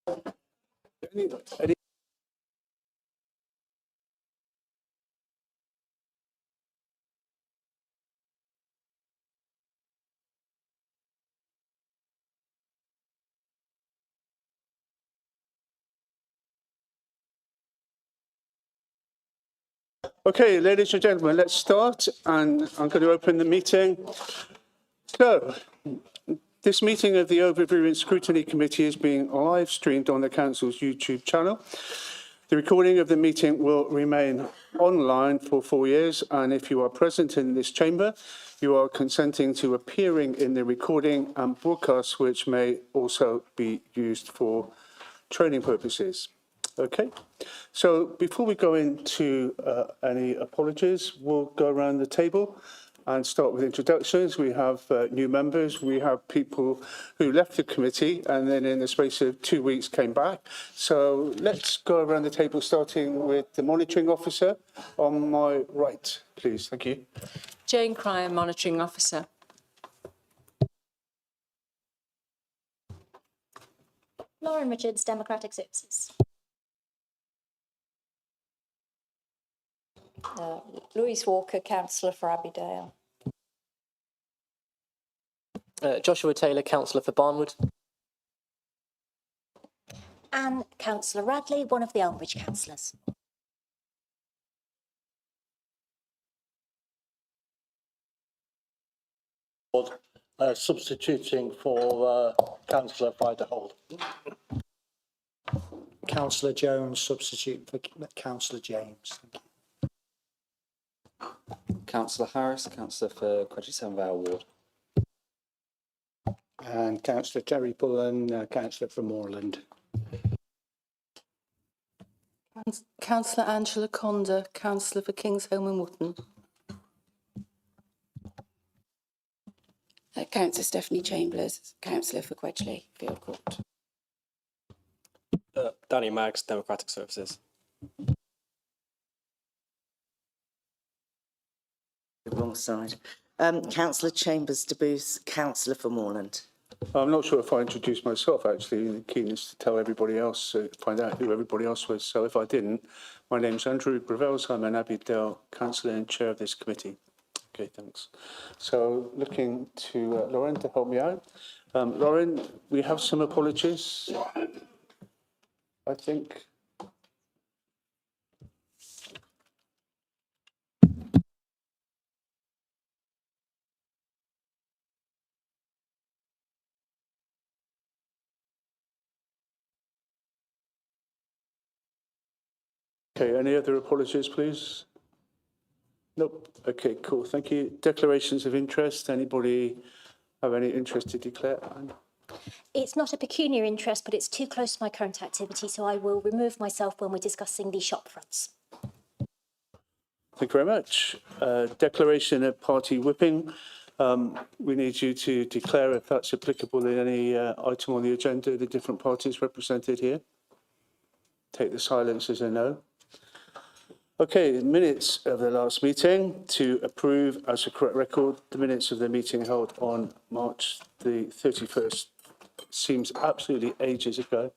Any Okay, ladies and gentlemen, let's start, and I'm going to open the meeting. So, this meeting of the Overview and Scrutiny Committee is being live streamed on the Council's YouTube channel. The recording of the meeting will remain online for 4 years, and if you are present in this chamber, you are consenting to appearing in the recording and broadcast, which may also be used for training purposes. Okay, so before we go into any apologies, we'll go around the table and start with introductions. We have new members, we have people who left the committee and then in the space of 2 weeks came back. So let's go around the table, starting with the monitoring officer on my right, please. Thank you. Jane Cryer, monitoring officer. Lauren Richards, Democratic Services. Louise Walker, Councillor for Abbeydale. Joshua Taylor, Councillor for Barnwood. And Councillor Radley, one of the Elmbridge councillors. Substituting for Councillor Fiderhold. Councillor Jones, substitute for Councillor James. Thank you. Councillor Harris, Councillor for Quedgley Vale Ward. And Councillor Terry Pullen, Councillor for Moorland. Councillor Angela Conda, councillor for Kingsholm and Wootton. Councillor Stephanie Chambers, councillor for Quedgley Field Court. Danny Maggs, Democratic Services. The wrong side. Councillor Chambers de Boos, councillor for Moorland. I'm not sure if I introduced myself, actually. The keenness to tell everybody else, find out who everybody else was. So if I didn't, my name's Andrew Brevels. I'm an Abbeydale councillor and chair of this committee. Okay, thanks. So looking to Lauren to help me out. Lauren, we have some apologies, I think. Okay, any other apologies, please? Nope. Okay, cool. Thank you. Declarations of interest. Anybody have any interest to declare? It's not a pecuniary interest, but it's too close to my current activity, so I will remove myself when we're discussing the shop fronts. Thank you very much. Declaration of party whipping. We need you to declare if that's applicable in any item on the agenda, the different parties represented here. Take the silence as a no. Okay, minutes of the last meeting to approve as a correct record the minutes of the meeting held on March the 31st. Seems absolutely ages ago.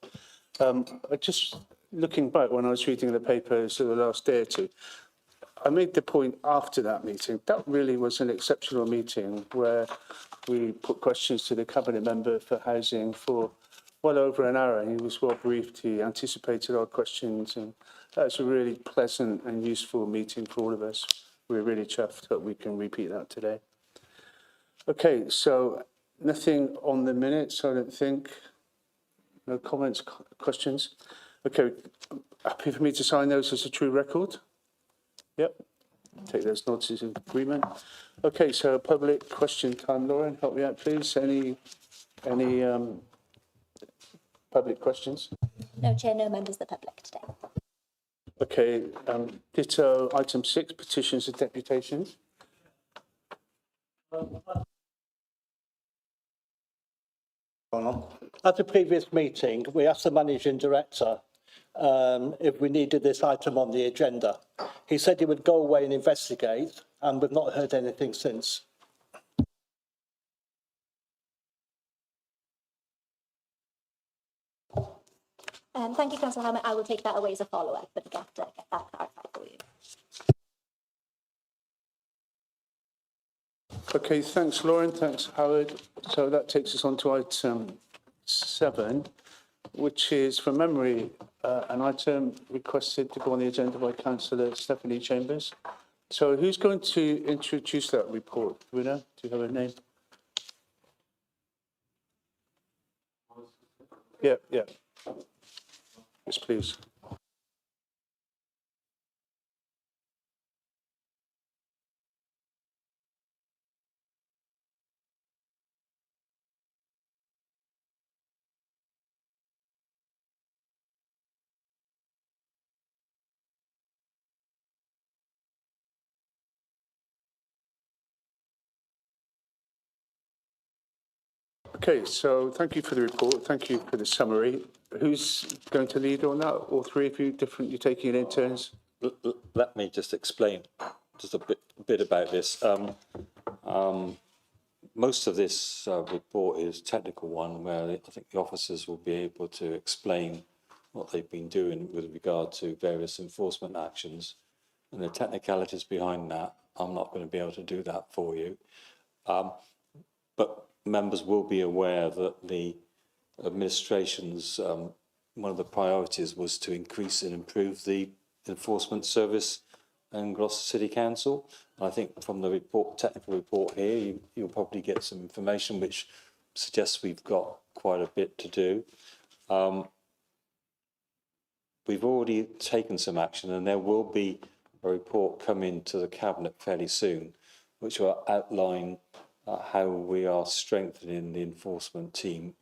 Just looking back when I was reading the papers the last day or two, I made the point after that meeting, that really was an exceptional meeting where we put questions to the cabinet member for housing for well over an hour. He was well briefed, he anticipated our questions, and that's a really pleasant and useful meeting for all of us. We're really chuffed that we can repeat that today. Okay, so nothing on the minutes, I don't think. No comments, questions? Okay, happy for me to sign those as a true record? Yep, take those nods as agreement. Okay, so public question time. Lauren, help me out, please. Any public questions? No, Chair, no members of the public today. Okay, ditto item 6, petitions and deputations. At the previous meeting, we asked the managing director if we needed this item on the agenda. He said he would go away and investigate, and we've not heard anything since. Thank you, Councillor Hammett. I will take that away as a follow-up, but get that clarified for you. Okay, thanks, Lauren. Thanks, Howard. So that takes us on to item 7, which is, from memory, an item requested to go on the agenda by Councillor Stephanie Chambers. So who's going to introduce that report? Do we know? Do you have a name? Yeah. Yes, please. Okay, so thank you for the report. Thank you for the summary. Who's going to lead on that? All three of you, different, you're taking it in turns? Let me just explain just a bit about this. Most of this report is technical one, where I think the officers will be able to explain what they've been doing with regard to various enforcement actions, and the technicalities behind that. I'm not going to be able to do that for you, but members will be aware that the administration's one of the priorities was to increase and improve the enforcement service in Gloucester City Council. And I think from the report, technical report here, you'll probably get some information which suggests we've got quite a bit to do. We've already taken some action, and there will be a report coming to the Cabinet fairly soon, which will outline how we are strengthening the enforcement team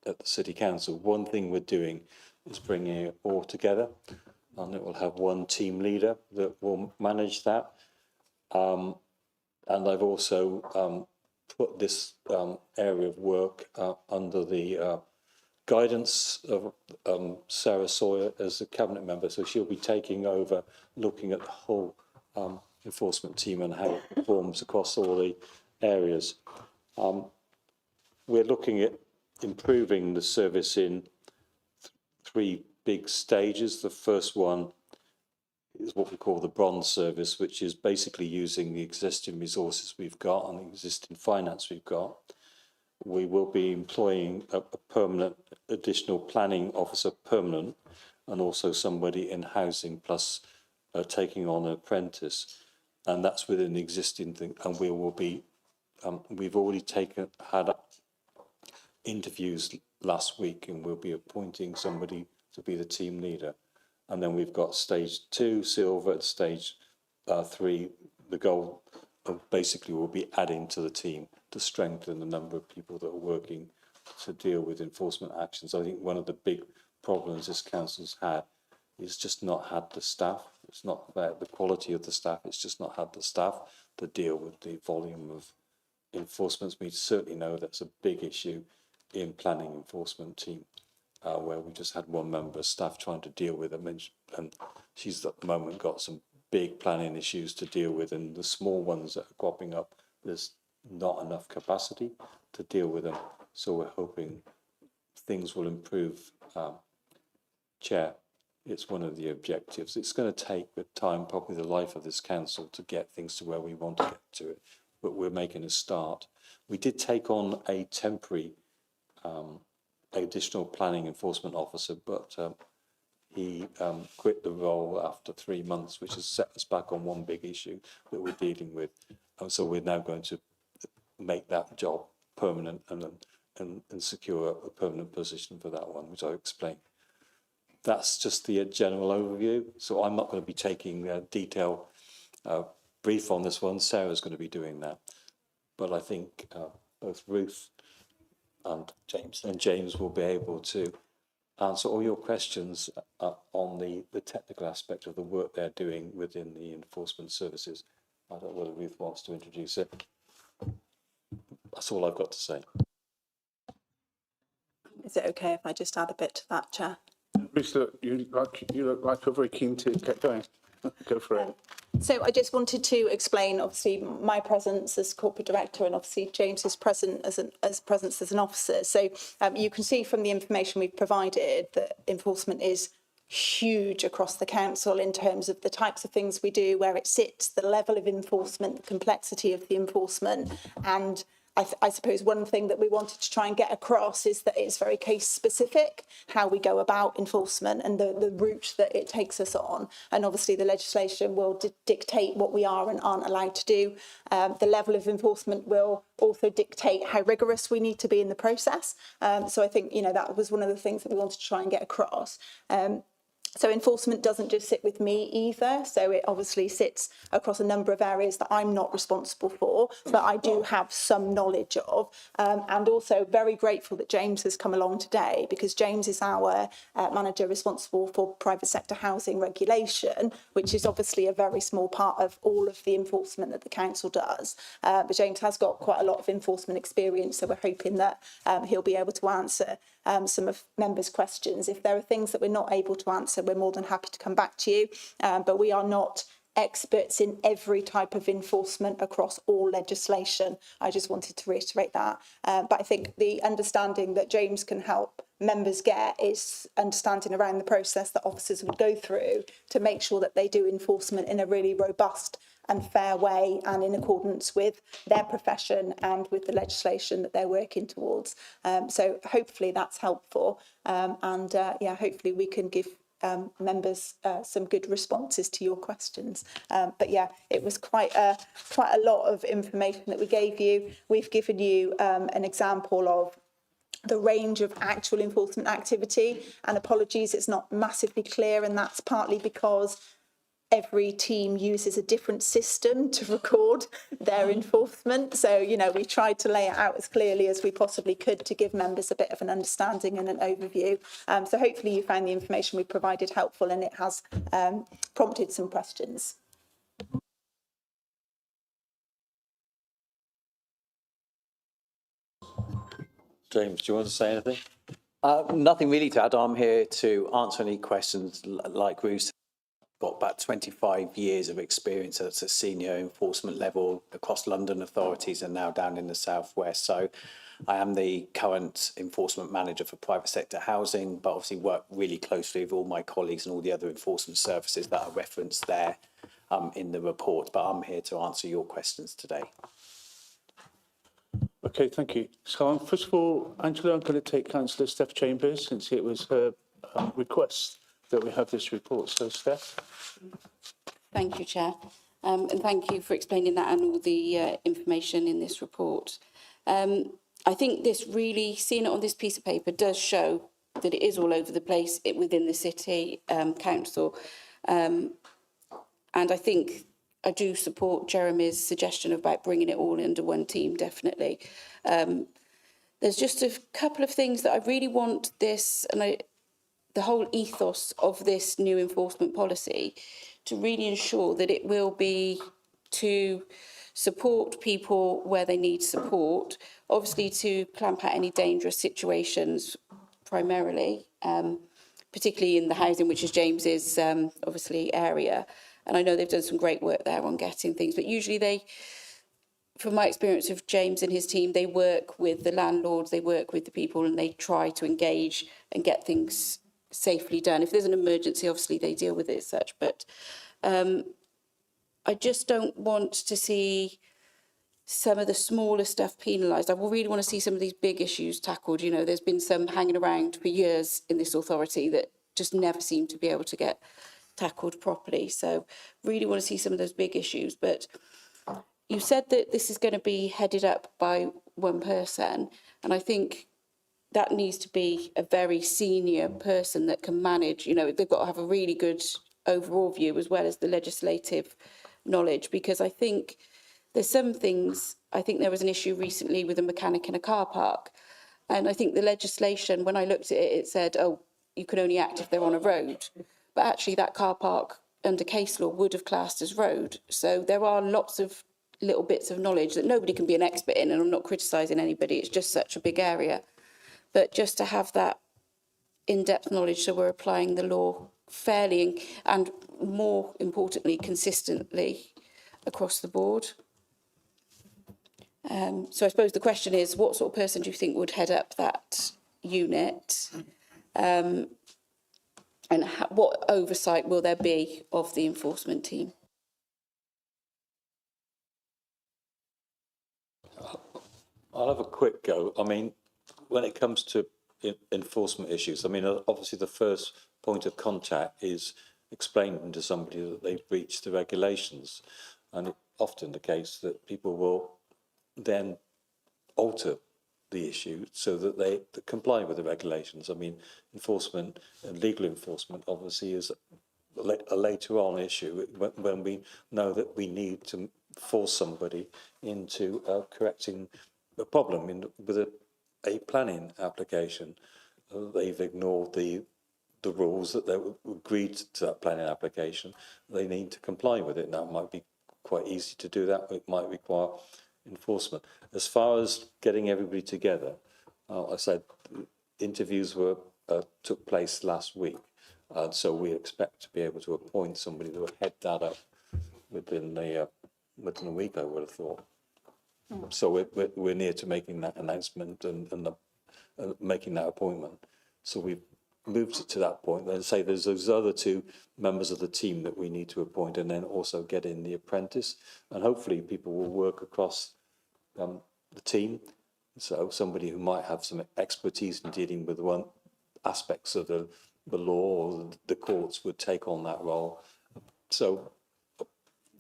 at the City Council. One thing we're doing is bringing it all together, and it will have one team leader that will manage that. And I've also put this area of work under the guidance of Sarah Sawyer as a cabinet member, so she'll be taking over, looking at the whole enforcement team and how it performs across all the areas. We're looking at improving the service in three big stages. The first one is what we call the bronze service, which is basically using the existing resources we've got and the existing finance we've got. We will be employing a permanent additional planning officer, permanent, and also somebody in housing, plus taking on an apprentice, and that's within the existing thing. And we will be, we've already had interviews last week, and we'll be appointing somebody to be the team leader. And then we've got stage 2, silver, stage 3, the gold basically will be adding to the team to strengthen the number of people that are working to deal with enforcement actions. I think one of the big problems this council's had is just not had the staff. It's not about the quality of the staff, it's just not had the staff to deal with the volume of enforcements. We certainly know that's a big issue in planning enforcement team, where we just had one member of staff trying to deal with them, and she's at the moment got some big planning issues to deal with, and the small ones that are cropping up, there's not enough capacity to deal with them. So we're hoping things will improve. Chair, it's one of the objectives. It's going to take with time, probably the life of this council, to get things to where we want to get to it, but we're making a start. We did take on a temporary additional planning enforcement officer, but he quit the role after 3 months, which has set us back on one big issue that we're dealing with. And so we're now going to make that job permanent and secure a permanent position for that one, which I'll explain. That's just the general overview. So I'm not going to be taking a detailed brief on this one. Sarah's going to be doing that. But I think both Ruth and James will be able to answer all your questions on the technical aspect of the work they're doing within the enforcement services. I don't know whether Ruth wants to introduce it. That's all I've got to say. Is it okay if I just add a bit to that, Chair? Bruce, you look like you're very keen to get going. Go for it. So I just wanted to explain, obviously, my presence as corporate director and obviously James's presence as an officer. So you can see from the information we've provided that enforcement is huge across the council in terms of the types of things we do, where it sits, the level of enforcement, the complexity of the enforcement, and I suppose one thing that we wanted to try and get across is that it's very case specific, how we go about enforcement and the route that it takes us on. And obviously the legislation will dictate what we are and aren't allowed to do. The level of enforcement will also dictate how rigorous we need to be in the process. So I think, that was one of the things that we wanted to try and get across. So enforcement doesn't just sit with me either. So it obviously sits across a number of areas that I'm not responsible for, but I do have some knowledge of. And also very grateful that James has come along today, because James is our manager responsible for private sector housing regulation, which is obviously a very small part of all of the enforcement that the council does. But James has got quite a lot of enforcement experience, so we're hoping that he'll be able to answer some of members' questions. If there are things that we're not able to answer, we're more than happy to come back to you. But we are not experts in every type of enforcement across all legislation. I just wanted to reiterate that. But I think the understanding that James can help members get is understanding around the process that officers would go through to make sure that they do enforcement in a really robust and fair way and in accordance with their profession and with the legislation that they're working towards. So hopefully that's helpful. Hopefully we can give members some good responses to your questions. But yeah, it was quite a lot of information that we gave you. We've given you an example of the range of actual enforcement activity, and apologies, it's not massively clear, and that's partly because every team uses a different system to record their enforcement. So, we tried to lay it out as clearly as we possibly could to give members a bit of an understanding and an overview. So hopefully you found the information we provided helpful, and it has prompted some questions. James, do you want to say anything? Nothing really to add. I'm here to answer any questions. Like Ruth, got about 25 years of experience at a senior enforcement level across London authorities and now down in the southwest. So I am the current enforcement manager for private sector housing, but obviously work really closely with all my colleagues and all the other enforcement services that are referenced there in the report. But I'm here to answer your questions today. Okay, thank you. So first of all, Angela, I'm going to take Councillor Steph Chambers, since it was her request that we have this report. So Steph. Thank you, Chair. And thank you for explaining that and all the information in this report. I think this really, seeing it on this piece of paper, does show that it is all over the place within the city council. And I think I do support Jeremy's suggestion about bringing it all under one team, definitely. There's just a couple of things that I really want this, and the whole ethos of this new enforcement policy to really ensure that it will be to support people where they need support, obviously to clamp out any dangerous situations primarily, particularly in the housing, which is James's obviously area. And I know they've done some great work there on getting things, but usually from my experience of James and his team, they work with the landlords, they work with the people, and they try to engage and get things safely done. If there's an emergency, obviously they deal with it as such, but I just don't want to see some of the smaller stuff penalised. I really want to see some of these big issues tackled. There's been some hanging around for years in this authority that just never seem to be able to get tackled properly. So really want to see some of those big issues. But you said that this is going to be headed up by one person, and I think that needs to be a very senior person that can manage. They've got to have a really good overall view as well as the legislative knowledge, because I think there's some things. I think there was an issue recently with a mechanic in a car park, and I think the legislation, when I looked at it, it said, oh, you can only act if they're on a road. But actually that car park under case law would have classed as road. So there are lots of little bits of knowledge that nobody can be an expert in, and I'm not criticising anybody, it's just such a big area. But just to have that in-depth knowledge so we're applying the law fairly and more importantly, consistently across the board. So I suppose the question is, what sort of person do you think would head up that unit? And what oversight will there be of the enforcement team? I'll have a quick go. I mean, when it comes to enforcement issues, I mean, obviously the first point of contact is explaining to somebody that they've breached the regulations. And it's often the case that people will then alter the issue so that they comply with the regulations. I mean, enforcement and legal enforcement obviously is a later on issue when we know that we need to force somebody into correcting a problem with a planning application. They've ignored the rules that they agreed to that planning application. They need to comply with it. Now, it might be quite easy to do that, but it might require enforcement. As far as getting everybody together, I said interviews took place last week, so we expect to be able to appoint somebody that will head that up within a week, I would have thought. So we're near to making that announcement and making that appointment. So we've moved it to that point. Then say there's those other two members of the team that we need to appoint, and then also get in the apprentice, and hopefully people will work across the team. So somebody who might have some expertise in dealing with one aspects of the law or the courts would take on that role. So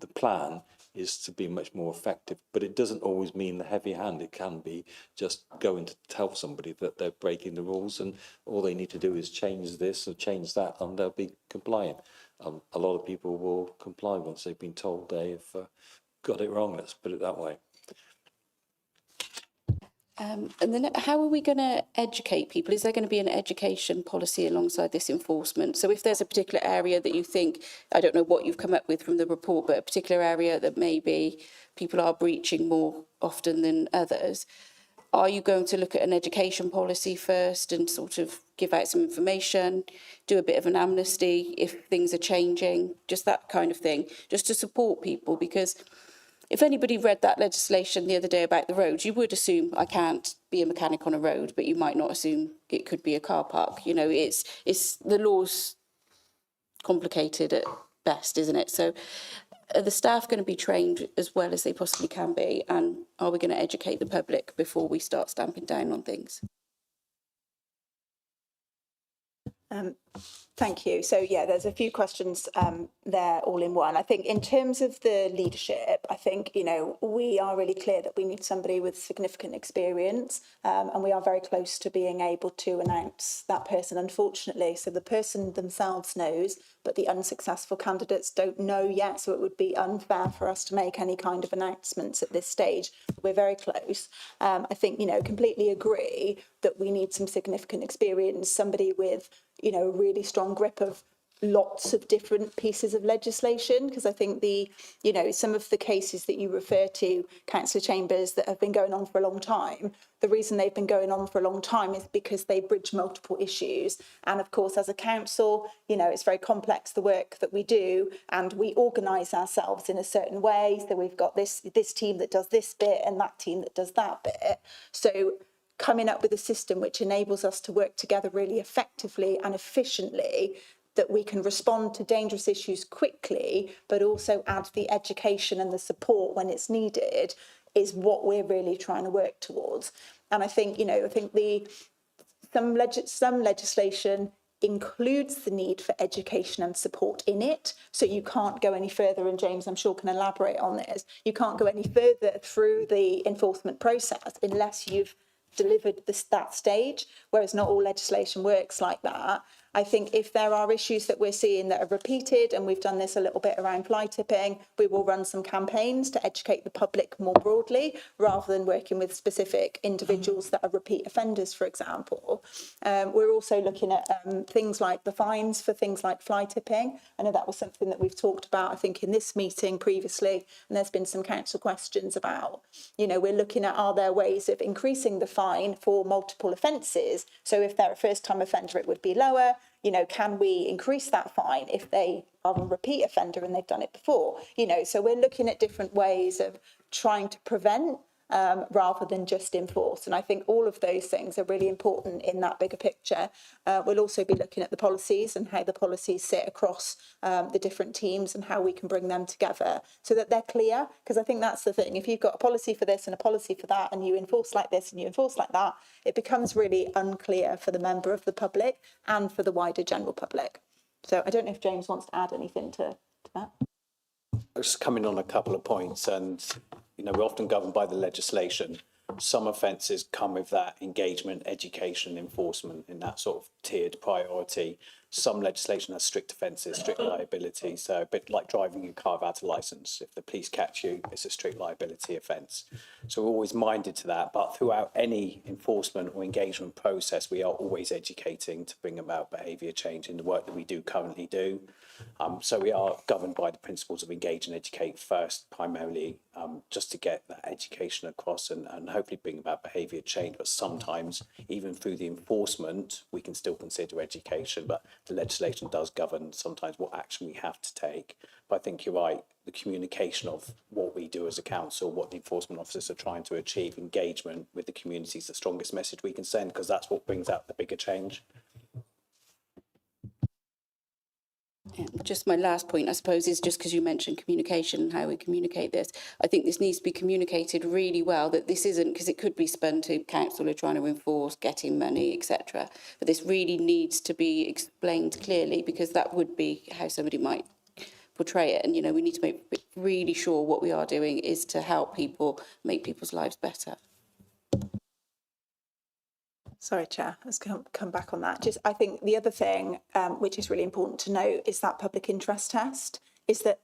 the plan is to be much more effective, but it doesn't always mean the heavy hand. It can be just going to tell somebody that they're breaking the rules, and all they need to do is change this or change that, and they'll be compliant. A lot of people will comply once they've been told they've got it wrong, let's put it that way. And then how are we going to educate people? Is there going to be an education policy alongside this enforcement? So if there's a particular area that you think, I don't know what you've come up with from the report, but a particular area that maybe people are breaching more often than others, are you going to look at an education policy first and sort of give out some information, do a bit of an amnesty if things are changing, just that kind of thing, just to support people? Because if anybody read that legislation the other day about the roads, you would assume I can't be a mechanic on a road, but you might not assume it could be a car park. You know, it's the law's complicated at best, isn't it? So are the staff going to be trained as well as they possibly can be? And are we going to educate the public before we start stamping down on things? Thank you. So, yeah, there's a few questions there all in one. I think in terms of the leadership, I think, you know, we are really clear that we need somebody with significant experience, and we are very close to being able to announce that person, unfortunately. So the person themselves knows, but the unsuccessful candidates don't know yet. So it would be unfair for us to make any kind of announcements at this stage. We're very close. I think, you know, completely agree that we need some significant experience, somebody with, you know, a really strong grip of lots of different pieces of legislation, because I think you know, some of the cases that you refer to, Councillor Chambers, that have been going on for a long time, the reason they've been going on for a long time is because they bridge multiple issues. And of course, as a council, you know, it's very complex, the work that we do, and we organise ourselves in a certain way. So we've got this team that does this bit and that team that does that bit. So coming up with a system which enables us to work together really effectively and efficiently, that we can respond to dangerous issues quickly, but also add the education and the support when it's needed, is what we're really trying to work towards. And I think, you know, some legislation includes the need for education and support in it. So you can't go any further, and James, I'm sure, can elaborate on this. You can't go any further through the enforcement process unless you've delivered that stage, whereas not all legislation works like that. I think if there are issues that we're seeing that are repeated, and we've done this a little bit around fly tipping, we will run some campaigns to educate the public more broadly, rather than working with specific individuals that are repeat offenders, for example. We're also looking at things like the fines for things like fly tipping. I know that was something that we've talked about, I think, in this meeting previously, and there's been some council questions about, you know, we're looking at, are there ways of increasing the fine for multiple offences? So if they're a first-time offender, it would be lower. You know, can we increase that fine if they are a repeat offender and they've done it before? You know, so we're looking at different ways of trying to prevent rather than just enforce. And I think all of those things are really important in that bigger picture. We'll also be looking at the policies and how the policies sit across the different teams and how we can bring them together so that they're clear. Because I think that's the thing. If you've got a policy for this and a policy for that and you enforce like this and you enforce like that, it becomes really unclear for the member of the public and for the wider general public. So I don't know if James wants to add anything to that. Just coming on a couple of points, and you know, we're often governed by the legislation. Some offences come with that engagement, education, enforcement in that sort of tiered priority. Some legislation has strict offences, strict liability. So a bit like driving your car without a licence. If the police catch you, it's a strict liability offence. So we're always minded to that. But throughout any enforcement or engagement process, we are always educating to bring about behaviour change in the work that we do currently do. So we are governed by the principles of engage and educate first, primarily, just to get that education across and hopefully bring about behaviour change. But sometimes, even through the enforcement, we can still consider education. But the legislation does govern sometimes what action we have to take. But I think you're right, the communication of what we do as a council, what the enforcement officers are trying to achieve, engagement with the community is the strongest message we can send, because that's what brings out the bigger change. Just my last point, I suppose, is just because you mentioned communication and how we communicate this. I think this needs to be communicated really well, that this isn't, because it could be spun to council who are trying to enforce, getting money, etc. But this really needs to be explained clearly, because that would be how somebody might portray it. And, you know, we need to make really sure what we are doing is to help people, make people's lives better. Sorry, Chair, let's come back on that. Just, I think the other thing which is really important to note is that public interest test, is that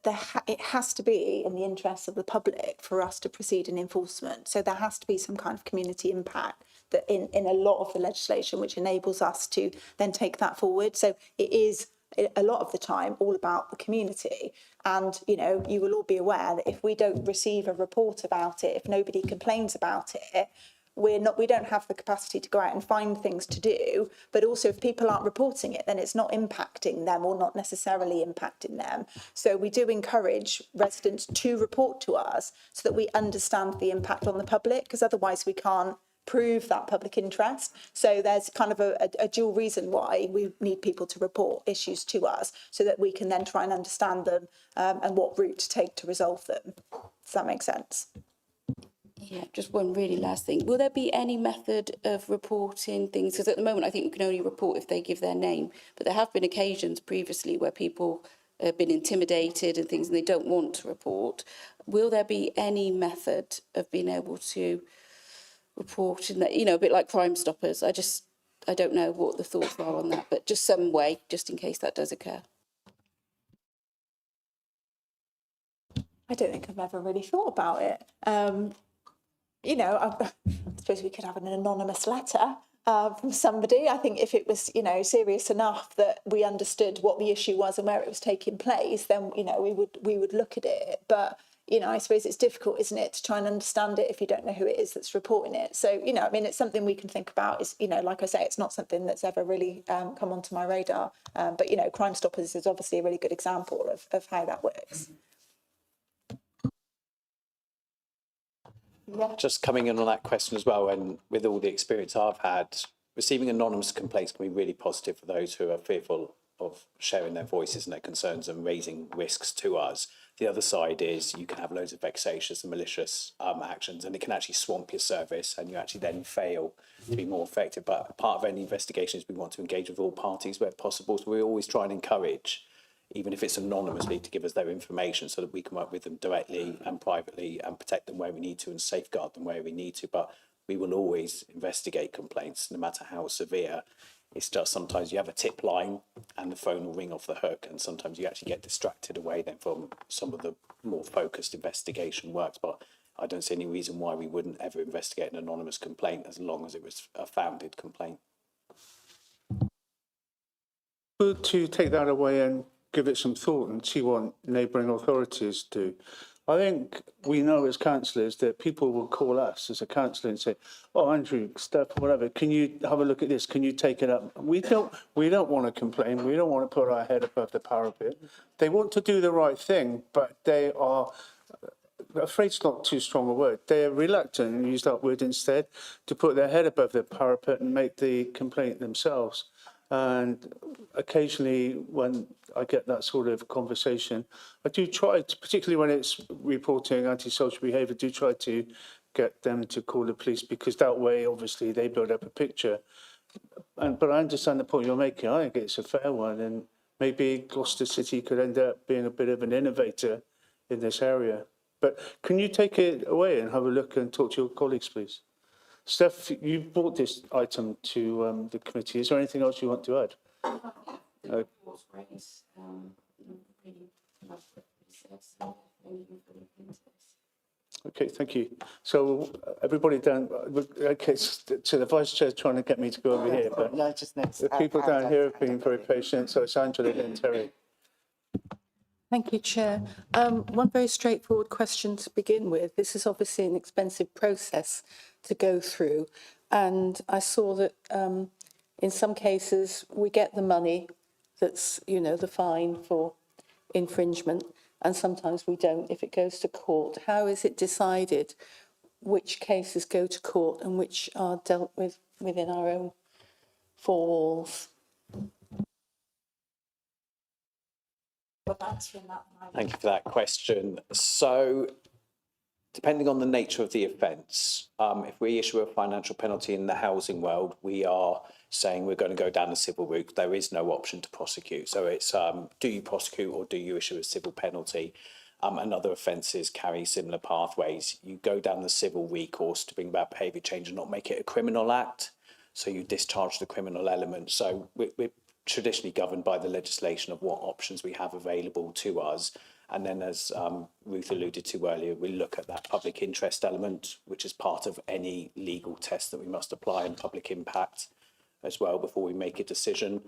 it has to be in the interests of the public for us to proceed in enforcement. So there has to be some kind of community impact that in a lot of the legislation, which enables us to then take that forward. So it is a lot of the time all about the community. And, you know, you will all be aware that if we don't receive a report about it, if nobody complains about it, we don't have the capacity to go out and find things to do. But also, if people aren't reporting it, then it's not impacting them or not necessarily impacting them. So we do encourage residents to report to us so that we understand the impact on the public, because otherwise we can't prove that public interest. So there's kind of a dual reason why we need people to report issues to us, so that we can then try and understand them and what route to take to resolve them. Does that make sense? Yeah, just one really last thing. Will there be any method of reporting things? Because at the moment, I think we can only report if they give their name. But there have been occasions previously where people have been intimidated and things and they don't want to report. Will there be any method of being able to report in that, you know, a bit like Crime Stoppers? I don't know what the thoughts are on that, but just some way, just in case that does occur. I don't think I've ever really thought about it. You know, I suppose we could have an anonymous letter from somebody. I think if it was, you know, serious enough that we understood what the issue was and where it was taking place, then, you know, we would look at it. But, you know, I suppose it's difficult, isn't it, to try and understand it if you don't know who it is that's reporting it. So, you know, I mean, it's something we can think about. Is, you know, like I say, it's not something that's ever really come onto my radar. But, you know, Crime Stoppers is obviously a really good example of how that works. Yeah. Just coming in on that question as well, and with all the experience I've had, receiving anonymous complaints can be really positive for those who are fearful of sharing their voices and their concerns and raising risks to us. The other side is you can have loads of vexatious and malicious actions, and it can actually swamp your service, and you actually then fail to be more effective. But part of any investigation is we want to engage with all parties where possible, so we always try and encourage, even if it's anonymously, to give us their information so that we can work with them directly and privately and protect them where we need to and safeguard them where we need to. But we will always investigate complaints, no matter how severe. It's just sometimes you have a tip line and the phone will ring off the hook, and sometimes you actually get distracted away then from some of the more focused investigation works. But I don't see any reason why we wouldn't ever investigate an anonymous complaint as long as it was a founded complaint. Good to take that away and give it some thought and see what neighbouring authorities do. I think we know as councillors that people will call us as a councillor and say, "Oh, Andrew, Steph, whatever, can you have a look at this? Can you take it up?" We don't want to complain. We don't want to put our head above the parapet. They want to do the right thing, but they are, afraid's not too strong a word. They are reluctant, and use that word instead, to put their head above the parapet and make the complaint themselves. And occasionally, when I get that sort of conversation, I do try to, particularly when it's reporting antisocial behaviour, do try to get them to call the police, because that way, obviously, they build up a picture. But I understand the point you're making. I think it's a fair one, and maybe Gloucester City could end up being a bit of an innovator in this area. But can you take it away and have a look and talk to your colleagues, please? Steph, you brought this item to the committee. Is there anything else you want to add? Okay, thank you. So everybody down, okay, so the vice chair's trying to get me to go over here, but No, just next. the people down here have been very patient, so it's Angela and Terry. Thank you, Chair. One very straightforward question to begin with. This is obviously an expensive process to go through. And I saw that in some cases we get the money that's, you know, the fine for infringement, and sometimes we don't if it goes to court. How is it decided which cases go to court and which are dealt with within our own four walls? Thank you for that question. So, depending on the nature of the offence, if we issue a financial penalty in the housing world, we are saying we're going to go down the civil route. There is no option to prosecute. So it's do you prosecute or do you issue a civil penalty? And other offences carry similar pathways. You go down the civil recourse to bring about behaviour change and not make it a criminal act. So you discharge the criminal element. So we're traditionally governed by the legislation of what options we have available to us. And then, as Ruth alluded to earlier, we look at that public interest element, which is part of any legal test that we must apply, and public impact as well before we make a decision.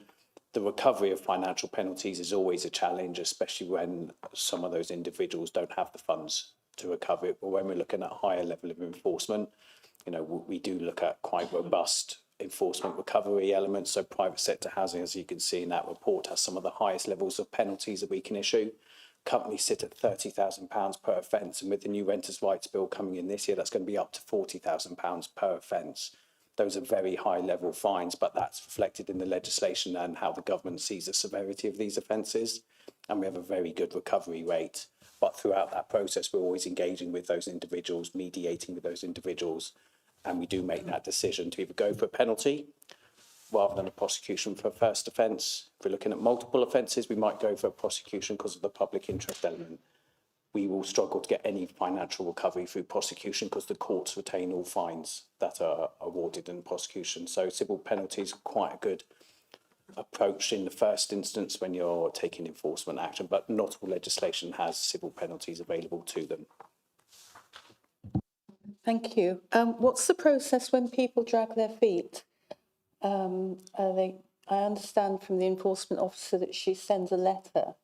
The recovery of financial penalties is always a challenge, especially when some of those individuals don't have the funds to recover it. But when we're looking at a higher level of enforcement, you know, we do look at quite robust enforcement recovery elements. So private sector housing, as you can see in that report, has some of the highest levels of penalties that we can issue. Companies sit at £30,000 per offence, and with the new Renters' Rights Bill coming in this year, that's going to be up to £40,000 per offence. Those are very high level fines, but that's reflected in the legislation and how the government sees the severity of these offences. And we have a very good recovery rate. But throughout that process, we're always engaging with those individuals, mediating with those individuals. And we do make that decision to either go for a penalty rather than a prosecution for a first offence. If we're looking at multiple offences, we might go for a prosecution because of the public interest element. We will struggle to get any financial recovery through prosecution because the courts retain all fines that are awarded in prosecution. So civil penalties are quite a good approach in the first instance when you're taking enforcement action, but not all legislation has civil penalties available to them. Thank you. What's the process when people drag their feet? I understand from the enforcement officer that she sends a letter.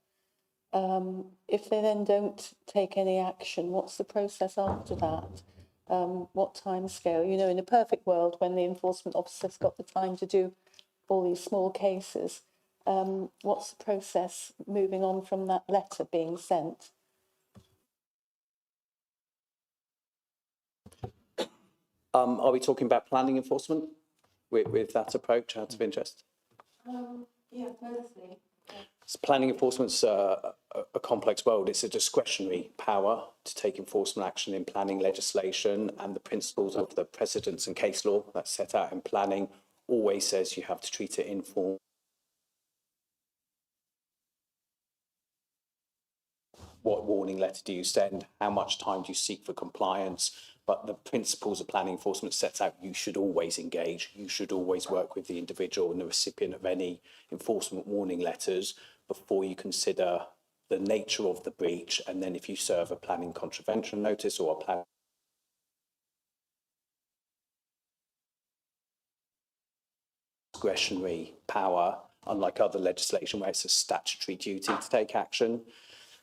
If they then don't take any action, what's the process after that? What time scale? You know, in a perfect world, when the enforcement officer's got the time to do all these small cases, what's the process moving on from that letter being sent? Are we talking about planning enforcement with that approach out of interest? Yeah, mostly. So planning enforcement's a complex world. It's a discretionary power to take enforcement action in planning legislation, and the principles of the precedents and case law that's set out in planning always says you have to treat it informally. What warning letter do you send? How much time do you seek for compliance? But the principles of planning enforcement sets out you should always engage. You should always work with the individual and the recipient of any enforcement warning letters before you consider the nature of the breach. And then if you serve a planning contravention notice or a plan discretionary power, unlike other legislation where it's a statutory duty to take action.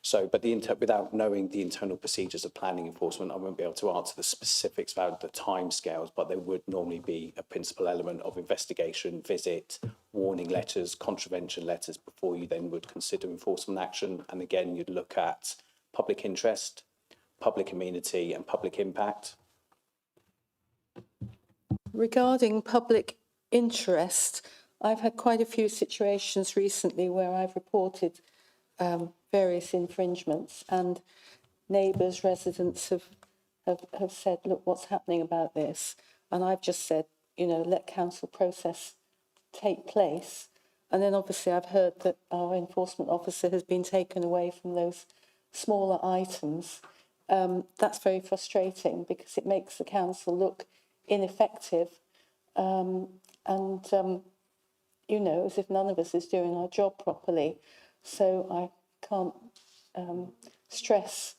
So, but without knowing the internal procedures of planning enforcement, I won't be able to answer the specifics about the timescales, but there would normally be a principal element of investigation, visit, warning letters, contravention letters before you then would consider enforcement action. And again, you'd look at public interest, public amenity and public impact. Regarding public interest, I've had quite a few situations recently where I've reported various infringements, and neighbours, residents have said, look, what's happening about this? And I've just said, you know, let council process take place. And then obviously I've heard that our enforcement officer has been taken away from those smaller items. That's very frustrating because it makes the council look ineffective you know, as if none of us is doing our job properly. So I can't stress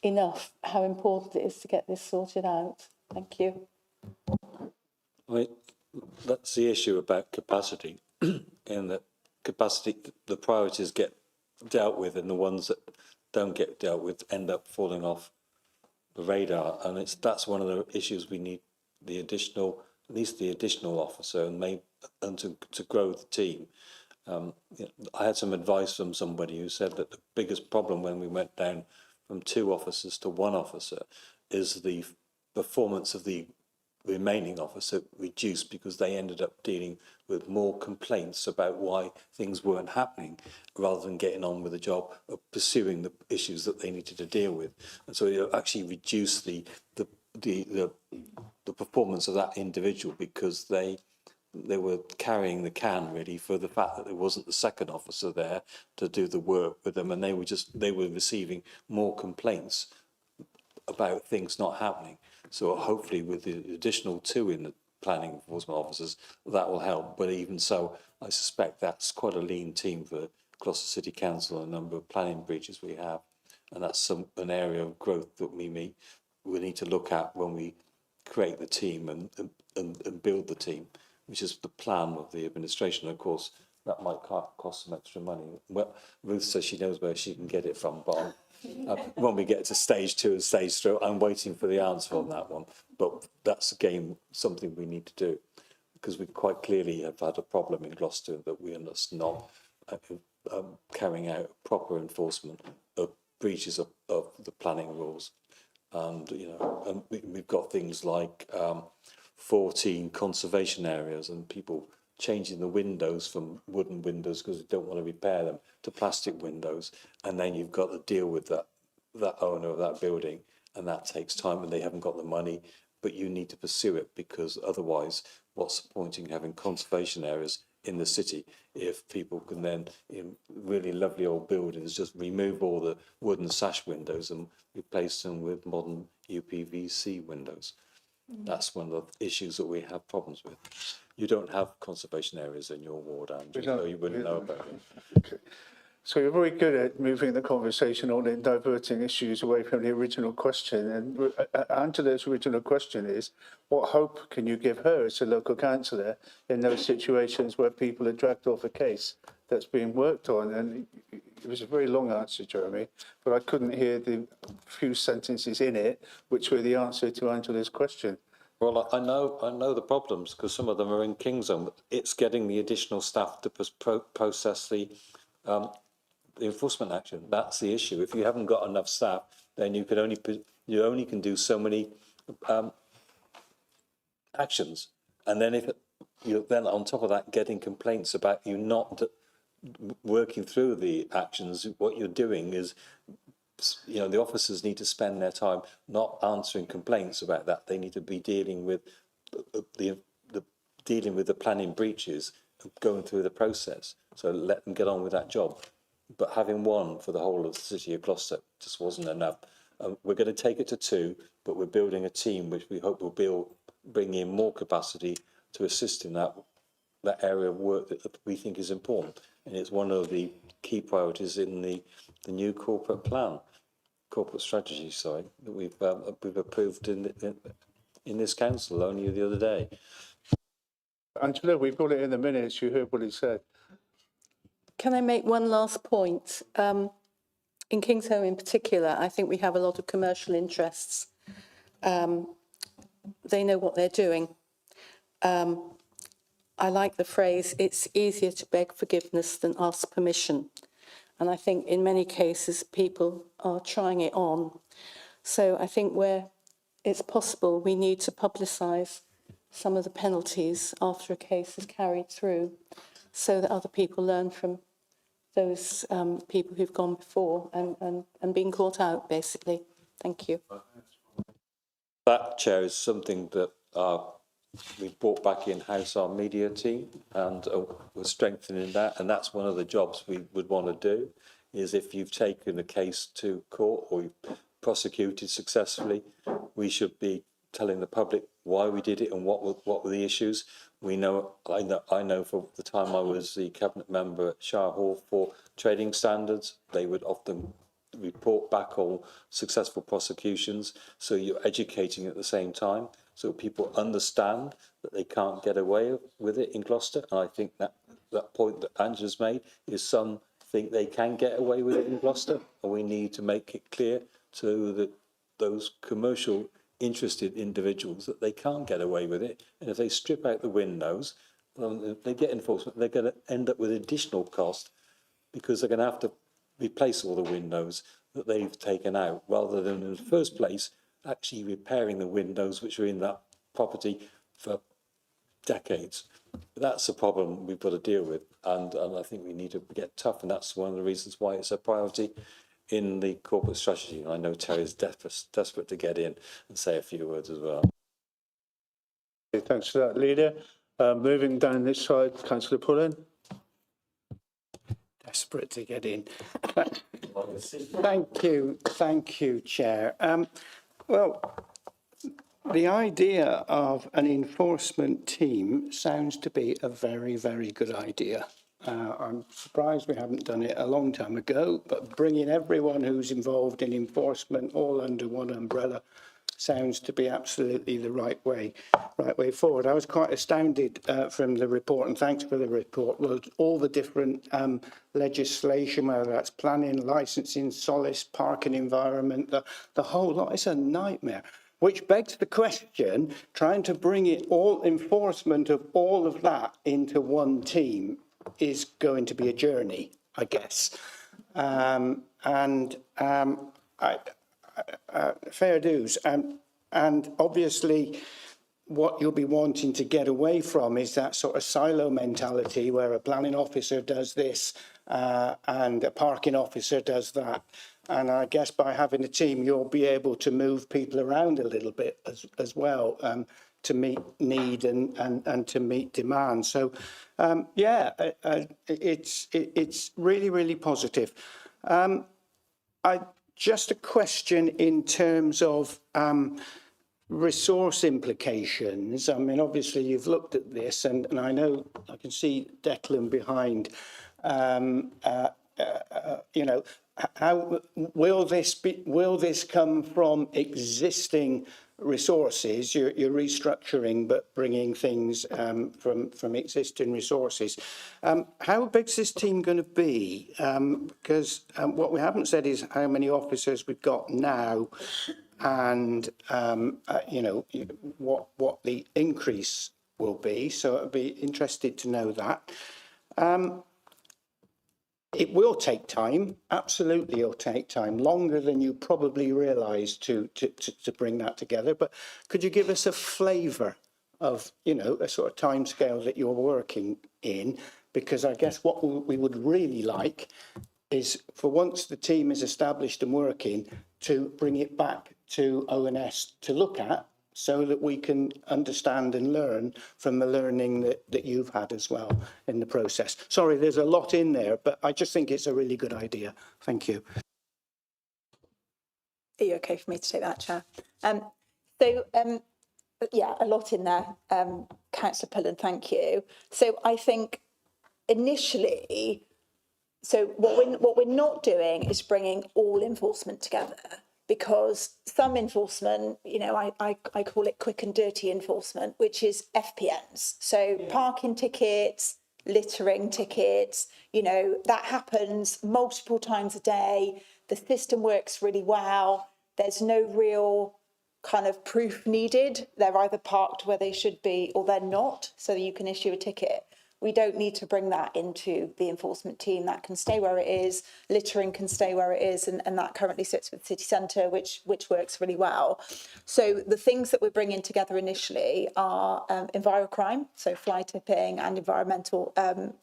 enough how important it is to get this sorted out. Thank you. I mean, that's the issue about capacity, in that capacity, the priorities get dealt with, and the ones that don't get dealt with end up falling off the radar. And that's one of the issues we need the additional, at least the additional officer, and to grow the team. You know, I had some advice from somebody who said that the biggest problem when we went down from 2 officers to 1 officer is the performance of the remaining officer reduced because they ended up dealing with more complaints about why things weren't happening rather than getting on with the job of pursuing the issues that they needed to deal with. And so it actually reduced the performance of that individual because they were carrying the can really for the fact that there wasn't the second officer there to do the work with them, and they were receiving more complaints about things not happening. So hopefully with the additional 2 in the planning enforcement officers, that will help. But even so, I suspect that's quite a lean team for Gloucester City Council, a number of planning breaches we have. And that's an area of growth that we need to look at when we create the team and build the team, which is the plan of the administration. Of course, that might cost some extra money. Well, Ruth says she knows where she can get it from, but when we get to stage 2 and stage 3, I'm waiting for the answer on that one. But that's again something we need to do, because we quite clearly have had a problem in Gloucester that we are just not carrying out proper enforcement of breaches of the planning rules. And you know, and we've got things like 14 conservation areas and people changing the windows from wooden windows because they don't want to repair them to plastic windows, and then you've got to deal with that owner of that building, and that takes time, and they haven't got the money, but you need to pursue it, because otherwise what's the point in having conservation areas in the city if people can then, in really lovely old buildings, just remove all the wooden sash windows and replace them with modern UPVC windows? That's one of the issues that we have problems with. You don't have conservation areas in your ward, Andrew, so you wouldn't know about it. Okay. So you're very good at moving the conversation on and diverting issues away from the original question. And Angela's original question is, what hope can you give her as a local councillor in those situations where people are dragged off a case that's being worked on? And it was a very long answer, Jeremy, but I couldn't hear the few sentences in it which were the answer to Angela's question. Well, I know the problems because some of them are in Kingsholm. It's getting the additional staff to process the enforcement action. That's the issue. If you haven't got enough staff, then you only can do so many actions. And then if you then on top of that getting complaints about you not working through the actions, what you're doing is, you know, the officers need to spend their time not answering complaints about that. They need to be dealing with the planning breaches, going through the process. So let them get on with that job. But having 1 for the whole of the city of Gloucester just wasn't enough. We're going to take it to 2, but we're building a team which we hope will bring in more capacity to assist in that area of work that we think is important. And it's one of the key priorities in the new corporate strategy, that we've approved in this council only the other day. Angela, we've got it in the minutes. You heard what he said. Can I make one last point? in Kingsholm in particular, I think we have a lot of commercial interests. They know what they're doing. I like the phrase, it's easier to beg forgiveness than ask permission. And I think in many cases, people are trying it on. So I think where it's possible, we need to publicise some of the penalties after a case is carried through so that other people learn from those people who've gone before and been caught out, basically. Thank you. That, Chair, is something that we've brought back in-house, our media team, and we're strengthening that. And that's one of the jobs we would want to do, is if you've taken a case to court or you've prosecuted successfully, we should be telling the public why we did it and what were the issues. I know for the time I was the cabinet member at Shire Hall for trading standards, they would often report back on successful prosecutions, so you're educating at the same time, so people understand that they can't get away with it in Gloucester. And I think that point that Angela's made is some think they can get away with it in Gloucester, and we need to make it clear to those commercial interested individuals that they can't get away with it. And if they strip out the windows, if they get enforcement, they're going to end up with additional cost, because they're going to have to replace all the windows that they've taken out, rather than in the first place actually repairing the windows which are in that property for decades. That's a problem we've got to deal with, and I think we need to get tough, and that's one of the reasons why it's a priority in the corporate strategy. And I know Terry's desperate to get in and say a few words as well. Thanks for that, Leader. Moving down this side, Councillor Pullen. Desperate to get in. Thank you, Chair. Well, the idea of an enforcement team sounds to be a very, very good idea. I'm surprised we haven't done it a long time ago, but bringing everyone who's involved in enforcement all under one umbrella sounds to be absolutely the right way forward. I was quite astounded from the report, and thanks for the report, was all the different legislation, whether that's planning, licensing, solace, parking environment, the whole lot. It's a nightmare. Which begs the question, trying to bring it all, enforcement of all of that into one team is going to be a journey, I guess. Fair dues. And obviously, what you'll be wanting to get away from is that sort of silo mentality where a planning officer does this and a parking officer does that. And I guess by having a team, you'll be able to move people around a little bit as well to meet need and to meet demand. So, it's really, really positive. Just a question in terms of resource implications. I mean, obviously you've looked at this, and I know I can see Declan behind. How will this come from existing resources? You're restructuring, but bringing things from existing resources. How big is this team going to be? Because what we haven't said is how many officers we've got now, and what the increase will be. So I'd be interested to know that. It will take time, absolutely it'll take time, longer than you probably realise to bring that together. But could you give us a flavour of, a sort of timescale that you're working in? Because I guess what we would really like is for once the team is established and working, to bring it back to ONS to look at, so that we can understand and learn from the learning that you've had as well in the process. Sorry, there's a lot in there, but I just think it's a really good idea. Thank you. Are you okay for me to take that, Chair? Yeah, a lot in there, Councillor Pullen, thank you. So I think initially, what we're not doing is bringing all enforcement together, because some enforcement, I call it quick and dirty enforcement, which is FPNs. So parking tickets, littering tickets, you know, that happens multiple times a day. The system works really well. There's no real kind of proof needed. They're either parked where they should be or they're not, so you can issue a ticket. We don't need to bring that into the enforcement team. That can stay where it is. Littering can stay where it is, and that currently sits with City Centre, which works really well. So the things that we're bringing together initially are envirocrime, so fly tipping and environmental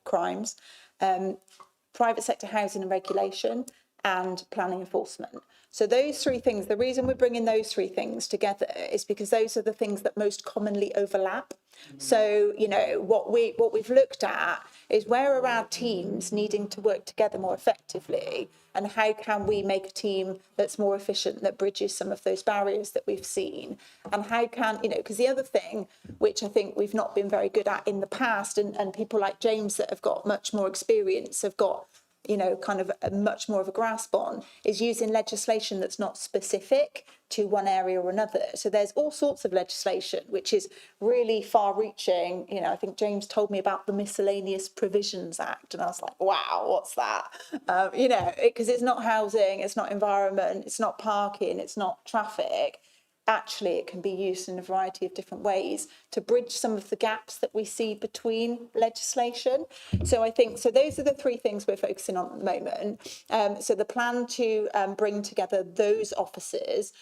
crimes, private sector housing and regulation, and planning enforcement. So those three things, the reason we're bringing those three things together is because those are the things that most commonly overlap. So, you know, what we've looked at is where are our teams needing to work together more effectively, and how can we make a team that's more efficient, that bridges some of those barriers that we've seen, and how can, you know, because the other thing, which I think we've not been very good at in the past, and people like James that have got much more experience have got, you know, kind of a much more of a grasp on, is using legislation that's not specific to one area or another. So there's all sorts of legislation which is really far-reaching. You know, I think James told me about the Miscellaneous Provisions Act, and I was like, wow, what's that? You know, because it's not housing, it's not environment, it's not parking, it's not traffic. Actually, it can be used in a variety of different ways to bridge some of the gaps that we see between legislation. So I think, so those are the three things we're focusing on at the moment. So the plan to bring together those officers,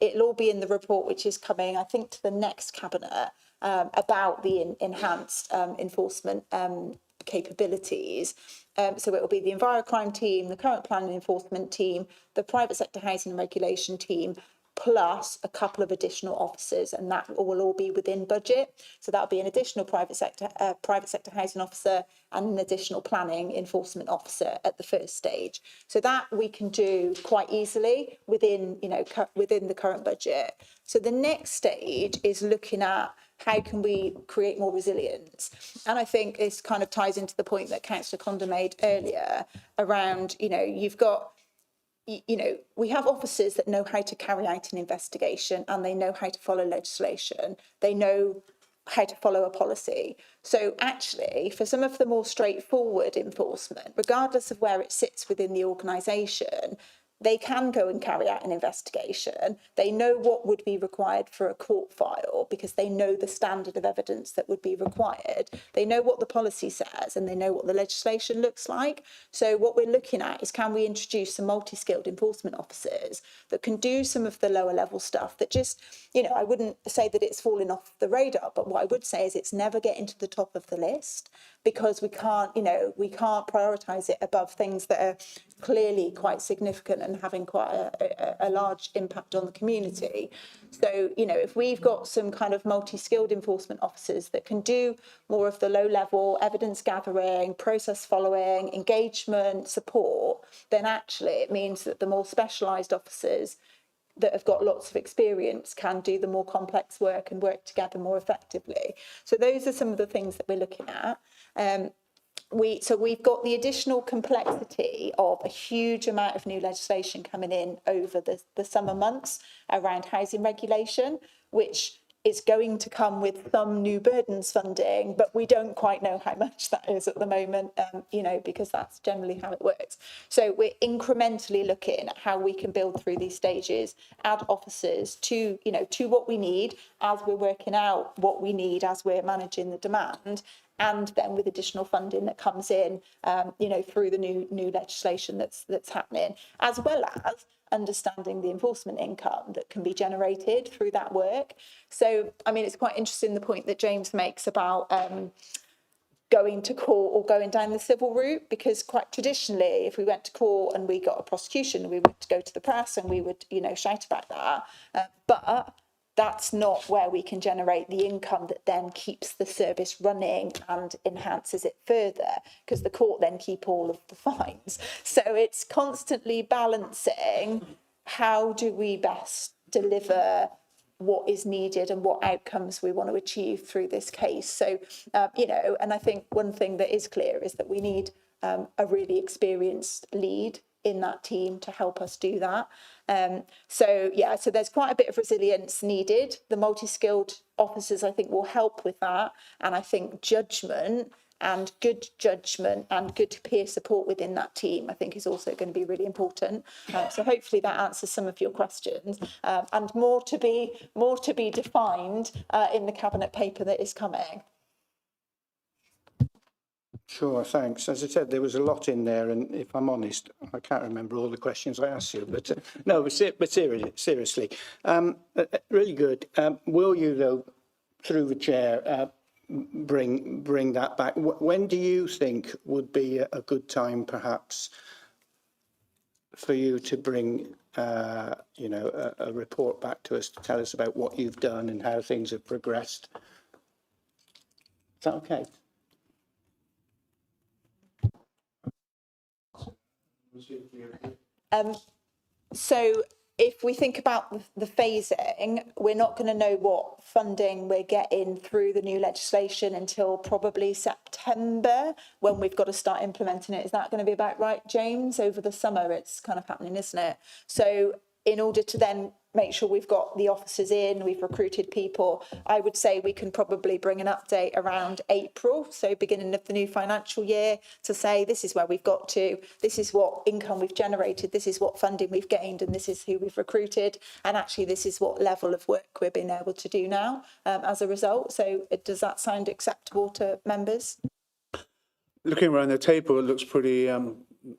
it'll all be in the report, which is coming, I think, to the next cabinet, about the enhanced enforcement capabilities. So it will be the envirocrime team, the current planning enforcement team, the private sector housing and regulation team, plus a couple of additional officers, and that will all be within budget. So that'll be an additional private sector housing officer and an additional planning enforcement officer at the first stage. So that we can do quite easily within, you know, within the current budget. So the next stage is looking at how can we create more resilience? And I think this kind of ties into the point that Councillor Condon made earlier around, you know, you've got, you know, we have officers that know how to carry out an investigation, and they know how to follow legislation. They know how to follow a policy. So actually, for some of the more straightforward enforcement, regardless of where it sits within the organisation, they can go and carry out an investigation. They know what would be required for a court file because they know the standard of evidence that would be required. They know what the policy says and they know what the legislation looks like. So what we're looking at is, can we introduce some multi-skilled enforcement officers that can do some of the lower level stuff that just, you know, I wouldn't say that it's fallen off the radar, but what I would say is it's never getting to the top of the list because we can't, you know, we can't prioritise it above things that are clearly quite significant and having quite a large impact on the community. So, you know, if we've got some kind of multi-skilled enforcement officers that can do more of the low-level evidence gathering, process following, engagement, support, then actually it means that the more specialised officers that have got lots of experience can do the more complex work and work together more effectively. So those are some of the things that we're looking at. We've got the additional complexity of a huge amount of new legislation coming in over the summer months around housing regulation, which is going to come with some new burdens funding, but we don't quite know how much that is at the moment, you know, because that's generally how it works. So we're incrementally looking at how we can build through these stages, add officers to, you know, to what we need as we're working out what we need as we're managing the demand, and then with additional funding that comes in, you know, through the new legislation that's happening, as well as understanding the enforcement income that can be generated through that work. So, I mean, it's quite interesting the point that James makes about going to court or going down the civil route, because quite traditionally, if we went to court and we got a prosecution, we would go to the press and we would, you know, shout about that. But that's not where we can generate the income that then keeps the service running and enhances it further, because the court then keep all of the fines. So it's constantly balancing, how do we best deliver what is needed and what outcomes we want to achieve through this case. So, you know, and I think one thing that is clear is that we need a really experienced lead in that team to help us do that. So there's quite a bit of resilience needed. The multi-skilled officers, I think, will help with that. And I think judgment and good judgment and good peer support within that team, I think is also going to be really important. So hopefully that answers some of your questions, and more to be defined in the Cabinet paper that is coming. Sure, thanks. As I said, there was a lot in there, and if I'm honest, I can't remember all the questions I asked you. But no, but seriously, really good. Will you, though, through the chair, bring that back? When do you think would be a good time, perhaps, for you to bring, you know, a report back to us to tell us about what you've done and how things have progressed? Is that okay? So if we think about the phasing, we're not going to know what funding we're getting through the new legislation until probably September, when we've got to start implementing it. Is that going to be about right, James? Over the summer, it's kind of happening, isn't it? So in order to then make sure we've got the officers in, we've recruited people, I would say we can probably bring an update around April, so beginning of the new financial year, to say this is where we've got to, this is what income we've generated, this is what funding we've gained, and this is who we've recruited, and actually this is what level of work we're being able to do now as a result. So does that sound acceptable to members? Looking around the table, it looks pretty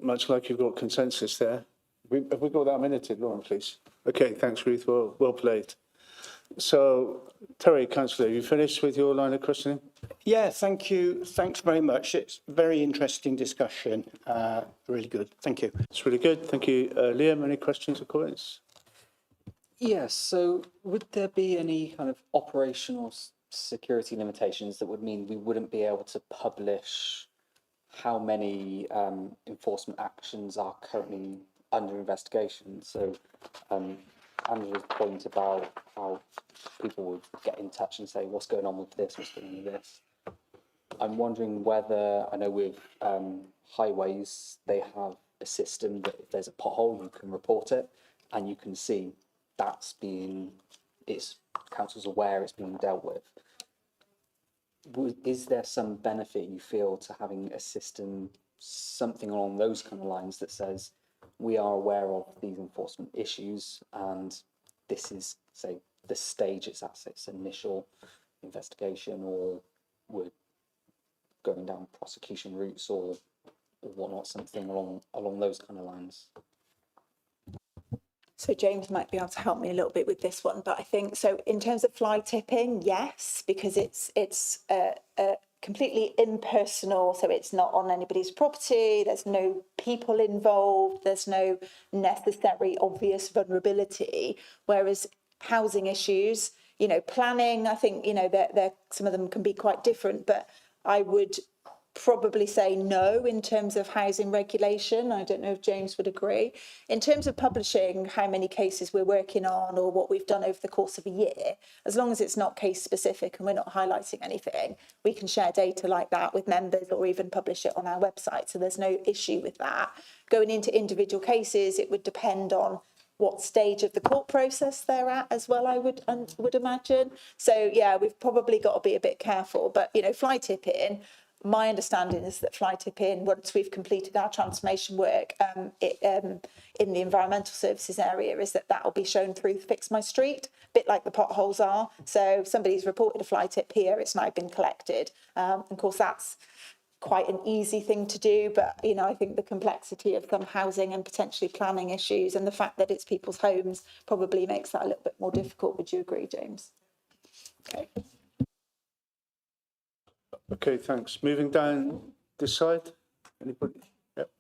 much like you've got consensus there. Have we got that minuted, Lauren, please? Okay, thanks, Ruth. Well played. So, Terry, Councillor, you finished with your line of questioning? Yeah, thank you. Thanks very much. It's a very interesting discussion. Really good. Thank you. It's really good. Thank you. Liam, any questions or comments? Yes, so would there be any kind of operational security limitations that would mean we wouldn't be able to publish how many enforcement actions are currently under investigation? So Andrew's point about how people would get in touch and say, what's going on with this, what's going on with this? I'm wondering whether, I know with highways, they have a system that if there's a pothole, you can report it and you can see that's being, council's aware it's being dealt with. Is there some benefit you feel to having a system, something along those kind of lines that says we are aware of these enforcement issues and this is, say, the stage it's at, say it's initial investigation, or we're going down prosecution routes or whatnot, something along those kind of lines? So James might be able to help me a little bit with this one, but I think, so in terms of fly tipping, yes, because it's completely impersonal, so it's not on anybody's property, there's no people involved, there's no necessary obvious vulnerability, whereas housing issues, you know, planning, I think, you know, they're some of them can be quite different, but I would probably say no in terms of housing regulation. I don't know if James would agree. In terms of publishing how many cases we're working on or what we've done over the course of a year, as long as it's not case specific and we're not highlighting anything, we can share data like that with members or even publish it on our website. So there's no issue with that. Going into individual cases, it would depend on what stage of the court process they're at as well, I would imagine. So yeah, we've probably got to be a bit careful, but you know, fly tipping, my understanding is that fly tipping, once we've completed our transformation work in the environmental services area, is that will be shown through Fix My Street, a bit like the potholes are. So if somebody's reported a fly tip here, it's now been collected. Of course, that's quite an easy thing to do, but you know, I think the complexity of some housing and potentially planning issues and the fact that it's people's homes probably makes that a little bit more difficult. Would you agree, James? Okay. Okay, thanks. Moving down this side. Anybody? Yep.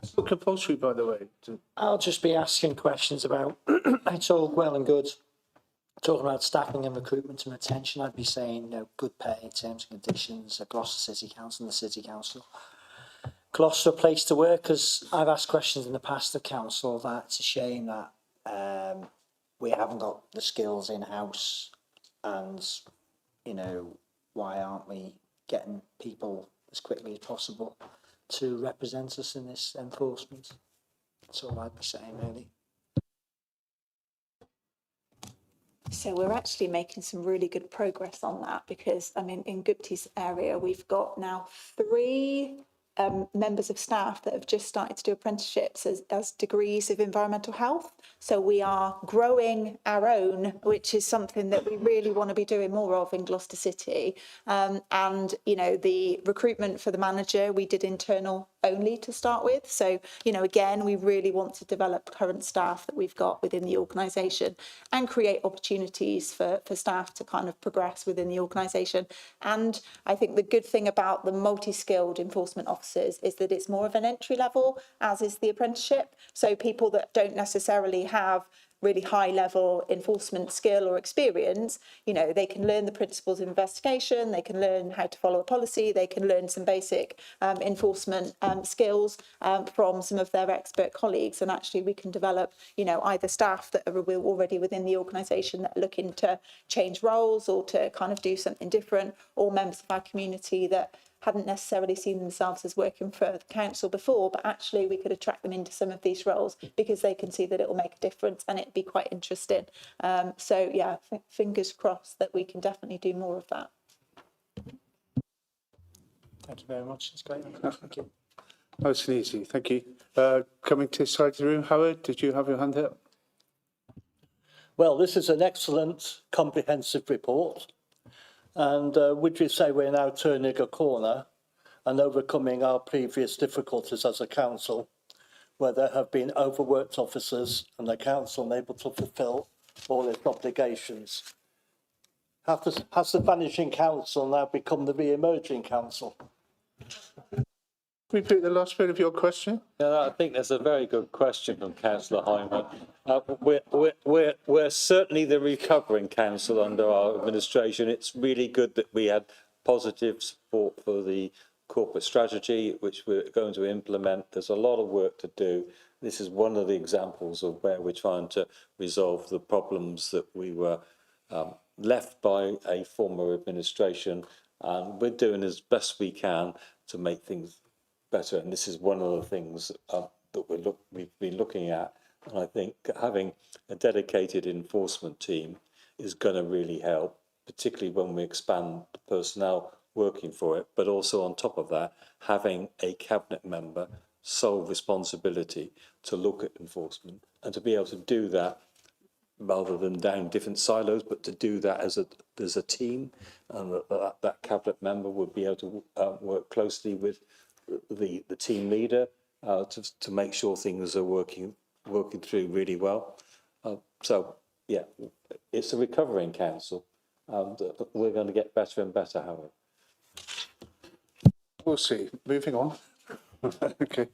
It's not compulsory, by the way. I'll just be asking questions about, it's all well and good talking about staffing and recruitment and retention. I'd be saying, you know, good pay, terms and conditions, Gloucester City Council and the City Council. Gloucester, a place to work, because I've asked questions in the past of council that it's a shame that we haven't got the skills in-house, and, you know, why aren't we getting people as quickly as possible to represent us in this enforcement? That's all I'd be saying, really. So we're actually making some really good progress on that because, I mean, in Gupti's area, we've got now 3 members of staff that have just started to do apprenticeships as degrees of environmental health. So we are growing our own, which is something that we really want to be doing more of in Gloucester City. And, you know, the recruitment for the manager, we did internal only to start with. So, you know, again, we really want to develop current staff that we've got within the organisation and create opportunities for staff to kind of progress within the organisation. And I think the good thing about the multi-skilled enforcement officers is that it's more of an entry level, as is the apprenticeship. So people that don't necessarily have really high level enforcement skill or experience, you know, they can learn the principles of investigation, they can learn how to follow a policy, they can learn some basic enforcement skills from some of their expert colleagues. And actually we can develop, you know, either staff that are already within the organisation that are looking to change roles or to kind of do something different, or members of our community that hadn't necessarily seen themselves as working for the council before, but actually we could attract them into some of these roles because they can see that it will make a difference and it'd be quite interesting. So yeah, fingers crossed that we can definitely do more of that. Thank you very much. It's great. Thank you. Nice and easy, thank you. Coming to the side of the room, Howard, did you have your hand up? Well, this is an excellent comprehensive report. And would you say we're now turning a corner and overcoming our previous difficulties as a council, where there have been overworked officers and the council unable to fulfil all its obligations? Has the vanishing council now become the re-emerging council? Repeat the last bit of your question. Yeah, I think that's a very good question from Councillor Hyman. We're certainly the recovering council under our administration. It's really good that we had positive support for the corporate strategy, which we're going to implement. There's a lot of work to do. This is one of the examples of where we're trying to resolve the problems that we were left by a former administration, and we're doing as best we can to make things better. And this is one of the things that we've been looking at. And I think having a dedicated enforcement team is going to really help, particularly when we expand the personnel working for it. But also on top of that, having a cabinet member sole responsibility to look at enforcement and to be able to do that rather than down different silos, but to do that as a team, and that cabinet member would be able to work closely with the team leader to make sure things are working through really well. So yeah, it's a recovering council. We're going to get better and better, however. We'll see. Moving on. Okay.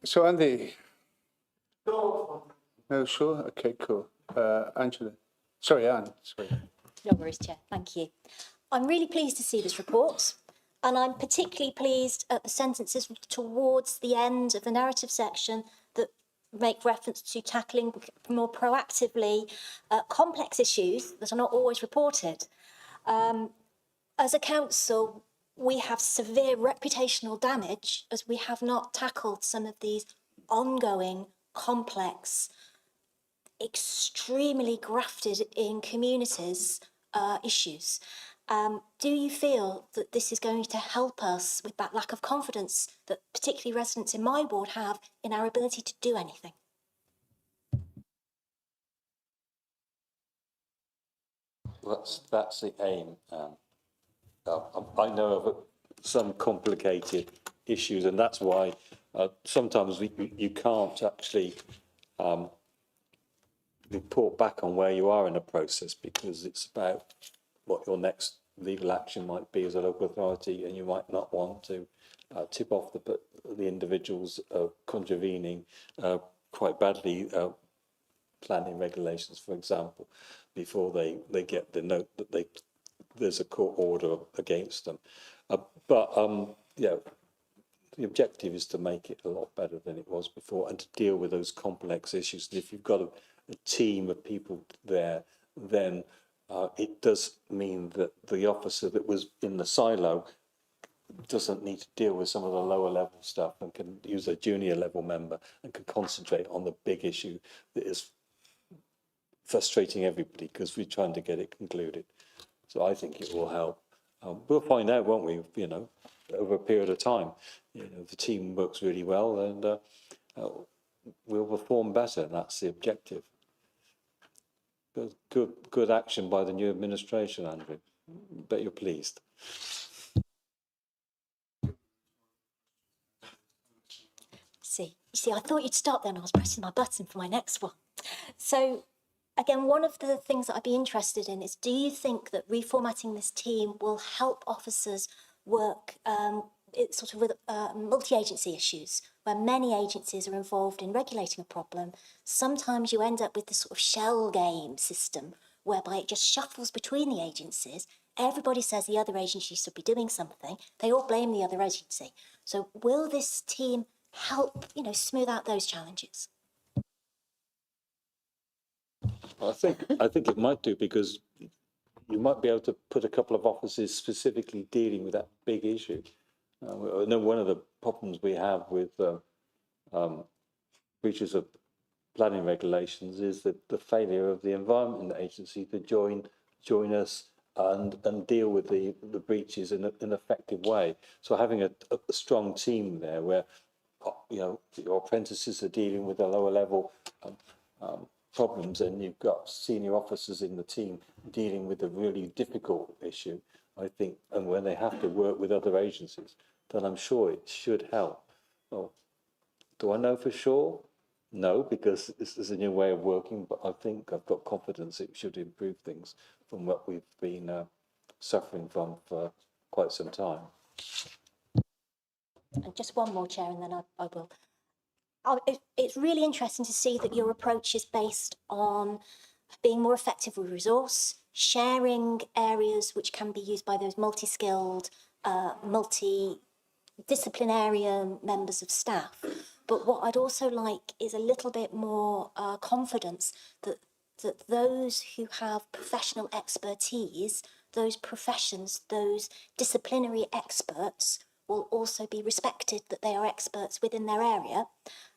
So Andy. No, sure. Okay, cool. Angela. Sorry, Anne. Sorry. No worries, Chair. Thank you. I'm really pleased to see this report, and I'm particularly pleased at the sentences towards the end of the narrative section that make reference to tackling more proactively complex issues that are not always reported. As a council, we have severe reputational damage as we have not tackled some of these ongoing, complex, extremely grafted in communities issues. Do you feel that this is going to help us with that lack of confidence that particularly residents in my ward have in our ability to do anything? That's the aim. I know of some complicated issues, and that's why sometimes you can't actually report back on where you are in a process, because it's about what your next legal action might be as a local authority, and you might not want to tip off the individuals contravening quite badly planning regulations, for example, before they get the note that there's a court order against them. Yeah, the objective is to make it a lot better than it was before and to deal with those complex issues. And if you've got a team of people there, then it does mean that the officer that was in the silo doesn't need to deal with some of the lower level stuff and can use a junior level member and can concentrate on the big issue that is frustrating everybody because we're trying to get it concluded. So I think it will help. We'll find out, won't we? You know, over a period of time. You know, if the team works really well, and we'll perform better. And that's the objective. Good action by the new administration, Andrew. Bet you're pleased. You see, I thought you'd stop then. I was pressing my button for my next one. So, again, one of the things that I'd be interested in is, do you think that reformatting this team will help officers work sort of with multi-agency issues, where many agencies are involved in regulating a problem? Sometimes you end up with this sort of shell game system, whereby it just shuffles between the agencies. Everybody says the other agency should be doing something. They all blame the other agency. So will this team help, you know, smooth out those challenges? I think it might do, because you might be able to put a couple of offices specifically dealing with that big issue. I know one of the problems we have with breaches of planning regulations is the failure of the Environment Agency to join us and deal with the breaches in an effective way. So having a strong team there, where you know your apprentices are dealing with the lower level problems, and you've got senior officers in the team dealing with a really difficult issue, I think, and when they have to work with other agencies, then I'm sure it should help. Well, do I know for sure? No, because this is a new way of working, but I think I've got confidence it should improve things from what we've been suffering from for quite some time. And just one more, Chair, and then I will. It's really interesting to see that your approach is based on being more effective with resource, sharing areas which can be used by those multi-skilled, multi-disciplinary members of staff. But what I'd also like is a little bit more confidence that those who have professional expertise, those professions, those disciplinary experts, will also be respected, that they are experts within their area.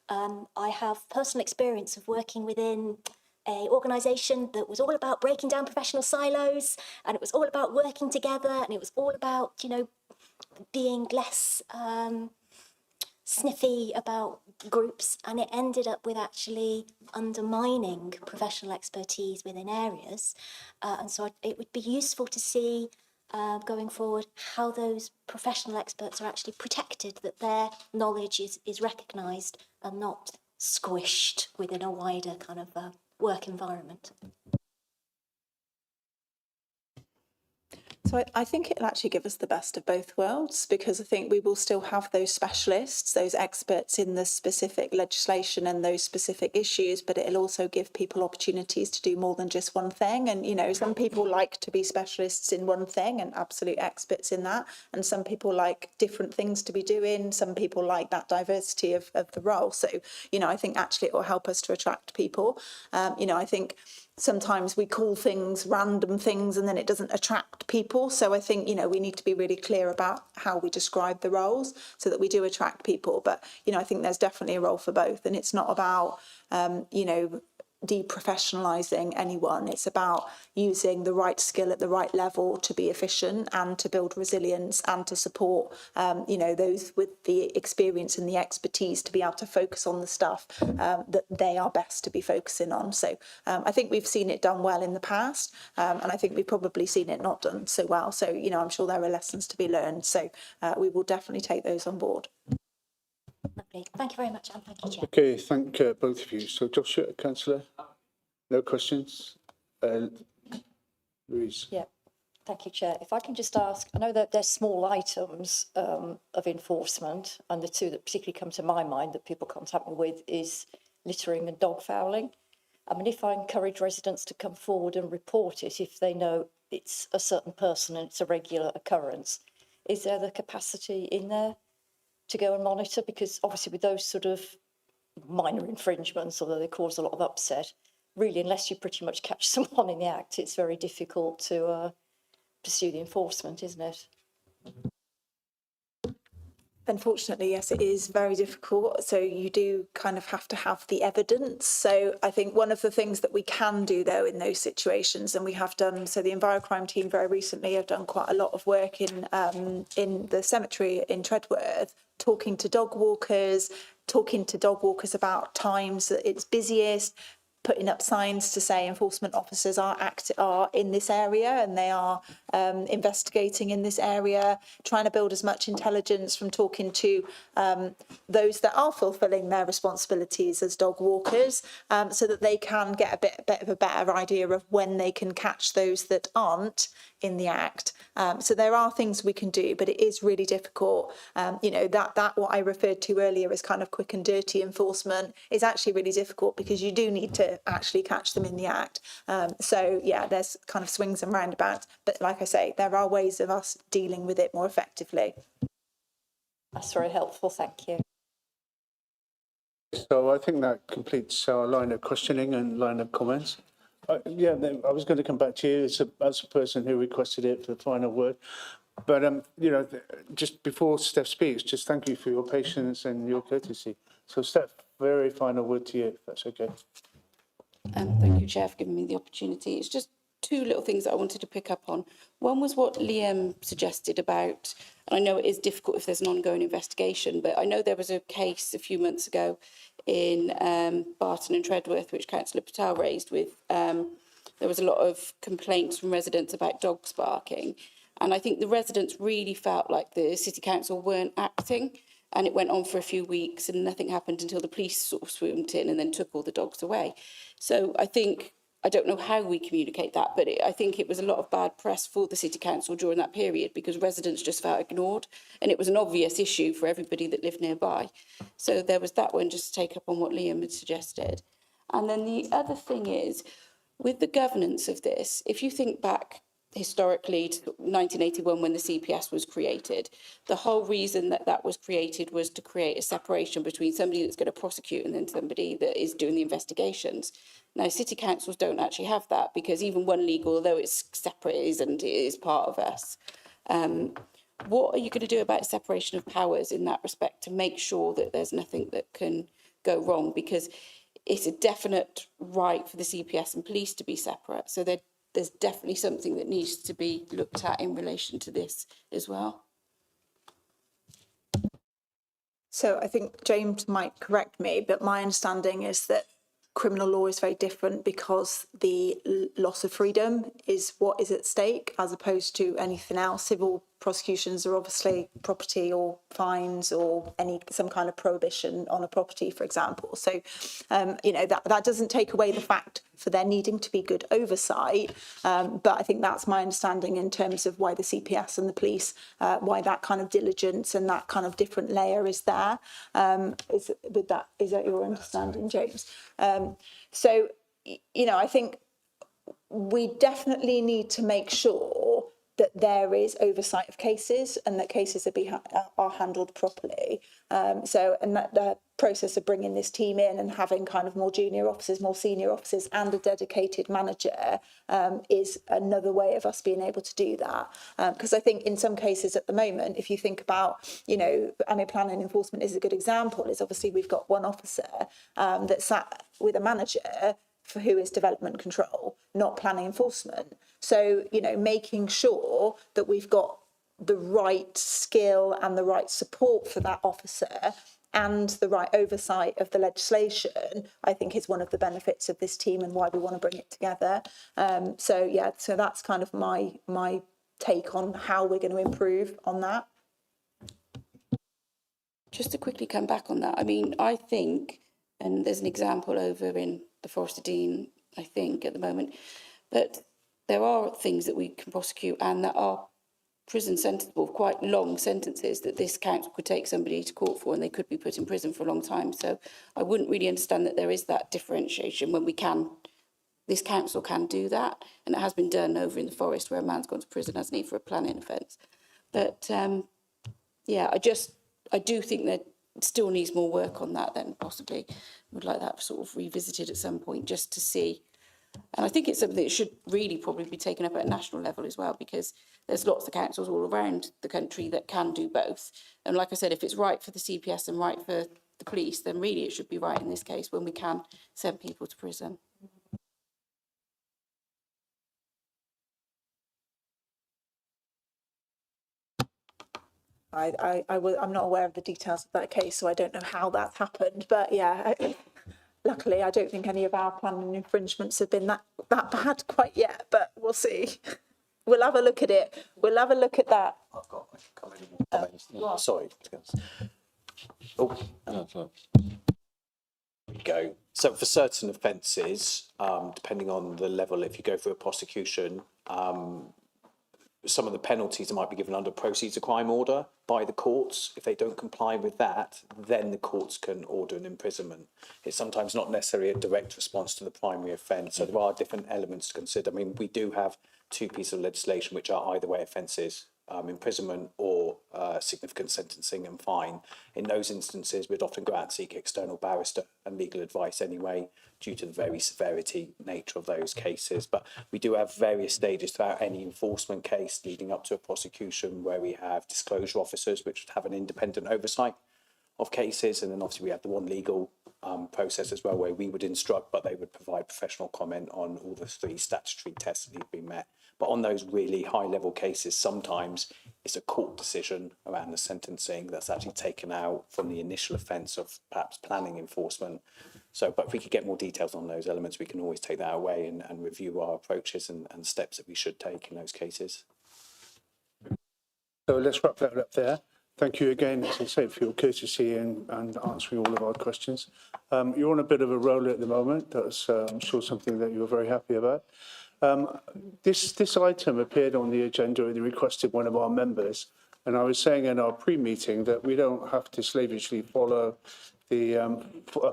I have personal experience of working within an organisation that was all about breaking down professional silos, and it was all about working together, and it was all about, you know, being less sniffy about groups, and it ended up with actually undermining professional expertise within areas. And so it would be useful to see going forward how those professional experts are actually protected, that their knowledge is recognised and not squished within a wider kind of work environment. So I think it'll actually give us the best of both worlds, because I think we will still have those specialists, those experts in the specific legislation and those specific issues, but it'll also give people opportunities to do more than just one thing. And, you know, some people like to be specialists in one thing and absolute experts in that. And some people like different things to be doing. Some people like that diversity of the role. So, you know, I think actually it will help us to attract people. You know, I think sometimes we call things random things and then it doesn't attract people. So I think, you know, we need to be really clear about how we describe the roles so that we do attract people. But, you know, I think there's definitely a role for both. And it's not about, you know, deprofessionalising anyone. It's about using the right skill at the right level to be efficient and to build resilience and to support, you know, those with the experience and the expertise to be able to focus on the stuff that they are best to be focusing on. So I think we've seen it done well in the past, and I think we've probably seen it not done so well. So, you know, I'm sure there are lessons to be learned. So we will definitely take those on board. Lovely. Thank you very much, and thank you, Chair. Okay, thank both of you. So Joshua, Councillor, no questions? Louise? Yeah, thank you, Chair. If I can just ask, I know that there's small items of enforcement, and the two that particularly come to my mind that people contact me with is littering and dog fouling. I mean, if I encourage residents to come forward and report it if they know it's a certain person and it's a regular occurrence, is there the capacity in there to go and monitor? Because obviously with those sort of minor infringements, although they cause a lot of upset, really, unless you pretty much catch someone in the act, it's very difficult to pursue the enforcement, isn't it? Unfortunately, yes, it is very difficult. So you do kind of have to have the evidence. So I think one of the things that we can do, though, in those situations, and we have done, so the Envirocrime team very recently have done quite a lot of work in the cemetery in Treadworth, talking to dog walkers about times that it's busiest, putting up signs to say enforcement officers are in this area and they are investigating in this area, trying to build as much intelligence from talking to those that are fulfilling their responsibilities as dog walkers, so that they can get a bit of a better idea of when they can catch those that aren't in the act. So there are things we can do, but it is really difficult. That what I referred to earlier as kind of quick and dirty enforcement is actually really difficult because you do need to actually catch them in the act. So yeah, there's kind of swings and roundabouts, but like I say, there are ways of us dealing with it more effectively. That's very helpful, thank you. So I think that completes our line of questioning and line of comments. Yeah, I was going to come back to you as a person who requested it for the final word. But, just before Steph speaks, just thank you for your patience and your courtesy. So Steph, very final word to you, if that's okay. Thank you, Chair, for giving me the opportunity. It's just two little things that I wanted to pick up on. One was what Liam suggested about, and I know it is difficult if there's an ongoing investigation, but I know there was a case a few months ago in Barton and Treadworth, which Councillor Patel raised with, there was a lot of complaints from residents about dogs barking. And I think the residents really felt like the City Council weren't acting, and it went on for a few weeks and nothing happened until the police sort of swooped in and then took all the dogs away. So I don't know how we communicate that, but I think it was a lot of bad press for the City Council during that period because residents just felt ignored and it was an obvious issue for everybody that lived nearby. So there was that one, just to take up on what Liam had suggested. And then the other thing is, with the governance of this, if you think back historically to 1981 when the CPS was created, the whole reason that that was created was to create a separation between somebody that's going to prosecute and then somebody that is doing the investigations. Now, city councils don't actually have that because even one legal, although it's separate, it is part of us. What are you going to do about separation of powers in that respect to make sure that there's nothing that can go wrong? Because it's a definite right for the CPS and police to be separate. So there's definitely something that needs to be looked at in relation to this as well. So I think James might correct me, but my understanding is that criminal law is very different because the loss of freedom is what is at stake as opposed to anything else. Civil prosecutions are obviously property or fines or some kind of prohibition on a property, for example. So, that doesn't take away the fact for there needing to be good oversight. But I think that's my understanding in terms of why the CPS and the police, why that kind of diligence and that kind of different layer is there. Is that your understanding, James? So, I think we definitely need to make sure that there is oversight of cases and that cases are handled properly. And that the process of bringing this team in and having kind of more junior officers, more senior officers and a dedicated manager is another way of us being able to do that. Because I think in some cases at the moment, if you think about, planning enforcement is a good example, is obviously we've got one officer that sat with a manager for who is development control, not planning enforcement. So, making sure that we've got the right skill and the right support for that officer and the right oversight of the legislation, I think is one of the benefits of this team and why we want to bring it together. So that's kind of my take on how we're going to improve on that. Just to quickly come back on that, I think, and there's an example over in the Forest of Dean, I think, at the moment, that there are things that we can prosecute and that are prison sentenceable, quite long sentences that this council could take somebody to court for and they could be put in prison for a long time. So I wouldn't really understand that there is that differentiation when this council can do that. And it has been done over in the Forest where a man's gone to prison, hasn't he, for a planning offence. But I do think that still needs more work on that then, possibly. Would like that sort of revisited at some point just to see And I think it's something that should really probably be taken up at a national level as well, because there's lots of councils all around the country that can do both. And like I said, if it's right for the CPS and right for the police, then really it should be right in this case when we can send people to prison. I'm not aware of the details of that case, so I don't know how that's happened. But yeah, luckily, I don't think any of our planning infringements have been that bad quite yet. But we'll see. We'll have a look at it. We'll have a look at that. I've got a comment. Sorry. Oh, No, no. go. So for certain offences, depending on the level, if you go through a prosecution, some of the penalties that might be given under proceeds of crime order by the courts. If they don't comply with that, then the courts can order an imprisonment. It's sometimes not necessarily a direct response to the primary offence. So there are different elements to consider. I mean, we do have two pieces of legislation which are either way offences, imprisonment or significant sentencing and fine. In those instances, we'd often go out and seek external barrister and legal advice anyway, due to the very severity nature of those cases. But we do have various stages throughout any enforcement case leading up to a prosecution where we have disclosure officers which would have an independent oversight of cases, and then obviously we have the one legal process as well where we would instruct, but they would provide professional comment on all the three statutory tests that need to be met. But on those really high level cases, sometimes it's a court decision around the sentencing that's actually taken out from the initial offence of perhaps planning enforcement. So, but if we could get more details on those elements, we can always take that away and review our approaches and steps that we should take in those cases. So let's wrap that up there. Thank you again, as I say, for your courtesy and answering all of our questions. You're on a bit of a roll at the moment. That's, I'm sure, something that you're very happy about. This item appeared on the agenda at the request of one of our members, and I was saying in our pre-meeting that we don't have to slavishly follow the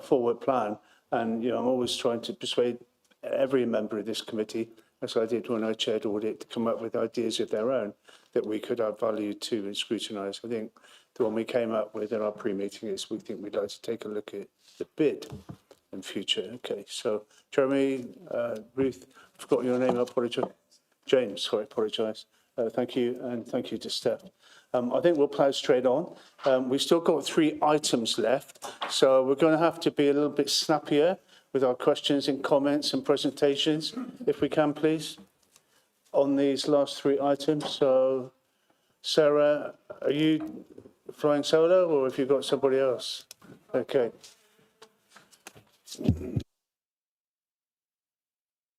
forward plan. And, I'm always trying to persuade every member of this committee, as I did when I chaired audit, to come up with ideas of their own that we could add value to and scrutinise. I think the one we came up with in our pre-meeting is we think we'd like to take a look at the bid in future. Okay, so Jeremy, Ruth, I forgot your name, I apologise. James, sorry, apologise. Thank you, and thank you to Steph. I think we'll plough straight on. We've still got 3 items left, so we're going to have to be a little bit snappier with our questions and comments and presentations, if we can, please, on these last 3 items. So, Sarah, are you flying solo, or have you got somebody else? Okay.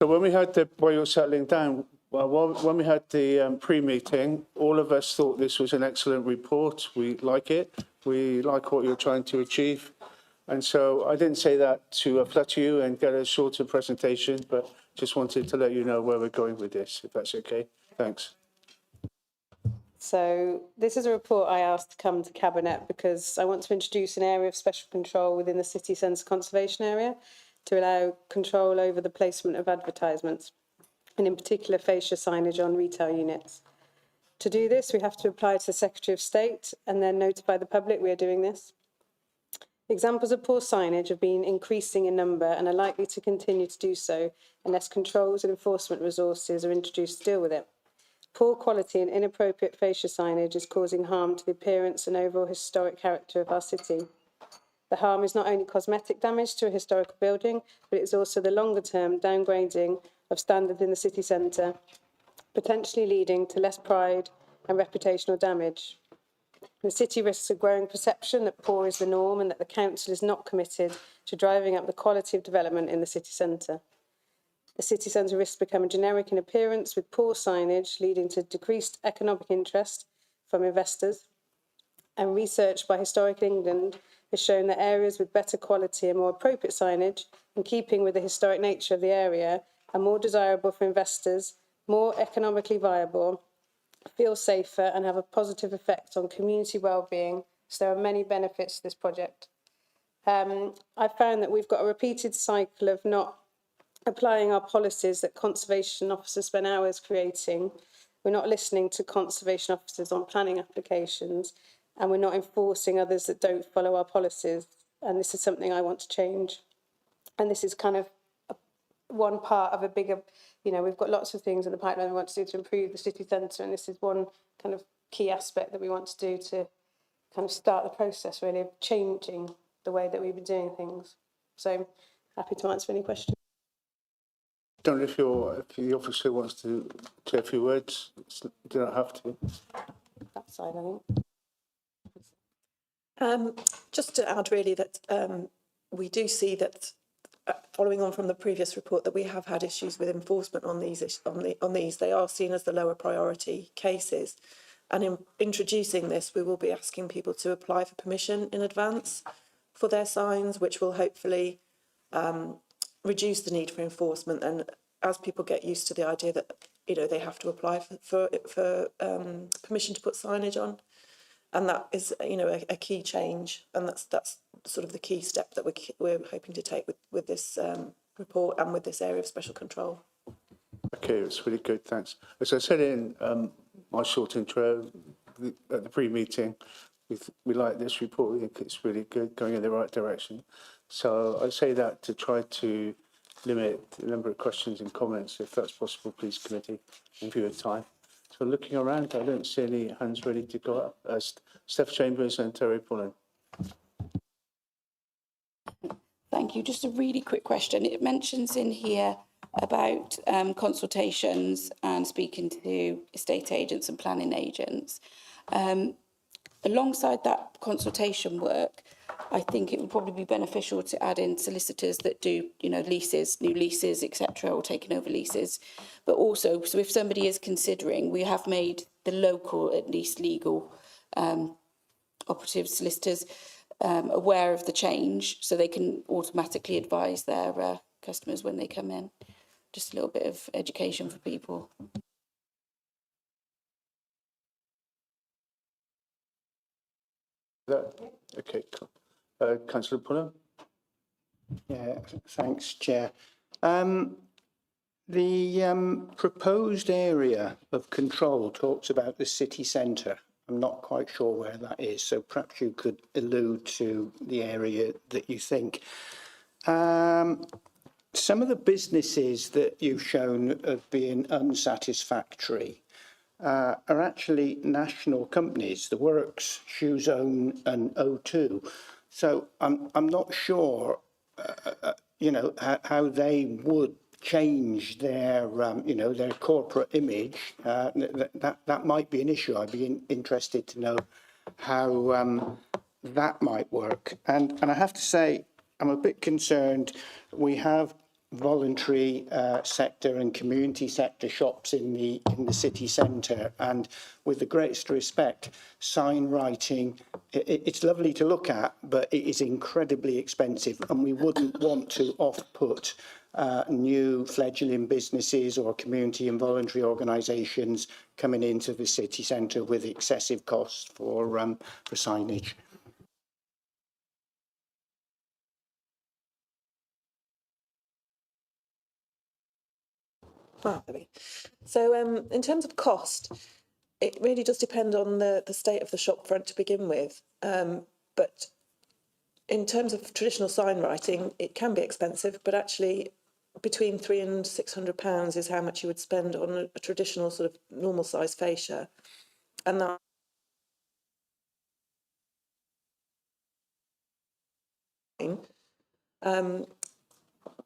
So when we had while you're settling down, when we had the pre-meeting, all of us thought this was an excellent report. We like it. We like what you're trying to achieve. And so I didn't say that to flatter you and get a shorter presentation, but just wanted to let you know where we're going with this, if that's okay. Thanks. So this is a report I asked to come to Cabinet because I want to introduce an area of special control within the city centre conservation area to allow control over the placement of advertisements, and in particular fascia signage on retail units. To do this, we have to apply to the Secretary of State and then notify the public we are doing this. Examples of poor signage have been increasing in number and are likely to continue to do so unless controls and enforcement resources are introduced to deal with it. Poor quality and inappropriate fascia signage is causing harm to the appearance and overall historic character of our city. The harm is not only cosmetic damage to a historical building, but it is also the longer-term downgrading of standards in the city centre, potentially leading to less pride and reputational damage. The city risks a growing perception that poor is the norm and that the council is not committed to driving up the quality of development in the city centre. The city centre risks becoming generic in appearance with poor signage, leading to decreased economic interest from investors. And research by Historic England has shown that areas with better quality and more appropriate signage, in keeping with the historic nature of the area, are more desirable for investors, more economically viable, feel safer and have a positive effect on community well-being. So there are many benefits to this project. I found that we've got a repeated cycle of not applying our policies that conservation officers spend hours creating. We're not listening to conservation officers on planning applications, and we're not enforcing others that don't follow our policies. And this is something I want to change. And this is kind of one part of a bigger, we've got lots of things in the pipeline we want to do to improve the city centre, and this is one kind of key aspect that we want to do to kind of start the process really of changing the way that we've been doing things. So happy to answer any questions. Don't know if the officer wants to say a few words. You don't have to. That side, I think. Just to add really that we do see that following on from the previous report that we have had issues with enforcement on these. They are seen as the lower priority cases, and in introducing this we will be asking people to apply for permission in advance for their signs, which will hopefully reduce the need for enforcement. And as people get used to the idea that they have to apply for permission to put signage on, and that is a key change, and that's sort of the key step that we're hoping to take with this report and with this area of special control. Okay, it's really good, thanks. As I said in my short intro at the pre-meeting, we like this report. We think it's really good, going in the right direction. So I say that to try to limit the number of questions and comments, if that's possible, please, committee, in view of time. So looking around, I don't see any hands ready to go up. Steph Chambers and Terry Pullen. Thank you. Just a really quick question. It mentions in here about consultations and speaking to estate agents and planning agents. Alongside that consultation work, I think it would probably be beneficial to add in solicitors that do, leases, new leases, etc., or taking over leases. But also, so if somebody is considering, we have made the local, at least legal operative solicitors aware of the change, so they can automatically advise their customers when they come in. Just a little bit of education for people. Okay, cool. Councillor Pullen. Yeah, thanks, Chair. The proposed area of control talks about the city centre. I'm not quite sure where that is, so perhaps you could allude to the area that you think. Some of the businesses that you've shown of being unsatisfactory are actually national companies, the Works, Shoe Zone and O2. So I'm not sure, how they would change their, their corporate image. That might be an issue. I'd be interested to know how that might work. And I have to say, I'm a bit concerned. We have voluntary sector and community sector shops in the city centre, and with the greatest respect, sign writing, it's lovely to look at, but it is incredibly expensive, and we wouldn't want to off-put new fledgling businesses or community and voluntary organisations coming into the city centre with excessive costs for signage. So in terms of cost, it really does depend on the state of the shop front to begin with. But in terms of traditional sign writing, it can be expensive, but actually between £300 and £600 is how much you would spend on a traditional sort of normal size fascia. And that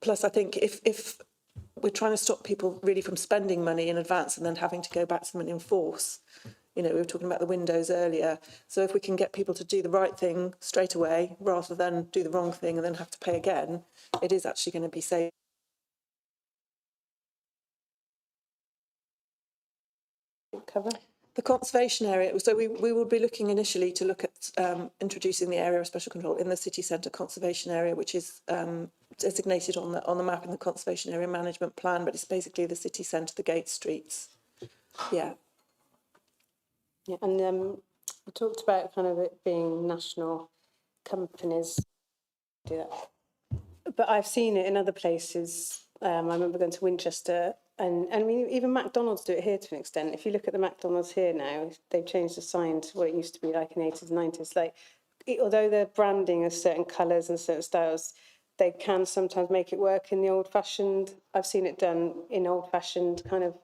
plus, I think if we're trying to stop people really from spending money in advance and then having to go back to them and enforce, we were talking about the windows earlier. So if we can get people to do the right thing straight away rather than do the wrong thing and then have to pay again, it is actually going to be safe. Cover the conservation area. So we will be looking initially to look at introducing the area of special control in the city centre conservation area, which is designated on the map in the conservation area management plan, but it's basically the city centre, the gate streets. Yeah. Yeah, and we talked about kind of it being national companies do that, but I've seen it in other places. I remember going to Winchester, and I mean even McDonald's do it here to an extent. If you look at the McDonald's here now, they've changed the sign to what it used to be like in the 80s and 90s. Like, although they're branding of certain colours and certain styles, they can sometimes make it work in the old-fashioned. I've seen it done in old-fashioned kind of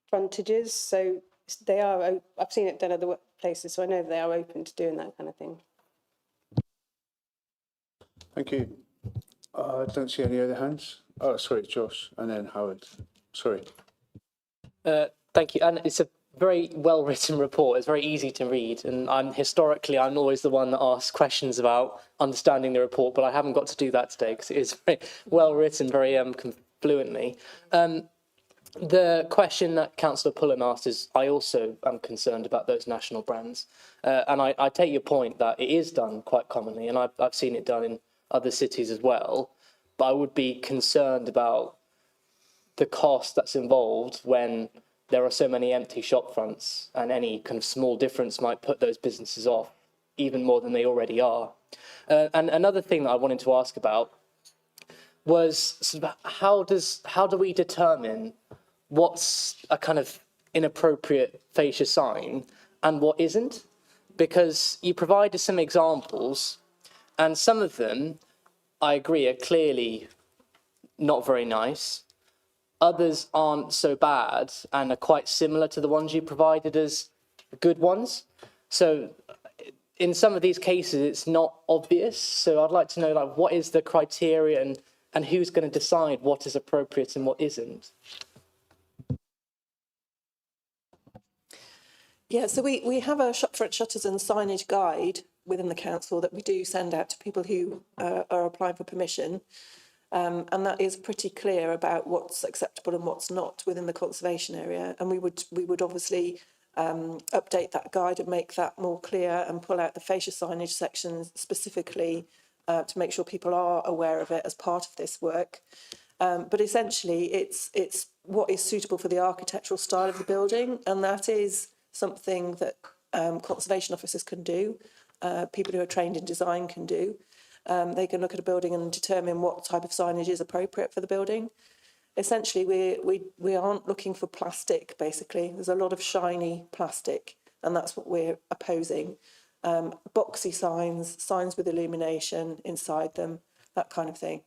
frontages. So they are. I've seen it done other places, so I know they are open to doing that kind of thing. Thank you. I don't see any other hands. Oh, sorry, Josh, and then Howard. Sorry. Thank you. And it's a very well written report. It's very easy to read. And I'm always the one that asks questions about understanding the report, but I haven't got to do that today because it is very well written, very fluently. The question that Councillor Pullen asked is, I also am concerned about those national brands. And I take your point that it is done quite commonly, and I've seen it done in other cities as well. But I would be concerned about the cost that's involved when there are so many empty shop fronts, and any kind of small difference might put those businesses off even more than they already are. And another thing that I wanted to ask about was sort of how do we determine what's a kind of inappropriate fascia sign and what isn't? Because you provided some examples, and some of them, I agree, are clearly not very nice. Others aren't so bad and are quite similar to the ones you provided as good ones. So in some of these cases, it's not obvious. So I'd like to know, like, what is the criteria and who's going to decide what is appropriate and what isn't? Yeah, so we have a shopfront shutters and signage guide within the council that we do send out to people who are applying for permission. And that is pretty clear about what's acceptable and what's not within the conservation area. And we would obviously update that guide and make that more clear and pull out the fascia signage sections specifically to make sure people are aware of it as part of this work. But essentially, it's what is suitable for the architectural style of the building, and that is something that conservation officers can do, people who are trained in design can do. They can look at a building and determine what type of signage is appropriate for the building. Essentially, we aren't looking for plastic, basically. There's a lot of shiny plastic, and that's what we're opposing. Boxy signs with illumination inside them, that kind of thing.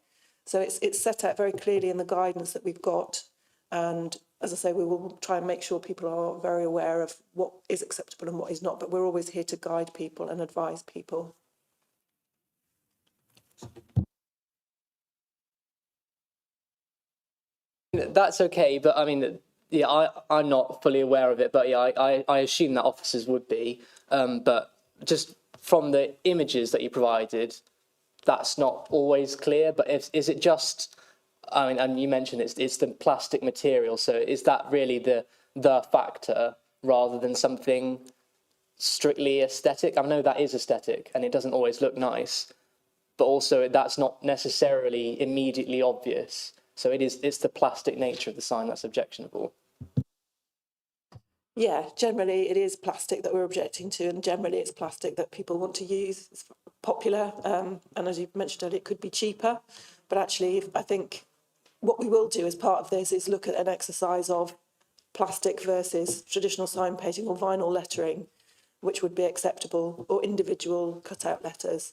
So it's set out very clearly in the guidance that we've got. And as I say, we will try and make sure people are very aware of what is acceptable and what is not, but we're always here to guide people and advise people. That's okay, but I mean, yeah, I'm not fully aware of it, but yeah, I assume that officers would be. But just from the images that you provided, that's not always clear. But is it just, I mean, and you mentioned it's the plastic material, so is that really the factor rather than something strictly aesthetic? I know that is aesthetic and it doesn't always look nice, but also that's not necessarily immediately obvious. So it's the plastic nature of the sign that's objectionable. Yeah, generally it is plastic that we're objecting to, and generally it's plastic that people want to use. It's popular, and as you mentioned earlier, it could be cheaper. But actually, I think what we will do as part of this is look at an exercise of plastic versus traditional sign painting or vinyl lettering, which would be acceptable, or individual cutout letters,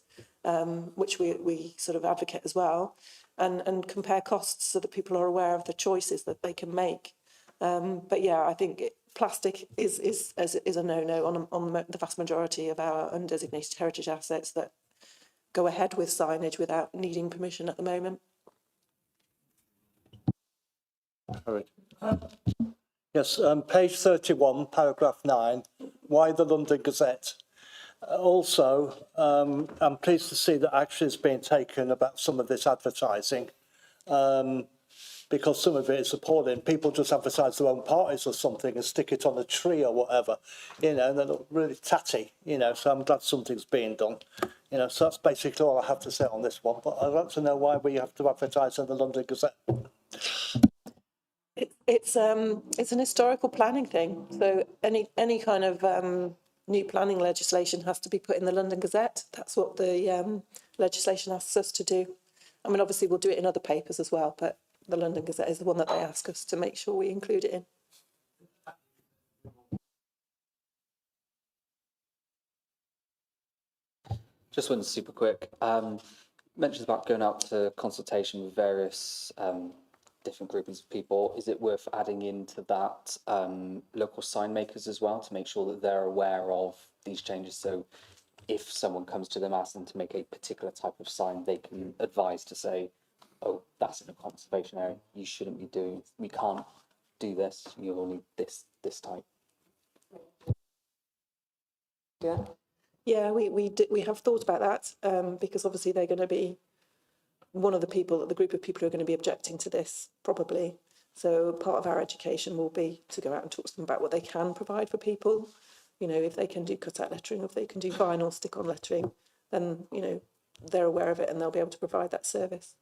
which we sort of advocate as well, and compare costs so that people are aware of the choices that they can make. But yeah, I think plastic is a no-no on the vast majority of our undesignated heritage assets that go ahead with signage without needing permission at the moment. Yes, page 31, paragraph 9, why the London Gazette? Also, I'm pleased to see that action is being taken about some of this advertising, because some of it is appalling. People just advertise their own parties or something and stick it on a tree or whatever, and they look really tatty, so I'm glad something's being done. So that's basically all I have to say on this one, but I'd like to know why we have to advertise in the London Gazette. It's an historical planning thing. So any kind of new planning legislation has to be put in the London Gazette. That's what the legislation asks us to do. I mean, obviously we'll do it in other papers as well, but the London Gazette is the one that they ask us to make sure we include it in. Just one super quick. mentions about going out to consultation with various different groupings of people. Is it worth adding into that local sign makers as well to make sure that they're aware of these changes? So if someone comes to them asking to make a particular type of sign, they can advise to say, oh, that's in a conservation area. You shouldn't be doing, we can't do this. You only this type. Yeah, we have thought about that because obviously they're going to be one of the group of people who are going to be objecting to this probably. So part of our education will be to go out and talk to them about what they can provide for people. You know, if they can do cut-out lettering, if they can do vinyl stick-on lettering, then, you know, they're aware of it and they'll be able to provide that service.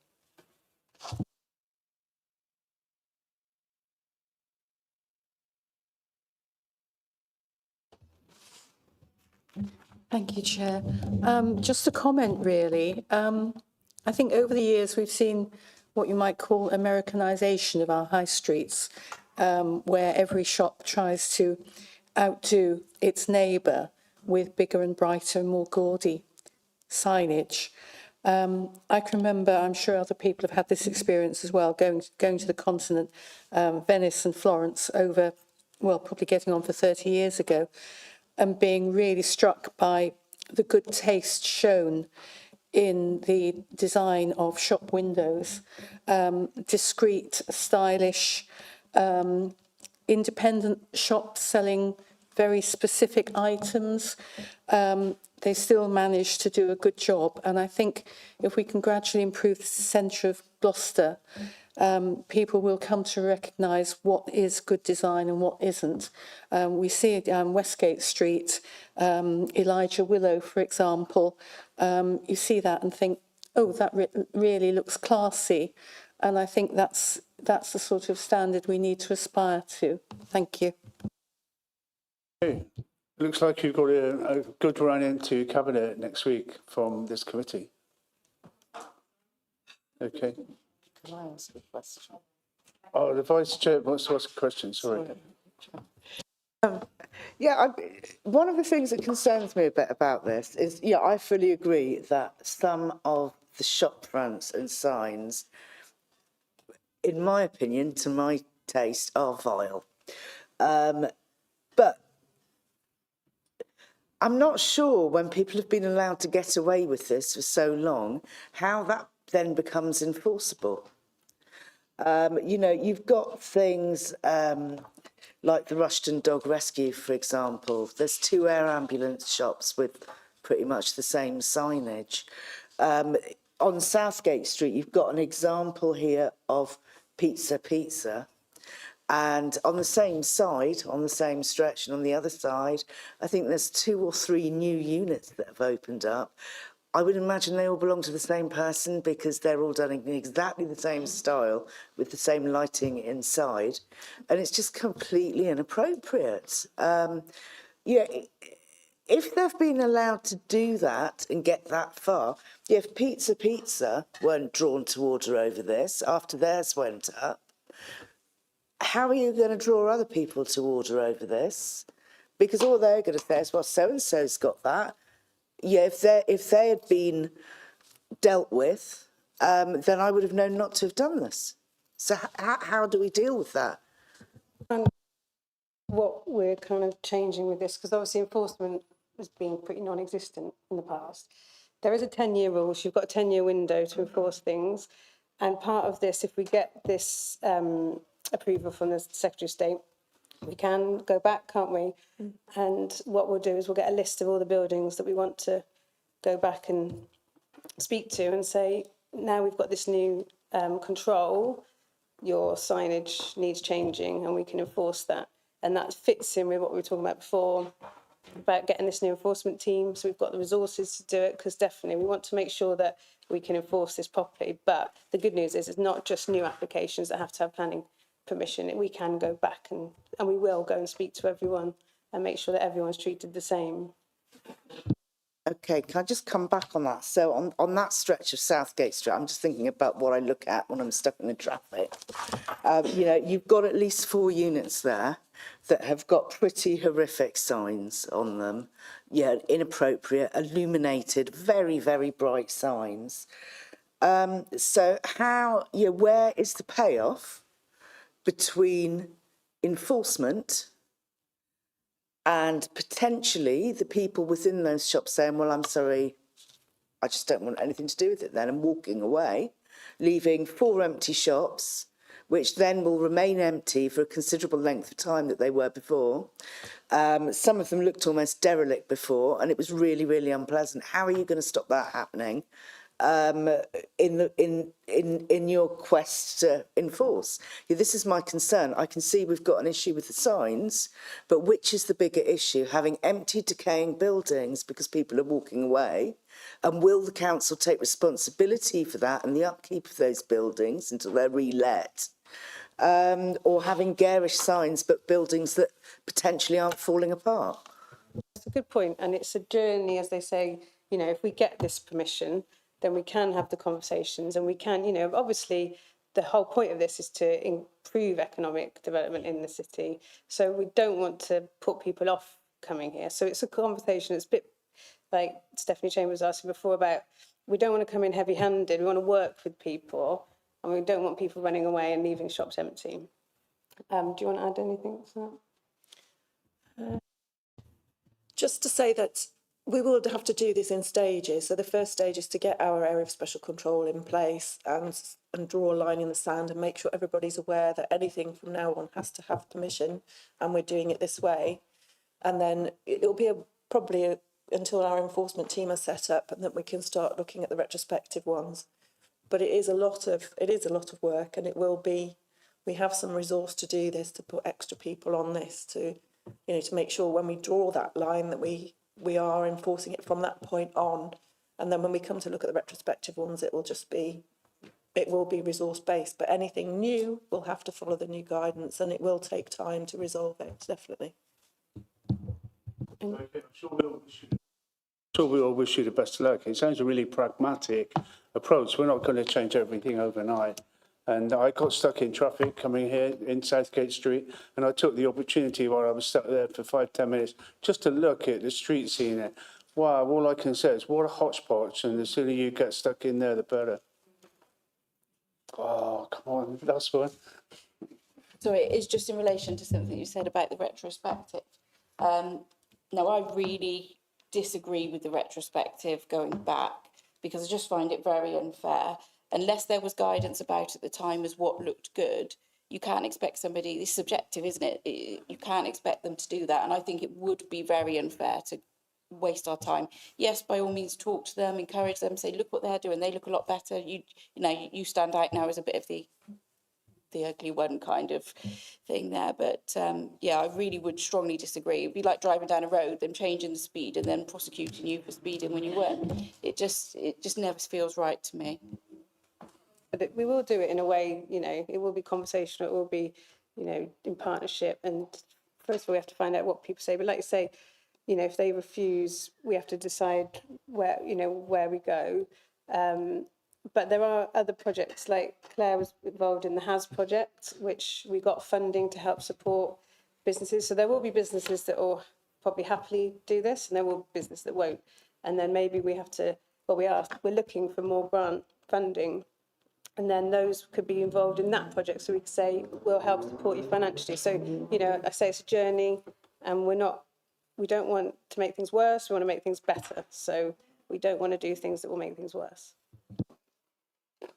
Thank you, Chair. Just a comment, really. I think over the years we've seen what you might call Americanisation of our high streets, where every shop tries to outdo its neighbour with bigger and brighter and more gaudy signage. I can remember, I'm sure other people have had this experience as well, going to the continent, Venice and Florence over, well, probably getting on for 30 years ago, and being really struck by the good taste shown in the design of shop windows, discreet, stylish, independent shops selling very specific items. They still manage to do a good job. And I think if we can gradually improve the centre of Gloucester, people will come to recognise what is good design and what isn't. We see it down Westgate Street, Elijah Willow, for example. You see that and think, oh, that really looks classy. And I think that's the sort of standard we need to aspire to. Thank you. Okay. Looks like you've got a good run into Cabinet next week from this committee. Okay. Can I ask a question? Oh, the Vice Chair wants to ask a question, sorry. One of the things that concerns me a bit about this is, I fully agree that some of the shop fronts and signs, in my opinion, to my taste, are vile. But I'm not sure when people have been allowed to get away with this for so long, how that then becomes enforceable. You've got things like the Rushton Dog Rescue, for example. There's 2 air ambulance shops with pretty much the same signage. On Southgate Street, you've got an example here of Pizza. And on the same side, on the same stretch and on the other side, I think there's 2 or 3 new units that have opened up. I would imagine they all belong to the same person because they're all done in exactly the same style with the same lighting inside. And it's just completely inappropriate. If they've been allowed to do that and get that far, if Pizza weren't drawn to order over this after theirs went up, how are you going to draw other people to order over this? Because all they're going to say is, well, so-and-so's got that. Yeah, if they had been dealt with, then I would have known not to have done this. So how do we deal with that? And what we're kind of changing with this, because obviously enforcement has been pretty non-existent in the past. There is a 10-year rule, so you've got a 10-year window to enforce things. And part of this, if we get this approval from the Secretary of State, we can go back, can't we? And what we'll do is we'll get a list of all the buildings that we want to go back and speak to and say, now we've got this new control, your signage needs changing and we can enforce that. And that fits in with what we were talking about before, about getting this new enforcement team. So we've got the resources to do it, because definitely we want to make sure that we can enforce this properly. But the good news is it's not just new applications that have to have planning permission. We can go back and we will go and speak to everyone and make sure that everyone's treated the same. Okay, can I just come back on that? So on that stretch of Southgate Street, I'm just thinking about what I look at when I'm stuck in the traffic. You've got at least 4 units there that have got pretty horrific signs on them. Yeah, inappropriate, illuminated, very, very bright signs. So where is the payoff between enforcement and potentially the people within those shops saying, well, I'm sorry, I just don't want anything to do with it then, and walking away, leaving 4 empty shops, which then will remain empty for a considerable length of time that they were before. Some of them looked almost derelict before, and it was really, really unpleasant. How are you going to stop that happening in your quest to enforce? This is my concern. I can see we've got an issue with the signs, but which is the bigger issue? Having empty, decaying buildings because people are walking away, and will the council take responsibility for that and the upkeep of those buildings until they're re-let? Or having garish signs but buildings that potentially aren't falling apart? That's a good point, and it's a journey, as they say. If we get this permission, then we can have the conversations, and we can, obviously the whole point of this is to improve economic development in the city. So we don't want to put people off coming here. So it's a conversation. It's a bit like Stephanie Chambers asked before about, we don't want to come in heavy-handed. We want to work with people, and we don't want people running away and leaving shops empty. Do you want to add anything to that? Just to say that we will have to do this in stages. So the first stage is to get our area of special control in place and draw a line in the sand and make sure everybody's aware that anything from now on has to have permission, and we're doing it this way. And then it'll be probably until our enforcement team are set up, and that we can start looking at the retrospective ones. But it is a lot of work, and it will be. We have some resource to do this, to put extra people on this, to make sure when we draw that line that we are enforcing it from that point on. And then when we come to look at the retrospective ones, it will be resource based. But anything new will have to follow the new guidance, and it will take time to resolve it, definitely. I'm sure we all wish you the best of luck. It sounds a really pragmatic approach. We're not going to change everything overnight. And I got stuck in traffic coming here in Southgate Street, and I took the opportunity while I was stuck there for 5-10 minutes just to look at the street scene. Wow, all I can say is what a hodgepodge, and the sooner you get stuck in there, the better. Oh, come on, last one. Sorry, it's just in relation to something you said about the retrospective. Now, I really disagree with the retrospective going back, because I just find it very unfair. Unless there was guidance about at the time as what looked good, you can't expect somebody, it's subjective, isn't it? You can't expect them to do that. And I think it would be very unfair to waste our time. Yes, by all means, talk to them, encourage them, say, look what they're doing, they look a lot better. You stand out now as a bit of the ugly one kind of thing there. But I really would strongly disagree. It'd be like driving down a road, them changing the speed and then prosecuting you for speeding when you weren't. It just never feels right to me. But we will do it in a way, it will be conversational, it will be, in partnership. And first of all, we have to find out what people say. But like you say, if they refuse, we have to decide where we go. But there are other projects, like Claire was involved in the HAS project, which we got funding to help support businesses. So there will be businesses that will probably happily do this, and there will be businesses that won't. And then maybe we have to, we're looking for more grant funding, and then those could be involved in that project. So we could say, we'll help support you financially. So, I say it's a journey, and we don't want to make things worse. We want to make things better. So we don't want to do things that will make things worse.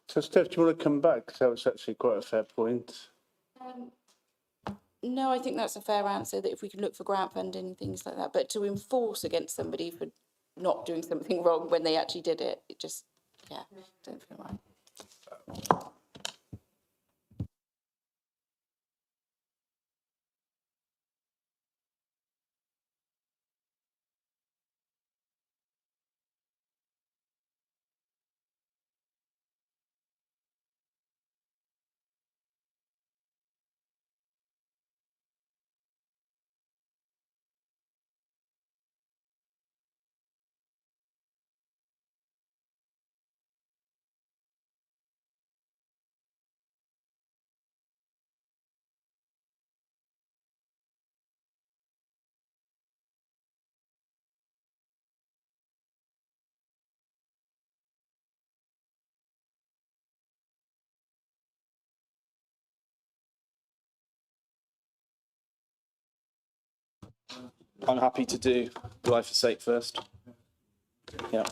So, Steph, do you want to come back? Because that was actually quite a fair point. No, I think that's a fair answer, that if we can look for grant funding and things like that, but to enforce against somebody for not doing something wrong when they actually did it, it just, don't feel right. I'm happy to do glyphosate first. Yeah.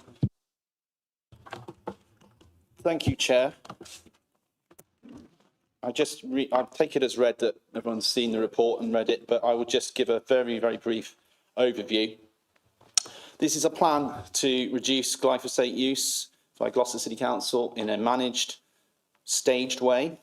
Thank you, Chair. I take it as read that everyone's seen the report and read it, but I will just give a very, very brief overview. This is a plan to reduce glyphosate use by Gloucester City Council in a managed, staged way.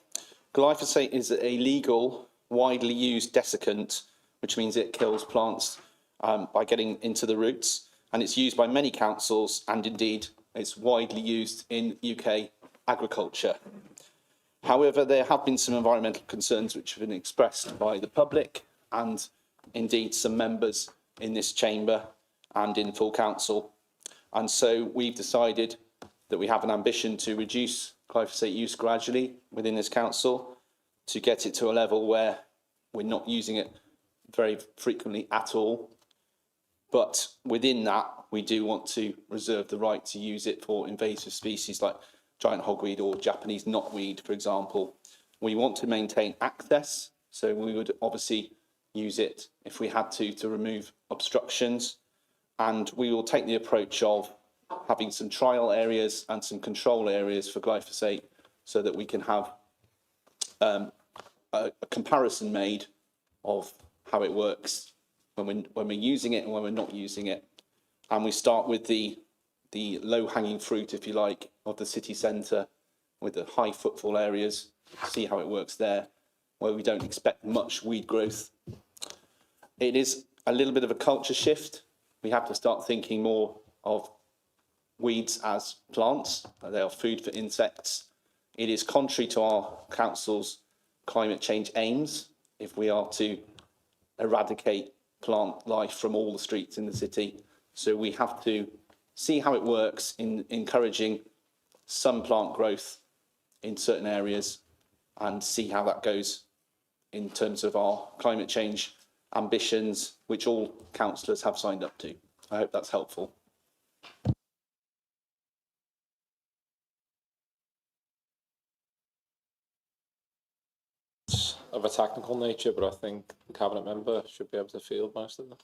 Glyphosate is a legal, widely used desiccant, which means it kills plants by getting into the roots, and it's used by many councils, and indeed it's widely used in UK agriculture. However, there have been some environmental concerns which have been expressed by the public and indeed some members in this chamber and in full council. And so we've decided that we have an ambition to reduce glyphosate use gradually within this council to get it to a level where we're not using it very frequently at all. But within that, we do want to reserve the right to use it for invasive species like giant hogweed or Japanese knotweed, for example. We want to maintain access, so we would obviously use it if we had to remove obstructions. And we will take the approach of having some trial areas and some control areas for glyphosate so that we can have a comparison made of how it works when we're using it and when we're not using it. And we start with the low-hanging fruit, if you like, of the city centre with the high footfall areas, see how it works there, where we don't expect much weed growth. It is a little bit of a culture shift. We have to start thinking more of weeds as plants. They are food for insects. It is contrary to our council's climate change aims if we are to eradicate plant life from all the streets in the city. So we have to see how it works in encouraging some plant growth in certain areas and see how that goes in terms of our climate change ambitions, which all councillors have signed up to. I hope that's helpful. Of a technical nature, but I think the cabinet member should be able to field most of them.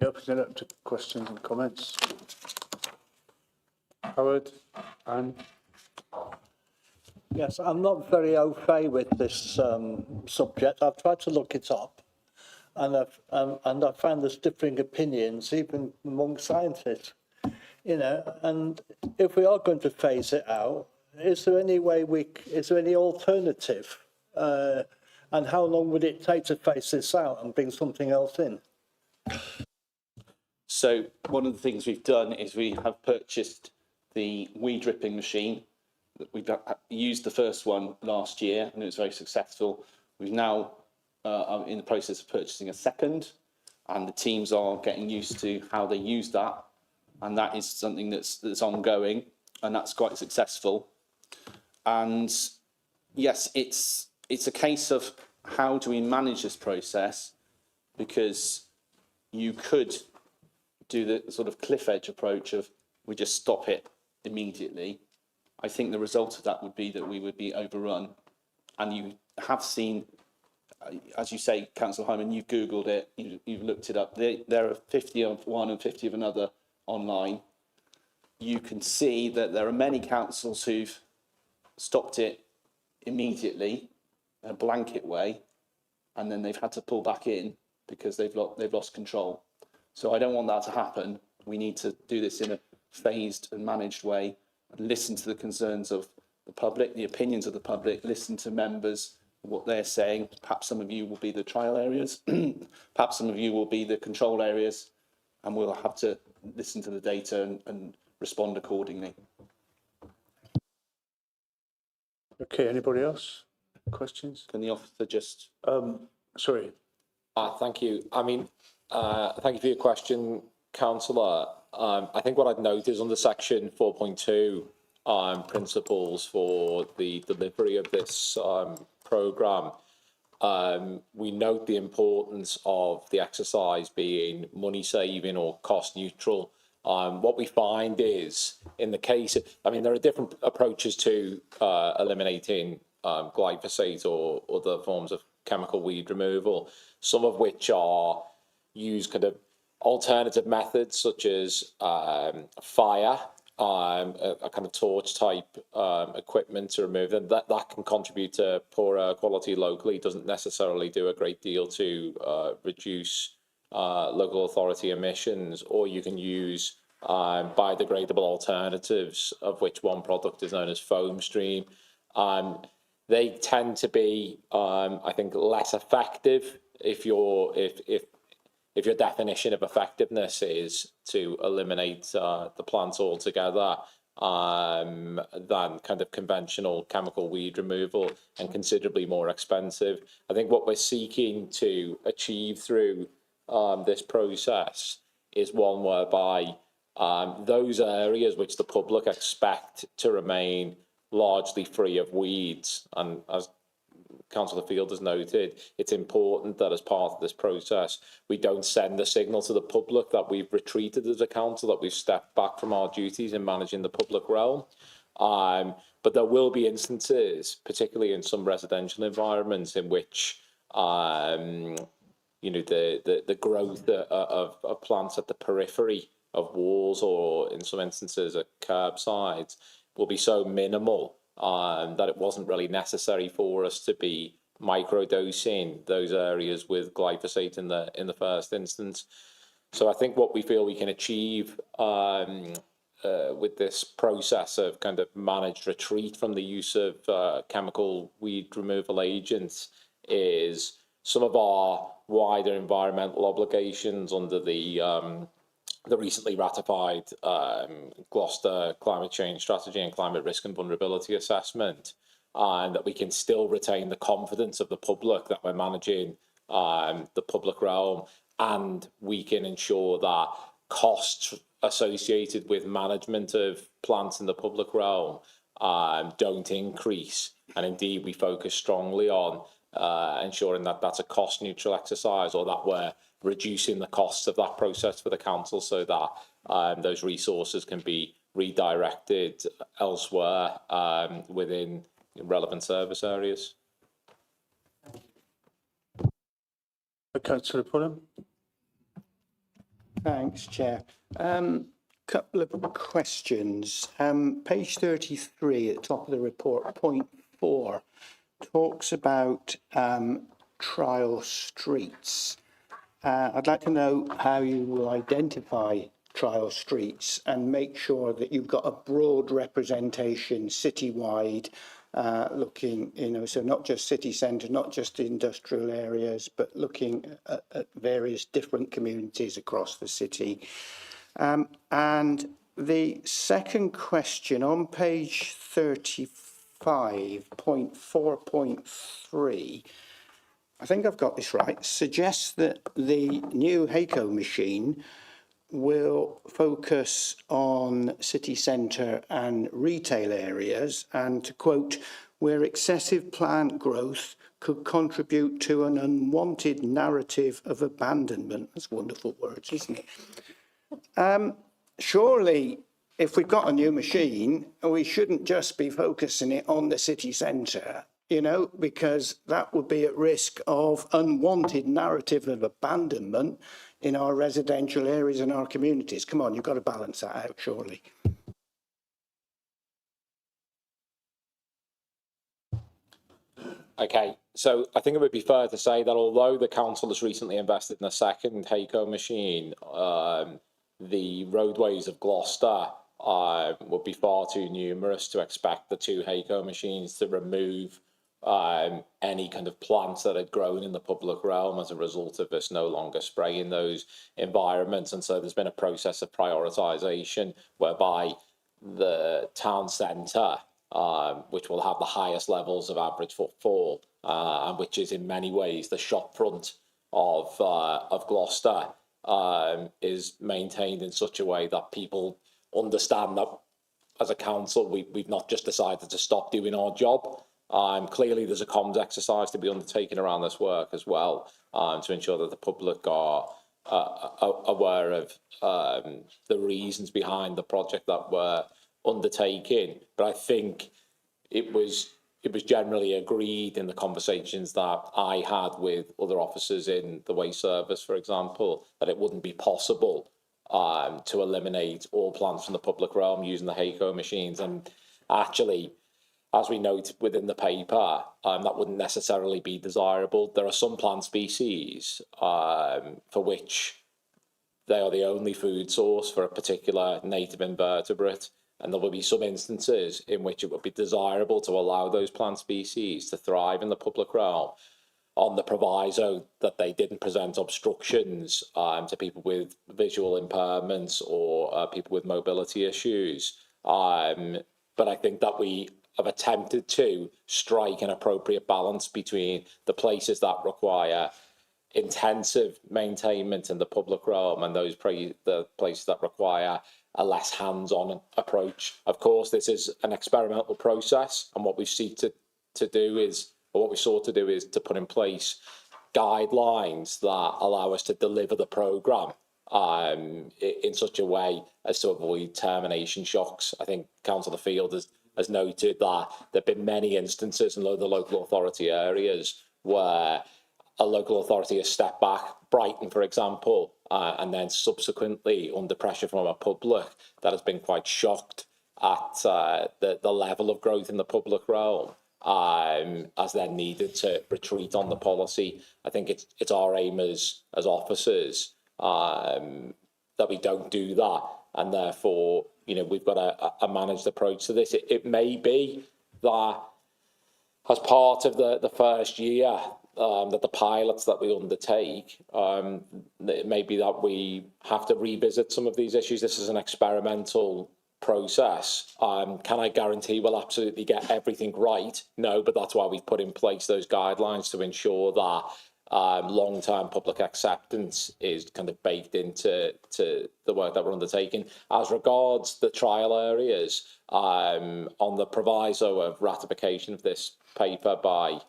Open it up to questions and comments. Howard, Anne? Yes, I'm not very au fait with this subject. I've tried to look it up, and I found there's differing opinions even among scientists. You know, and if we are going to phase it out, is there any way is there any alternative? And how long would it take to phase this out and bring something else in? So one of the things we've done is we have purchased the weed ripping machine. We've used the first one last year and it was very successful. We've now are in the process of purchasing a second, and the teams are getting used to how they use that. And that is something that's ongoing, and that's quite successful. And yes, it's a case of how do we manage this process, because you could do the sort of cliff edge approach of we just stop it immediately. I think the result of that would be that we would be overrun. And you have seen, as you say, Councillor Hyman, you've Googled it, you've looked it up. There are 50 of one and 50 of another online. You can see that there are many councils who've stopped it immediately in a blanket way, and then they've had to pull back in because they've lost control. So I don't want that to happen. We need to do this in a phased and managed way, and listen to the concerns of the public, the opinions of the public, listen to members, what they're saying. Perhaps some of you will be the trial areas, perhaps some of you will be the control areas, and we'll have to listen to the data and respond accordingly. Okay, anybody else? Questions? Can the officer just... Sorry. Thank you. I mean, thank you for your question, Councillor. I think what I'd note is under section 4.2, principles for the delivery of this programme, we note the importance of the exercise being money saving or cost neutral. What we find is, in the case of, I mean, there are different approaches to eliminating glyphosate or other forms of chemical weed removal, some of which are use kind of alternative methods such as fire, a kind of torch type equipment to remove them. That can contribute to poorer quality locally. It doesn't necessarily do a great deal to reduce local authority emissions, or you can use biodegradable alternatives, of which one product is known as foam stream. They tend to be, I think, less effective if your definition of effectiveness is to eliminate the plants altogether, than kind of conventional chemical weed removal, and considerably more expensive. I think what we're seeking to achieve through this process is one whereby those areas which the public expect to remain largely free of weeds, and as Councillor Field has noted, it's important that as part of this process, we don't send the signal to the public that we've retreated as a council, that we've stepped back from our duties in managing the public realm. But there will be instances, particularly in some residential environments, in which you know, the growth of plants at the periphery of walls, or in some instances at curbsides, will be so minimal that it wasn't really necessary for us to be microdosing those areas with glyphosate in the first instance. So I think what we feel we can achieve with this process of kind of managed retreat from the use of chemical weed removal agents is some of our wider environmental obligations under the recently ratified Gloucester Climate Change Strategy and Climate Risk and Vulnerability Assessment, and that we can still retain the confidence of the public that we're managing the public realm, and we can ensure that costs associated with management of plants in the public realm don't increase, and indeed we focus strongly on ensuring that that's a cost neutral exercise, or that we're reducing the costs of that process for the council, so that those resources can be redirected elsewhere within relevant service areas. Councillor Pullen. Thanks, Chair. Couple of questions. Page 33 at the top of the report, point 4, talks about trial streets. I'd like to know how you will identify trial streets and make sure that you've got a broad representation citywide, looking, you know, so not just city centre, not just industrial areas, but looking at various different communities across the city. And the second question on page 35.4.3, I think I've got this right, suggests that the new HACO machine will focus on city centre and retail areas, and to quote, where excessive plant growth could contribute to an unwanted narrative of abandonment. That's wonderful words, isn't it? Surely, if we've got a new machine, we shouldn't just be focusing it on the city centre, you know, because that would be at risk of unwanted narrative of abandonment in our residential areas and our communities. Come on, you've got to balance that out, surely. Okay, so I think it would be fair to say that although the council has recently invested in a second HACO machine, the roadways of Gloucester would be far too numerous to expect the 2 HACO machines to remove any kind of plants that had grown in the public realm as a result of us no longer spraying those environments. And so there's been a process of prioritisation whereby the town centre, which will have the highest levels of average footfall, and which is in many ways the shop front of Gloucester, is maintained in such a way that people understand that as a council we've not just decided to stop doing our job. Clearly there's a comms exercise to be undertaken around this work as well, to ensure that the public are aware of the reasons behind the project that we're undertaking. But I think it was it was generally agreed in the conversations that I had with other officers in the waste service, for example, that it wouldn't be possible to eliminate all plants from the public realm using the HACO machines. And actually, as we note within the paper, that wouldn't necessarily be desirable. There are some plant species for which they are the only food source for a particular native invertebrate. And there will be some instances in which it would be desirable to allow those plant species to thrive in the public realm on the proviso that they didn't present obstructions to people with visual impairments or people with mobility issues. But I think that we have attempted to strike an appropriate balance between the places that require intensive maintainment in the public realm and the places that require a less hands-on approach. Of course, this is an experimental process, and what we seek to do is, or what we sought to do is to put in place guidelines that allow us to deliver the programme in such a way as to avoid termination shocks. I think Councillor Field has noted that there have been many instances in the local authority areas where a local authority has stepped back, Brighton, for example, and then subsequently, under pressure from a public that has been quite shocked at the level of growth in the public realm, as then needed to retreat on the policy. I think it's our aim as officers that we don't do that, and therefore, we've got a managed approach to this. It may be that as part of the first year, that the pilots that we undertake, it may be that we have to revisit some of these issues. This is an experimental process. Can I guarantee we'll absolutely get everything right? No, but that's why we've put in place those guidelines to ensure that long-term public acceptance is kind of baked into the work that we're undertaking. As regards the trial areas, on the proviso of ratification of this paper by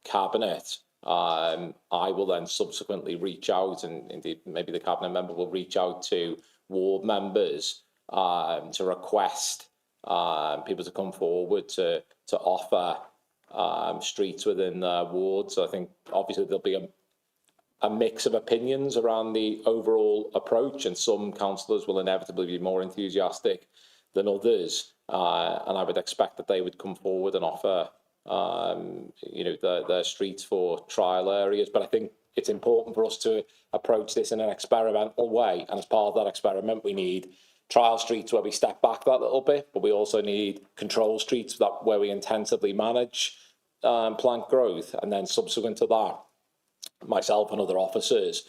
Cabinet, I will then subsequently reach out, and indeed maybe the Cabinet member will reach out to ward members to request people to come forward to offer streets within their wards. So I think obviously there'll be a mix of opinions around the overall approach, and some councillors will inevitably be more enthusiastic than others, and I would expect that they would come forward and offer their streets for trial areas. But I think it's important for us to approach this in an experimental way, and as part of that experiment we need trial streets where we step back that little bit, but we also need control streets where we intensively manage plant growth, and then subsequent to that, myself and other officers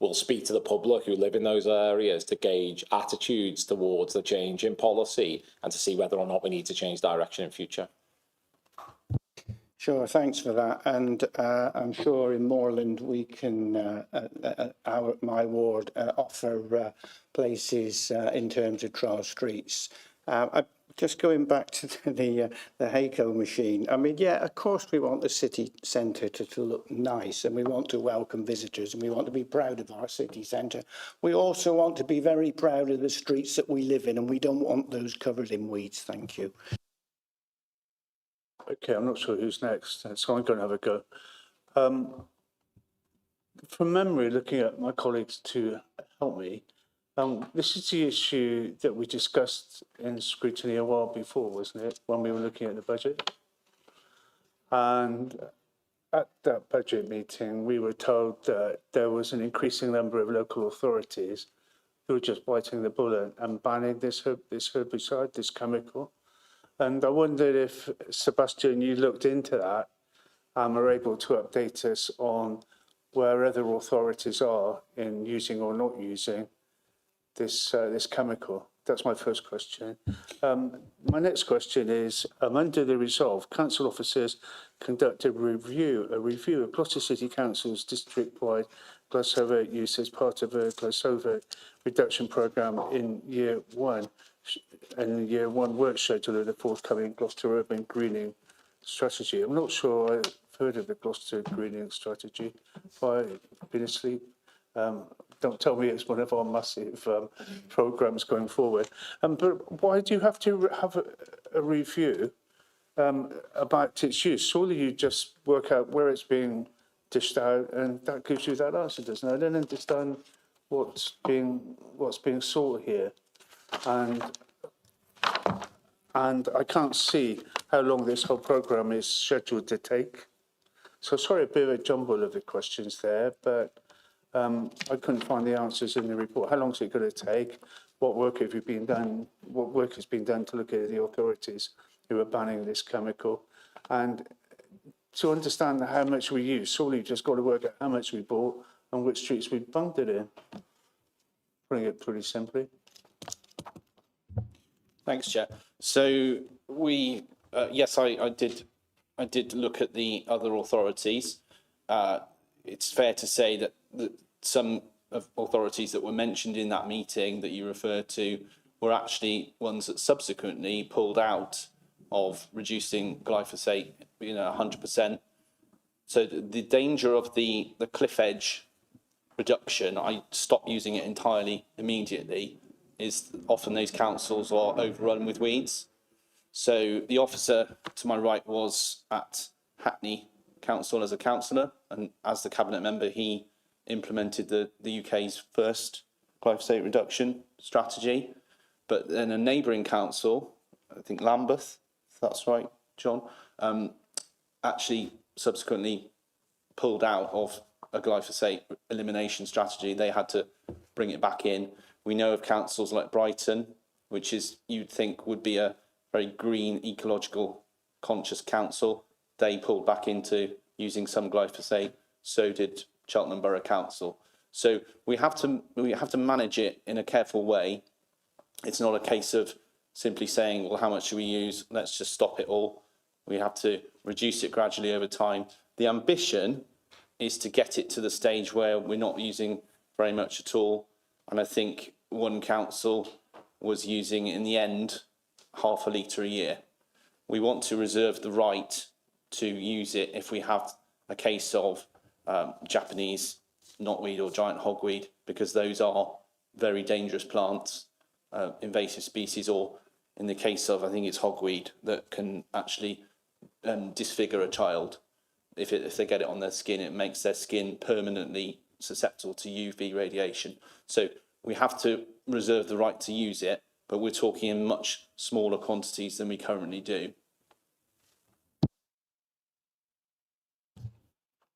will speak to the public who live in those areas to gauge attitudes towards the change in policy and to see whether or not we need to change direction in future. Sure, thanks for that. And I'm sure in Moorland we can, my ward, offer places in terms of trial streets. Just going back to the HACO machine, I mean, yeah, of course we want the city centre to look nice, and we want to welcome visitors, and we want to be proud of our city centre. We also want to be very proud of the streets that we live in, and we don't want those covered in weeds. Thank you. Okay, I'm not sure who's next, so I'm going to have a go. From memory, looking at my colleagues to help me, this is the issue that we discussed in Scrutiny a while before, wasn't it, when we were looking at the budget? And at that budget meeting, we were told that there was an increasing number of local authorities who were just biting the bullet and banning this herbicide, this chemical. And I wondered if, Sebastian, you looked into that and were able to update us on where other authorities are in using or not using this chemical. That's my first question. My next question is, under the resolve, council officers conduct a review of Gloucester City Council's district-wide glyphosate use as part of a glyphosate reduction programme in year one, and the year one work schedule of the forthcoming Gloucester Urban Greening Strategy. I'm not sure I've heard of the Gloucester Greening Strategy. I've been asleep. Don't tell me it's one of our massive programmes going forward. But why do you have to have a review about its use. Surely you just work out where it's being dished out, and that gives you that answer, doesn't it? I don't understand what's being sought here, and I can't see how long this whole programme is scheduled to take. So sorry, a bit of a jumble of the questions there, but I couldn't find the answers in the report. How long is it going to take? What work have you been done? What work has been done to look at the authorities who are banning this chemical? And to understand how much we use, surely you've just got to work out how much we bought and which streets we bunked it in. Putting it pretty simply. Thanks, Chair. So we, yes, I did look at the other authorities. It's fair to say that some of authorities that were mentioned in that meeting that you referred to were actually ones that subsequently pulled out of reducing glyphosate, 100%. So the danger of the cliff edge reduction, I stopped using it entirely immediately, is often those councils are overrun with weeds. So the officer to my right was at Hackney Council as a councillor, and as the cabinet member, he implemented the UK's first glyphosate reduction strategy. But then a neighbouring council, I think Lambeth, if that's right, John, actually subsequently pulled out of a glyphosate elimination strategy. They had to bring it back in. We know of councils like Brighton, which is, you'd think would be a very green, ecological conscious council. They pulled back into using some glyphosate. So did Cheltenham Borough Council. So we have to manage it in a careful way. It's not a case of simply saying, well, how much should we use? Let's just stop it all. We have to reduce it gradually over time. The ambition is to get it to the stage where we're not using very much at all. And I think one council was using, in the end, 0.5 litre a year. We want to reserve the right to use it if we have a case of Japanese knotweed or giant hogweed, because those are very dangerous plants, invasive species, or in the case of, I think it's hogweed, that can actually disfigure a child. If they get it on their skin, it makes their skin permanently susceptible to UV radiation. So we have to reserve the right to use it, but we're talking in much smaller quantities than we currently do.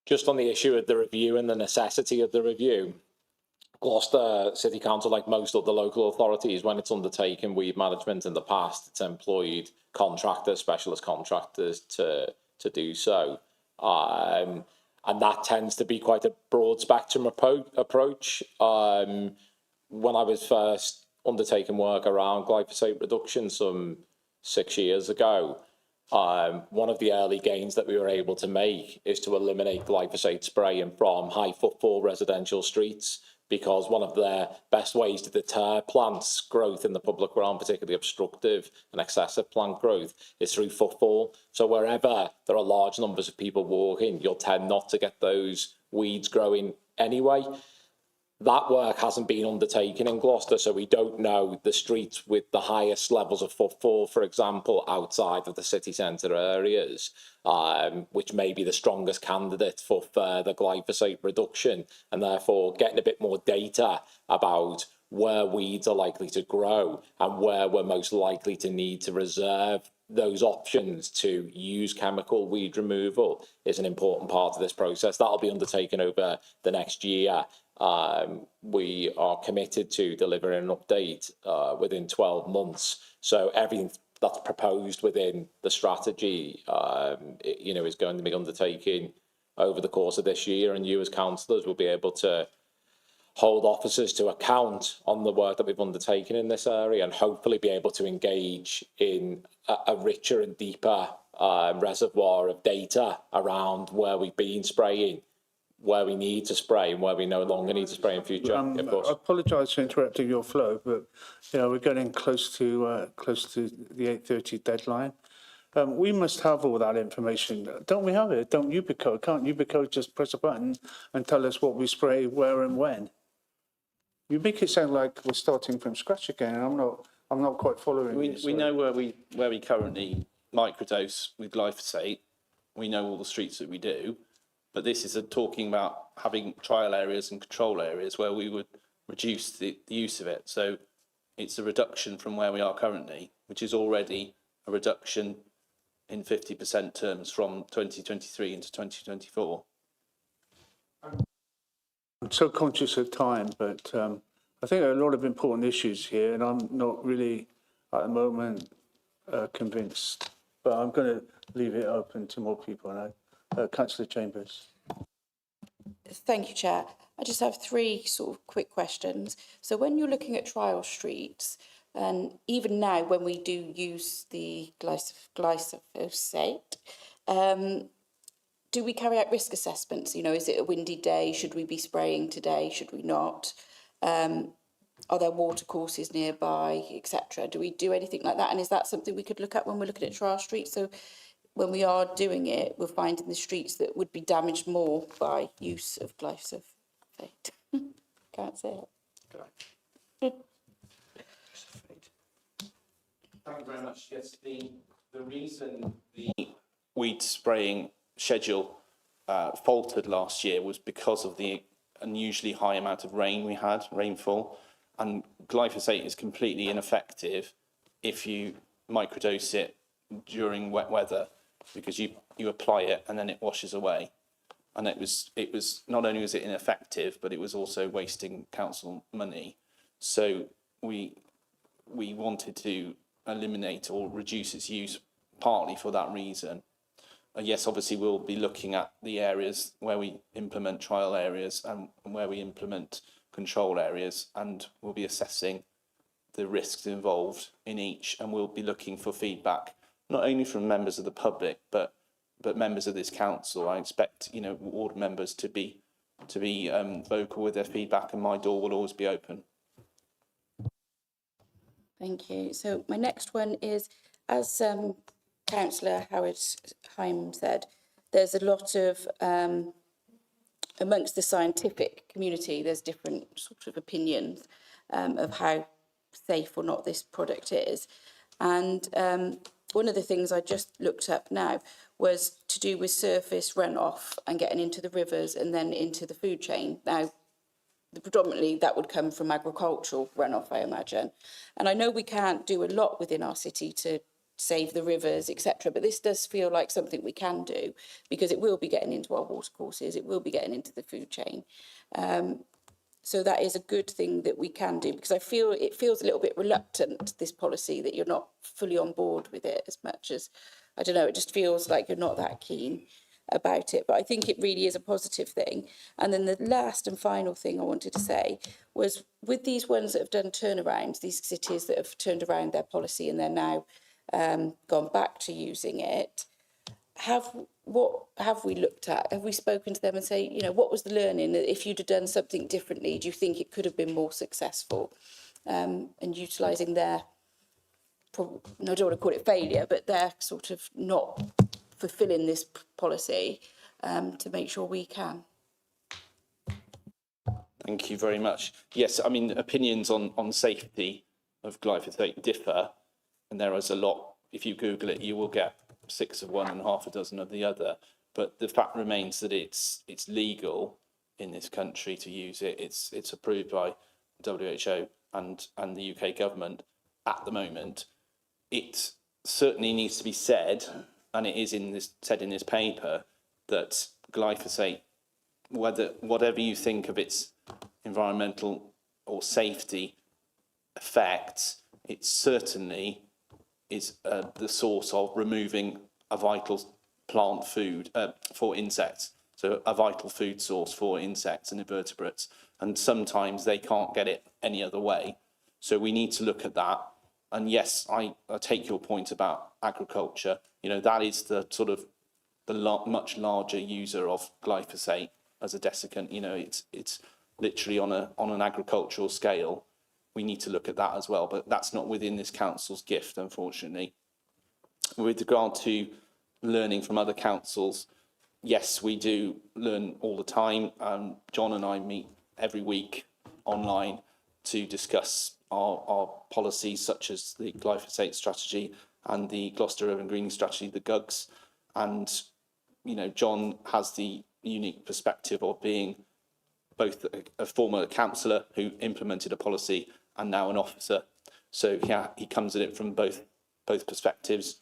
Just on the issue of the review and the necessity of the review, Gloucester City Council, like most of the local authorities, when it's undertaken weed management in the past, it's employed contractors, specialist contractors to do so. And that tends to be quite a broad spectrum approach. When I was first undertaking work around glyphosate reduction some 6 years ago, one of the early gains that we were able to make is to eliminate glyphosate spraying from high footfall residential streets, because one of their best ways to deter plants growth in the public realm, particularly obstructive and excessive plant growth, is through footfall. So wherever there are large numbers of people walking, you'll tend not to get those weeds growing anyway. That work hasn't been undertaken in Gloucester, so we don't know the streets with the highest levels of footfall, for example, outside of the city centre areas, which may be the strongest candidate for further glyphosate reduction, and therefore getting a bit more data about where weeds are likely to grow and where we're most likely to need to reserve those options to use chemical weed removal is an important part of this process. That'll be undertaken over the next year. We are committed to delivering an update within 12 months. So everything that's proposed within the strategy, is going to be undertaken over the course of this year, and you as councillors will be able to hold officers to account on the work that we've undertaken in this area, and hopefully be able to engage in a richer and deeper reservoir of data around where we've been spraying, where we need to spray and where we no longer need to spray in future. Of course. I apologise for interrupting your flow, but we're getting close to the 8:30 deadline. We must have all that information. Don't we have it? Don't Ubico? Can't Ubico just press a button and tell us what we spray, where and when? You make it sound like we're starting from scratch again, and I'm not quite following you. We know where we currently microdose with glyphosate. We know all the streets that we do, but this is talking about having trial areas and control areas where we would reduce the use of it. So it's a reduction from where we are currently, which is already a reduction in 50% terms from 2023 into 2024. I'm so conscious of time, but I think there are a lot of important issues here, and I'm not really at the moment convinced. But I'm going to leave it open to more people. And Councillor Chambers. Thank you, Chair. I just have three sort of quick questions. So when you're looking at trial streets, and even now when we do use the glyphosate, do we carry out risk assessments? You know, is it a windy day? Should we be spraying today? Should we not? Are there water courses nearby, etc.? Do we do anything like that? And is that something we could look at when we're looking at trial streets? So when we are doing it, we're finding the streets that would be damaged more by use of glyphosate. Can't say it. Thank you very much. Yes, the reason the weed spraying schedule faltered last year was because of the unusually high amount of rain we had, rainfall, and glyphosate is completely ineffective if you microdose it during wet weather, because you apply it and then it washes away. And it was not only was it ineffective, but it was also wasting council money. So we wanted to eliminate or reduce its use partly for that reason. Yes, obviously we'll be looking at the areas where we implement trial areas and where we implement control areas, and we'll be assessing the risks involved in each, and we'll be looking for feedback not only from members of the public but members of this council. I expect, you know, ward members to be vocal with their feedback, and my door will always be open. Thank you. So my next one is, as Councillor Howard Heim said, there's a lot of, amongst the scientific community, there's different sort of opinions of how safe or not this product is. And one of the things I just looked up now was to do with surface runoff and getting into the rivers and then into the food chain. Now, predominantly that would come from agricultural runoff, I imagine. And I know we can't do a lot within our city to save the rivers, etc. But this does feel like something we can do, because it will be getting into our watercourses, it will be getting into the food chain. So that is a good thing that we can do, because I feel it feels a little bit reluctant, this policy, that you're not fully on board with it as much as, I don't know, it just feels like you're not that keen about it. But I think it really is a positive thing. And then the last and final thing I wanted to say was, with these ones that have done turnarounds, these cities that have turned around their policy and they're now gone back to using it, what have we looked at? Have we spoken to them and say, you know, what was the learning? If you'd have done something differently, do you think it could have been more successful? And utilising their, I don't want to call it failure, but their sort of not fulfilling this policy to make sure we can. Thank you very much. Yes, I mean, opinions on safety of glyphosate differ, and there is a lot. If you Google it, you will get 6 of one and half a dozen of the other. But the fact remains that it's legal in this country to use it. It's approved by WHO and the UK government at the moment. It certainly needs to be said, and it is said in this paper, that glyphosate, whatever you think of its environmental or safety effects, it certainly is the source of removing a vital plant food for insects. So a vital food source for insects and invertebrates. And sometimes they can't get it any other way. So we need to look at that. And yes, I take your point about agriculture. You know, that is the sort of much larger user of glyphosate as a desiccant. You know, it's literally on an agricultural scale. We need to look at that as well, but that's not within this council's gift, unfortunately. With regard to learning from other councils, yes, we do learn all the time. John and I meet every week online to discuss our policies, such as the glyphosate strategy and the Gloucester Urban Greening Strategy, the GUGS. And, you know, John has the unique perspective of being both a former councillor who implemented a policy and now an officer. So yeah, he comes at it from both perspectives.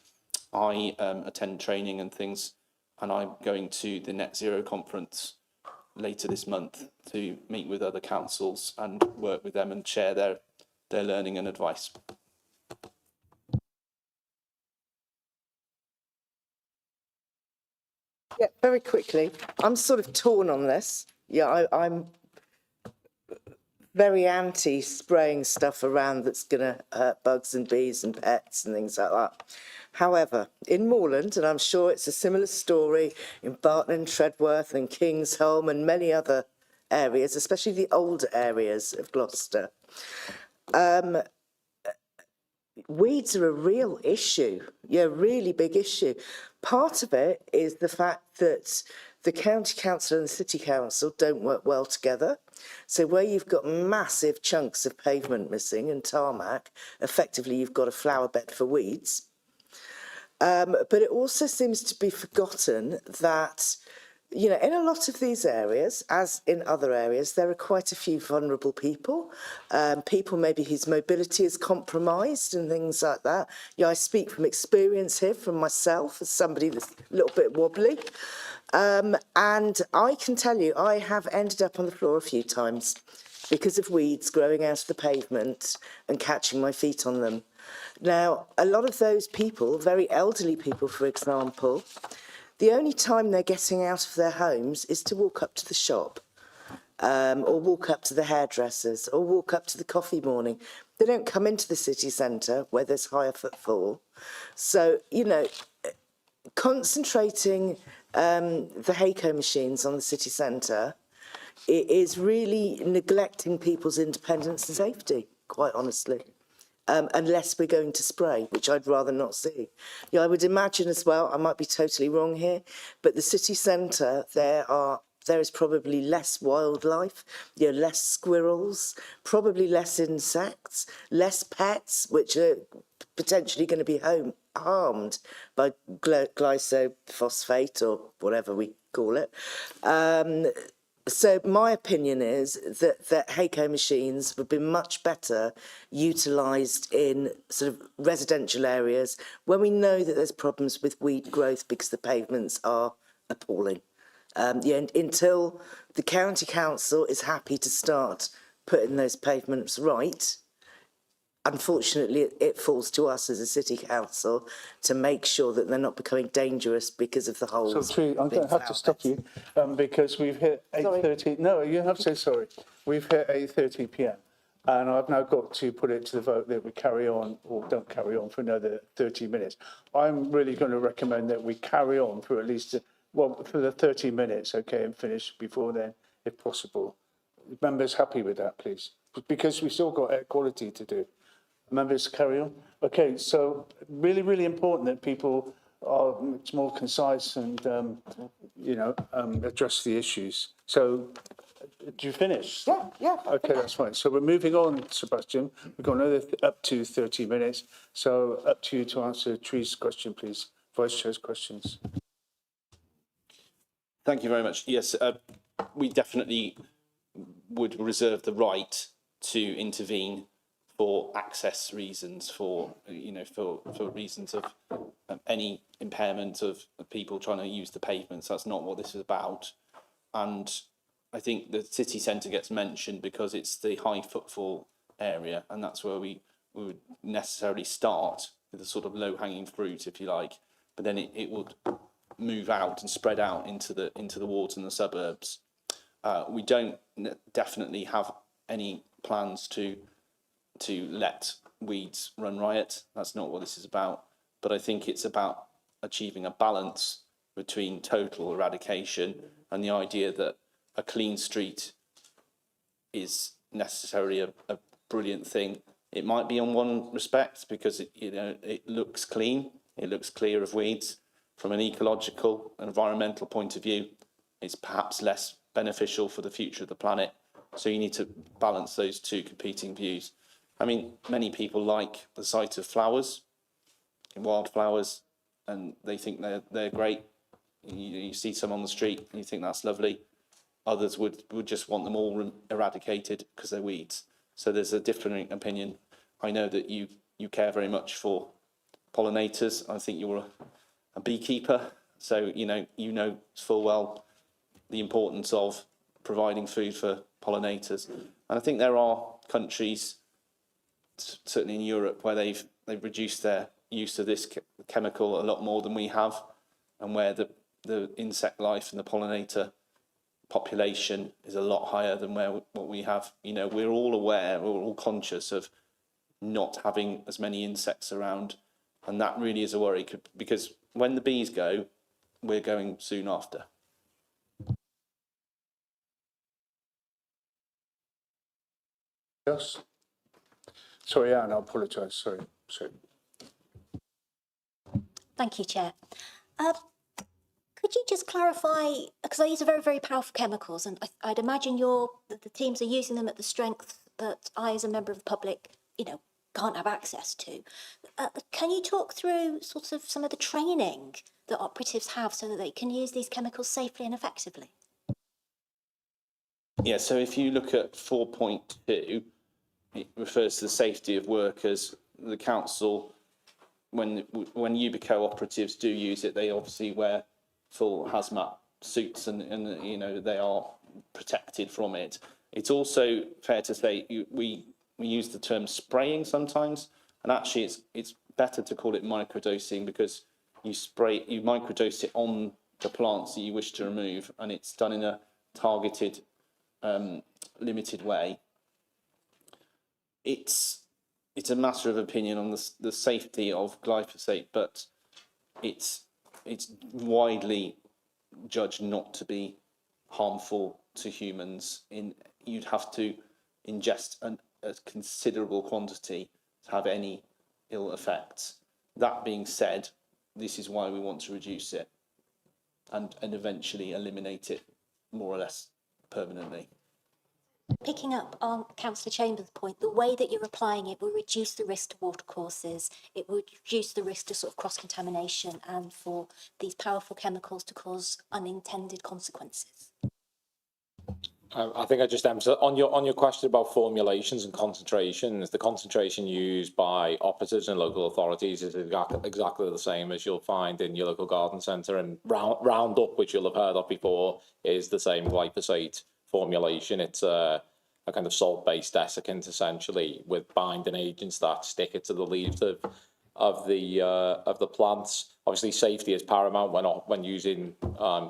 I attend training and things, and I'm going to the Net Zero conference later this month to meet with other councils and work with them and share their learning and advice. Yeah, very quickly. I'm sort of torn on this. Yeah, I'm very anti spraying stuff around that's going to hurt bugs and bees and pets and things like that. However, in Moorland, and I'm sure it's a similar story in Barton and Treadworth and Kingsholm and many other areas, especially the older areas of Gloucester, weeds are a real issue, really big issue. Part of it is the fact that the county council and the city council don't work well together. So where you've got massive chunks of pavement missing and tarmac, effectively you've got a flower bed for weeds. But it also seems to be forgotten that, you know, in a lot of these areas, as in other areas, there are quite a few vulnerable people, people maybe whose mobility is compromised and things like that. Yeah, I speak from experience here, from myself, as somebody that's a little bit wobbly. And I can tell you, I have ended up on the floor a few times because of weeds growing out of the pavement and catching my feet on them. Now, a lot of those people, very elderly people, for example, the only time they're getting out of their homes is to walk up to the shop, or walk up to the hairdressers, or walk up to the coffee morning. They don't come into the city centre where there's higher footfall. So, you know, concentrating the Hayco machines on the city centre, it is really neglecting people's independence and safety, quite honestly. Unless we're going to spray, which I'd rather not see. Yeah, I would imagine as well, I might be totally wrong here, but the city centre, there is probably less wildlife, less squirrels, probably less insects, less pets, which are potentially going to be harmed by glyphosate or whatever we call it. So my opinion is that Hayco machines would be much better utilised in sort of residential areas when we know that there's problems with weed growth because the pavements are appalling. Until the county council is happy to start putting those pavements right, unfortunately, it falls to us as a city council to make sure that they're not becoming dangerous because of the holes. So, Tree, I'm going to have to stop you because we've hit 8:30. No, you have to say sorry. We've hit 8:30 p.m. and I've now got to put it to the vote that we carry on or don't carry on for another 30 minutes. I'm really going to recommend that we carry on for at least, for the 30 minutes, okay, and finish before then, if possible. Members happy with that, please? Because we've still got air quality to do. Members, carry on. Okay, so really, really important that people are much more concise and, address the issues. So, do you finish? Yeah. Okay, that's fine. So we're moving on, Sebastian. We've got another up to 30 minutes. So up to you to answer Tree's question, please. Vice Chair's questions. Thank you very much. Yes, we definitely would reserve the right to intervene for access reasons, for reasons of any impairment of people trying to use the pavements. That's not what this is about. And I think the city centre gets mentioned because it's the high footfall area, and that's where we would necessarily start with a sort of low-hanging fruit, if you like. But then it would move out and spread out into the wards and the suburbs. We don't definitely have any plans to let weeds run riot. That's not what this is about. But I think it's about achieving a balance between total eradication and the idea that a clean street is necessarily a brilliant thing. It might be in one respect because it looks clean, it looks clear of weeds. From an ecological, environmental point of view, it's perhaps less beneficial for the future of the planet. So you need to balance those two competing views. I mean, many people like the sight of flowers. wildflowers, and they think they're great. You see some on the street and you think that's lovely. Others would just want them all eradicated because they're weeds. So there's a different opinion. I know that you care very much for pollinators. I think you're a beekeeper, so you know full well the importance of providing food for pollinators. And I think there are countries, certainly in Europe, where they've reduced their use of this chemical a lot more than we have, and where the insect life and the pollinator population is a lot higher than what we have. We're all aware, we're all conscious of not having as many insects around, and that really is a worry, because when the bees go, we're going soon after. Yes. Sorry, Anne, I apologise. Sorry. Thank you, Chair. Could you just clarify, because these are very, very powerful chemicals, and I'd imagine the teams are using them at the strength that I, as a member of the public, can't have access to. Can you talk through sort of some of the training that operatives have so that they can use these chemicals safely and effectively? Yeah, so if you look at 4.2, it refers to the safety of workers. The council, when Yubico operatives do use it, they obviously wear full hazmat suits and they are protected from it. It's also fair to say we use the term spraying sometimes, and actually it's better to call it microdosing, because you microdose it on the plants that you wish to remove, and it's done in a targeted, limited way. It's a matter of opinion on the safety of glyphosate, but it's widely judged not to be harmful to humans. You'd have to ingest a considerable quantity to have any ill effects. That being said, this is why we want to reduce it and eventually eliminate it more or less permanently. Picking up on Councillor Chambers' point, the way that you're applying it will reduce the risk to watercourses, it will reduce the risk to sort of cross-contamination and for these powerful chemicals to cause unintended consequences. I think I just emphasize on your question about formulations and concentrations. The concentration used by operatives and local authorities is exactly the same as you'll find in your local garden centre, and Roundup, which you'll have heard of before, is the same glyphosate formulation. It's a kind of salt-based desiccant, essentially, with binding agents that stick it to the leaves of the plants. Obviously, safety is paramount when using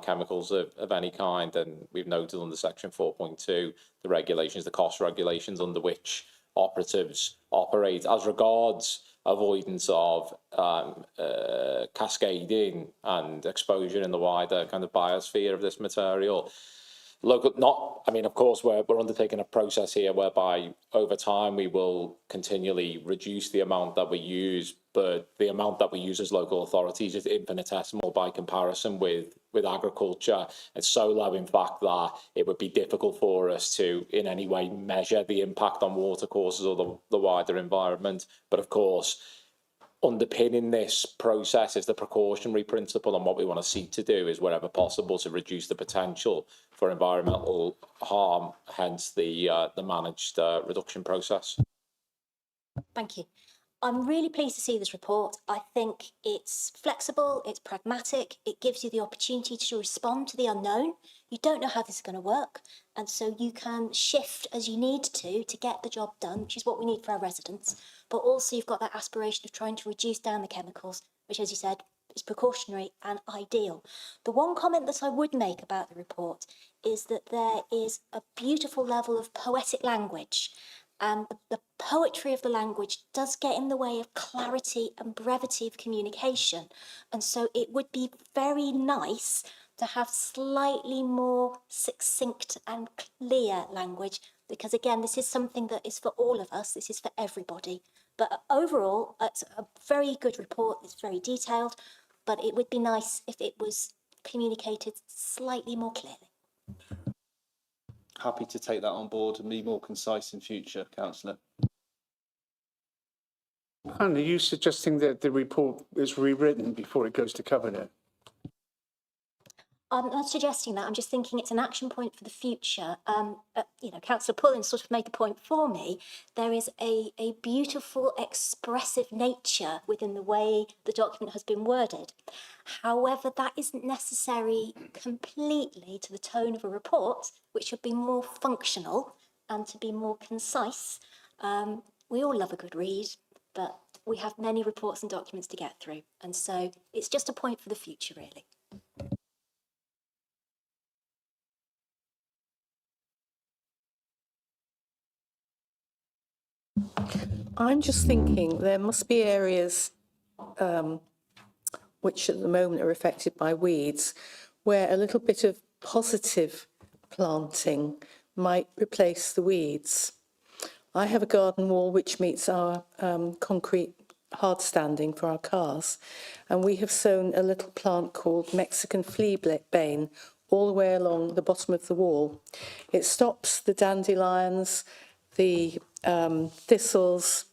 chemicals of any kind, and we've noted under section 4.2 the regulations, the cost regulations under which operatives operate. As regards avoidance of cascading and exposure in the wider kind of biosphere of this material, of course, we're undertaking a process here whereby over time we will continually reduce the amount that we use, but the amount that we use as local authorities is infinitesimal by comparison with agriculture. It's so low, in fact, that it would be difficult for us to in any way measure the impact on watercourses or the wider environment. But of course, underpinning this process is the precautionary principle, and what we want to seek to do is, wherever possible, to reduce the potential for environmental harm, hence the managed reduction process. Thank you. I'm really pleased to see this report. I think it's flexible, it's pragmatic, it gives you the opportunity to respond to the unknown. You don't know how this is going to work, and so you can shift as you need to get the job done, which is what we need for our residents. But also you've got that aspiration of trying to reduce down the chemicals, which, as you said, is precautionary and ideal. The one comment that I would make about the report is that there is a beautiful level of poetic language, and the poetry of the language does get in the way of clarity and brevity of communication. And so it would be very nice to have slightly more succinct and clear language, because again, this is something that is for all of us, this is for everybody. But overall, it's a very good report, it's very detailed, but it would be nice if it was communicated slightly more clearly. Happy to take that on board and be more concise in future, Councillor. Anne, are you suggesting that the report is rewritten before it goes to Cabinet? I'm not suggesting that. I'm just thinking it's an action point for the future. Councillor Pullen sort of made the point for me. There is a beautiful, expressive nature within the way the document has been worded. However, that isn't necessary completely to the tone of a report, which should be more functional and to be more concise. We all love a good read, but we have many reports and documents to get through. And so it's just a point for the future, really. I'm just thinking there must be areas which at the moment are affected by weeds, where a little bit of positive planting might replace the weeds. I have a garden wall which meets our concrete hard standing for our cars, and we have sown a little plant called Mexican fleabane all the way along the bottom of the wall. It stops the dandelions, the thistles,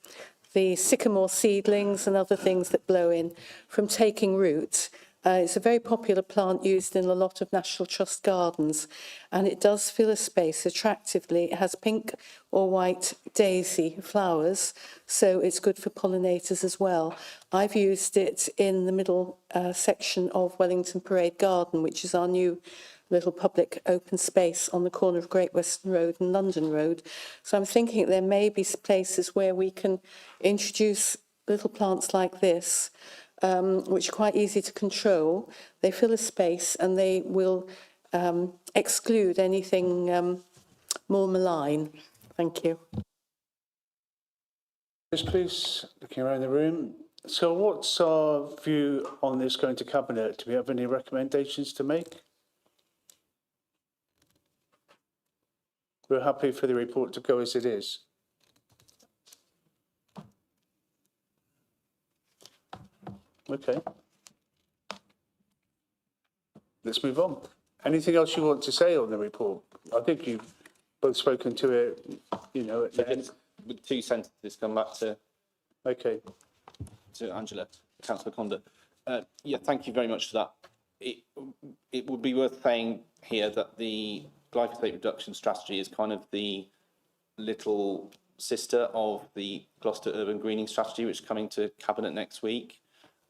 the sycamore seedlings and other things that blow in from taking root. It's a very popular plant used in a lot of National Trust gardens, and it does fill a space attractively. It has pink or white daisy flowers, so it's good for pollinators as well. I've used it in the middle section of Wellington Parade Garden, which is our new little public open space on the corner of Great Western Road and London Road. So I'm thinking there may be places where we can introduce little plants like this, which are quite easy to control. They fill a space and they will exclude anything more malign. Thank you. Please, looking around the room. So what's our view on this going to Cabinet? Do we have any recommendations to make? We're happy for the report to go as it is. Okay. Let's move on. Anything else you want to say on the report? I think you've both spoken to it, at the end. With 2 sentences, come back to Angela, Councillor Conda. Thank you very much for that. It would be worth saying here that the glyphosate reduction strategy is kind of the little sister of the Gloucester Urban Greening Strategy, which is coming to Cabinet next week.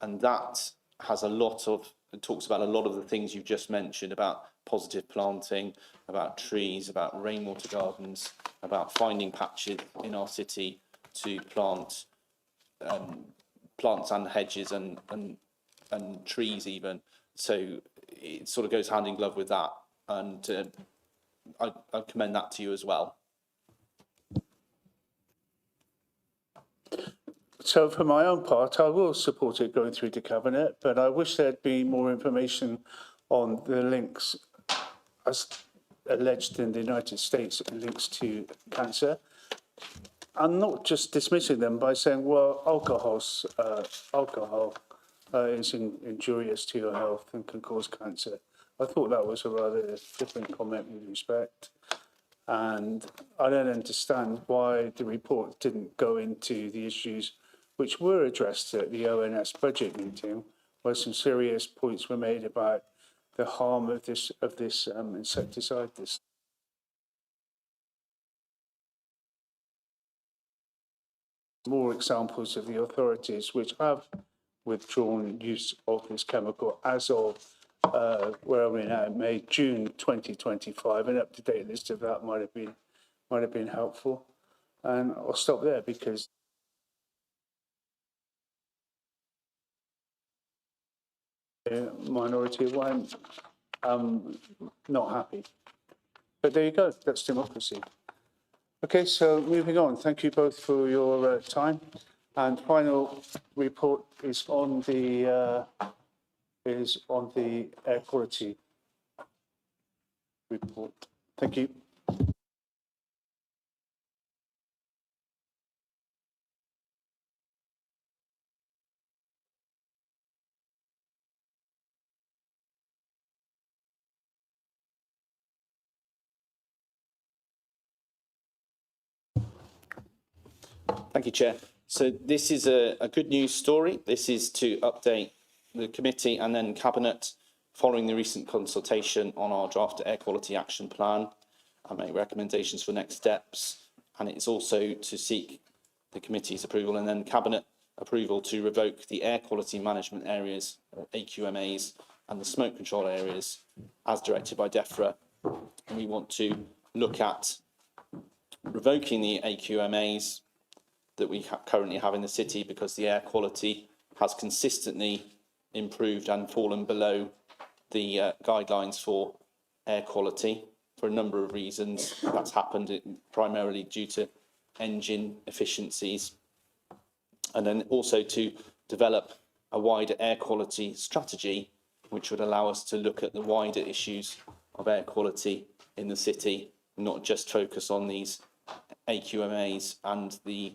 And that has it talks about a lot of the things you've just mentioned about positive planting, about trees, about rainwater gardens, about finding patches in our city to plant plants and hedges and trees even. So it sort of goes hand in glove with that. And I commend that to you as well. So for my own part, I will support it going through to Cabinet, but I wish there'd be more information on the links, as alleged in the United States, links to cancer. I'm not just dismissing them by saying, well, alcohol is injurious to your health and can cause cancer. I thought that was a rather different comment with respect. And I don't understand why the report didn't go into the issues which were addressed at the ONS budget meeting, where some serious points were made about the harm of this insecticide. More examples of the authorities which have withdrawn use of this chemical as of where are we now? June 2025. An up-to-date list of that might have been helpful. And I'll stop there because the minority of one, not happy. But there you go. That's democracy. Okay, so moving on. Thank you both for your time. And final report is on the air quality report. Thank you. Thank you, Chair. So this is a good news story. This is to update the committee and then Cabinet following the recent consultation on our draft air quality action plan and make recommendations for next steps. And it's also to seek the committee's approval and then Cabinet approval to revoke the air quality management areas, or AQMAs, and the smoke control areas as directed by DEFRA. And we want to look at revoking the AQMAs that we currently have in the city because the air quality has consistently improved and fallen below the guidelines for air quality for a number of reasons. That's happened primarily due to engine efficiencies. And then also to develop a wider air quality strategy, which would allow us to look at the wider issues of air quality in the city, not just focus on these AQMAs and the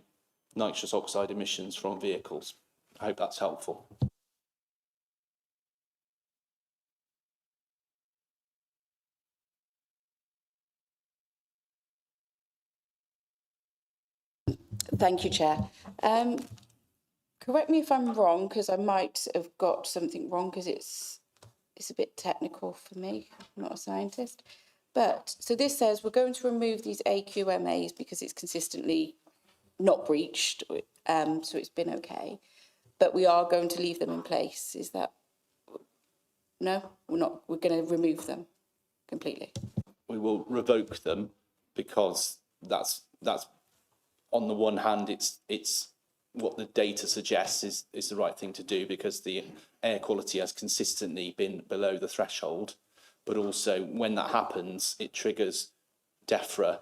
nitrous oxide emissions from vehicles. I hope that's helpful. Thank you, Chair. Correct me if I'm wrong, because I might have got something wrong, because it's a bit technical for me. I'm not a scientist. But, so this says we're going to remove these AQMAs because it's consistently not breached, so it's been okay. But we are going to leave them in place. Is that, no, we're not, we're going to remove them completely. We will revoke them because that's on the one hand, it's what the data suggests is the right thing to do because the air quality has consistently been below the threshold. But also when that happens, it triggers DEFRA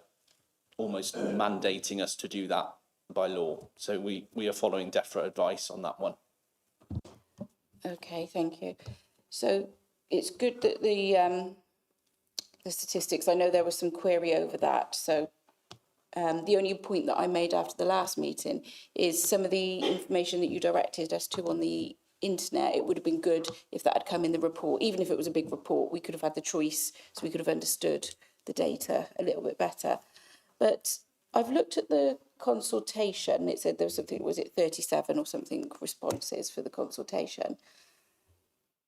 almost mandating us to do that by law. So we are following DEFRA advice on that one. Okay, thank you. So it's good that the statistics, I know there was some query over that. So the only point that I made after the last meeting is some of the information that you directed us to on the internet. It would have been good if that had come in the report. Even if it was a big report, we could have had the choice, so we could have understood the data a little bit better. But I've looked at the consultation. It said there was something, was it 37 or something responses for the consultation?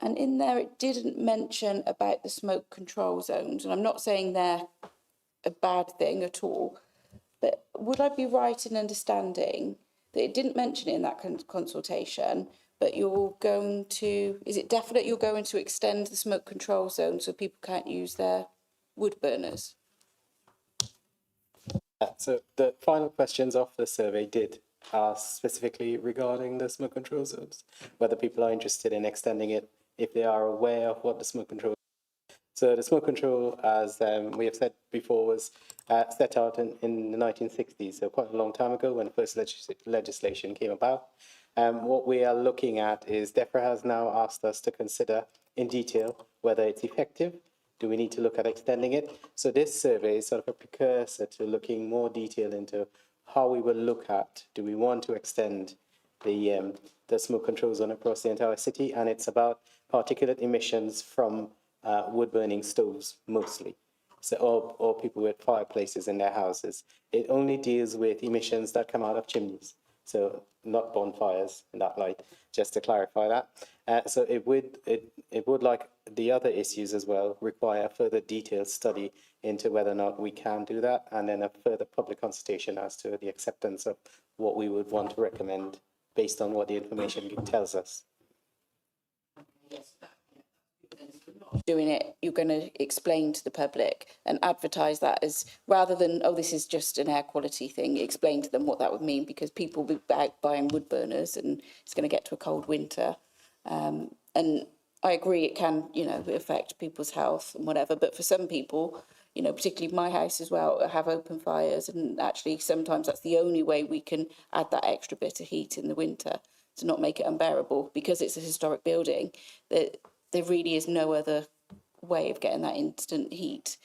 And in there, it didn't mention about the smoke control zones. And I'm not saying they're a bad thing at all, but would I be right in understanding that it didn't mention it in that consultation, but you're going to, is it definite you're going to extend the smoke control zone so people can't use their wood burners? So the final questions of the survey did ask specifically regarding the smoke control zones, whether people are interested in extending it, if they are aware of what the smoke control. So the smoke control, as we have said before, was set out in the 1960s, so quite a long time ago when the first legislation came about. What we are looking at is DEFRA has now asked us to consider in detail whether it's effective. Do we need to look at extending it? So this survey is sort of a precursor to looking more detail into how we will look at, do we want to extend the smoke control zone across the entire city? And it's about particulate emissions from wood burning stoves mostly. So, or people with fireplaces in their houses. It only deals with emissions that come out of chimneys. So not bonfires in that light, just to clarify that. So it would, like the other issues as well, require further detailed study into whether or not we can do that, and then a further public consultation as to the acceptance of what we would want to recommend based on what the information tells us. Doing it, you're going to explain to the public and advertise that as, rather than, oh, this is just an air quality thing, explain to them what that would mean, because people will be out buying wood burners and it's going to get to a cold winter. And I agree it can, you know, affect people's health and whatever, but for some people, you know, particularly my house as well, have open fires, and actually sometimes that's the only way we can add that extra bit of heat in the winter to not make it unbearable, because it's a historic building, that there really is no other way of getting that instant heat.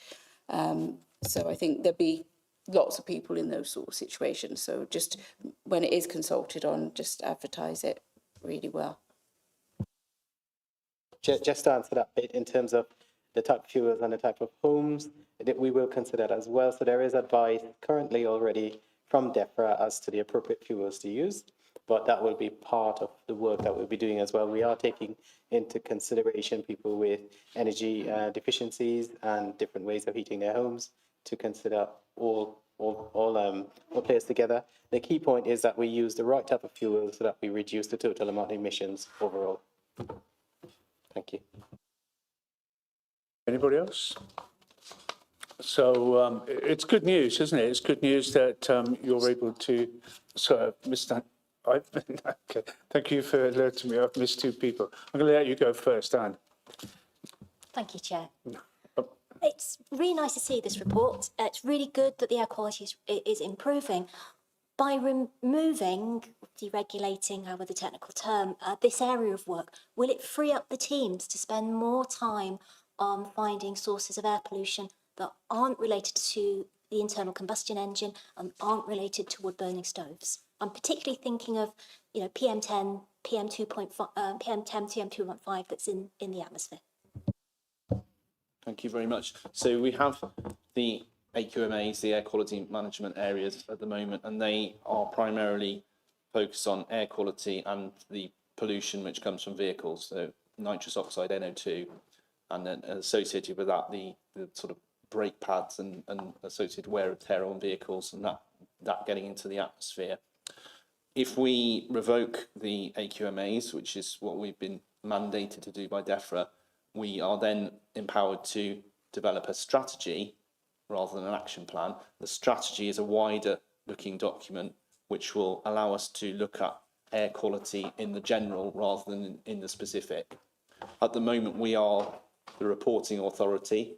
So I think there'd be lots of people in those sort of situations. So just when it is consulted on, just advertise it really well. Just to answer that bit in terms of the type of fuels and the type of homes, that we will consider that as well. So there is advice currently already from DEFRA as to the appropriate fuels to use. but that will be part of the work that we'll be doing as well. We are taking into consideration people with energy deficiencies and different ways of heating their homes to consider all players together. The key point is that we use the right type of fuel so that we reduce the total amount of emissions overall. Thank you. Anybody else? So it's good news, isn't it? It's good news that you're able to. So, Mr. Okay. Thank you for alerting me. I've missed two people. I'm going to let you go first, Anne. Thank you, Chair. It's really nice to see this report. It's really good that the air quality is improving. By removing, deregulating, however the technical term, this area of work, will it free up the teams to spend more time on finding sources of air pollution that aren't related to the internal combustion engine and aren't related to wood-burning stoves? I'm particularly thinking of, PM10, PM2.5, PM10, PM2.5 that's in the atmosphere. Thank you very much. So we have the AQMAs, the air quality management areas at the moment, and they are primarily focused on air quality and the pollution which comes from vehicles, so nitrous oxide, NO2, and then associated with that, the sort of brake pads and associated wear and tear on vehicles, and that getting into the atmosphere. If we revoke the AQMAs, which is what we've been mandated to do by DEFRA, we are then empowered to develop a strategy rather than an action plan. The strategy is a wider looking document which will allow us to look at air quality in the general rather than in the specific. At the moment, we are the reporting authority,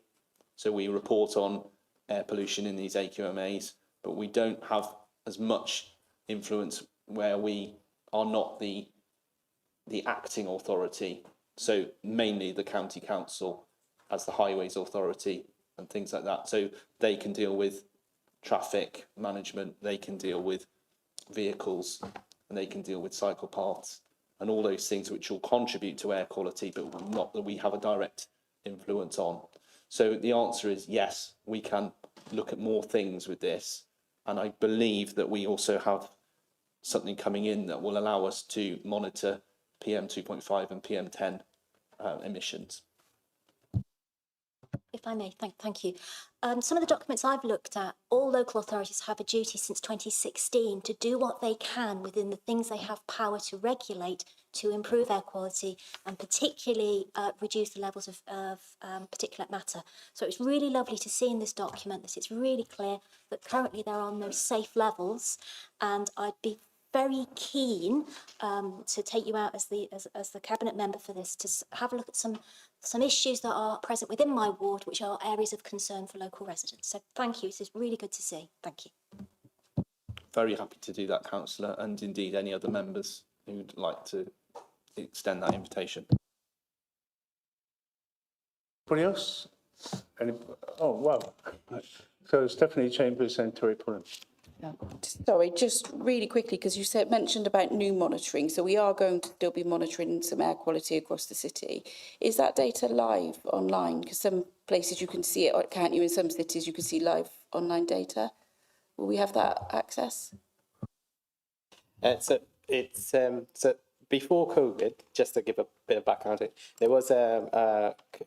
so we report on air pollution in these AQMAs, but we don't have as much influence where we are not the acting authority. So mainly the county council as the highways authority and things like that. So they can deal with traffic management, they can deal with vehicles, and they can deal with cycle paths and all those things which will contribute to air quality, but not that we have a direct influence on. So the answer is yes, we can look at more things with this. And I believe that we also have something coming in that will allow us to monitor PM2.5 and PM10 emissions. If I may, thank you. Some of the documents I've looked at, all local authorities have a duty since 2016 to do what they can within the things they have power to regulate to improve air quality and particularly reduce the levels of particulate matter. So it's really lovely to see in this document that it's really clear that currently there are no safe levels, and I'd be very keen to take you out as the cabinet member for this, to have a look at some issues that are present within my ward, which are areas of concern for local residents. So thank you. This is really good to see. Thank you. Very happy to do that, councillor, and indeed any other members who'd like to extend that invitation. Anybody else? Oh, wow. So Stephanie Chambers and Terry Pullen. Sorry, just really quickly, because you mentioned about new monitoring. So we are going to still be monitoring some air quality across the city. Is that data live online? Because some places you can see it, or can't you? In some cities you can see live online data. Will we have that access? So before COVID, just to give a bit of background, there was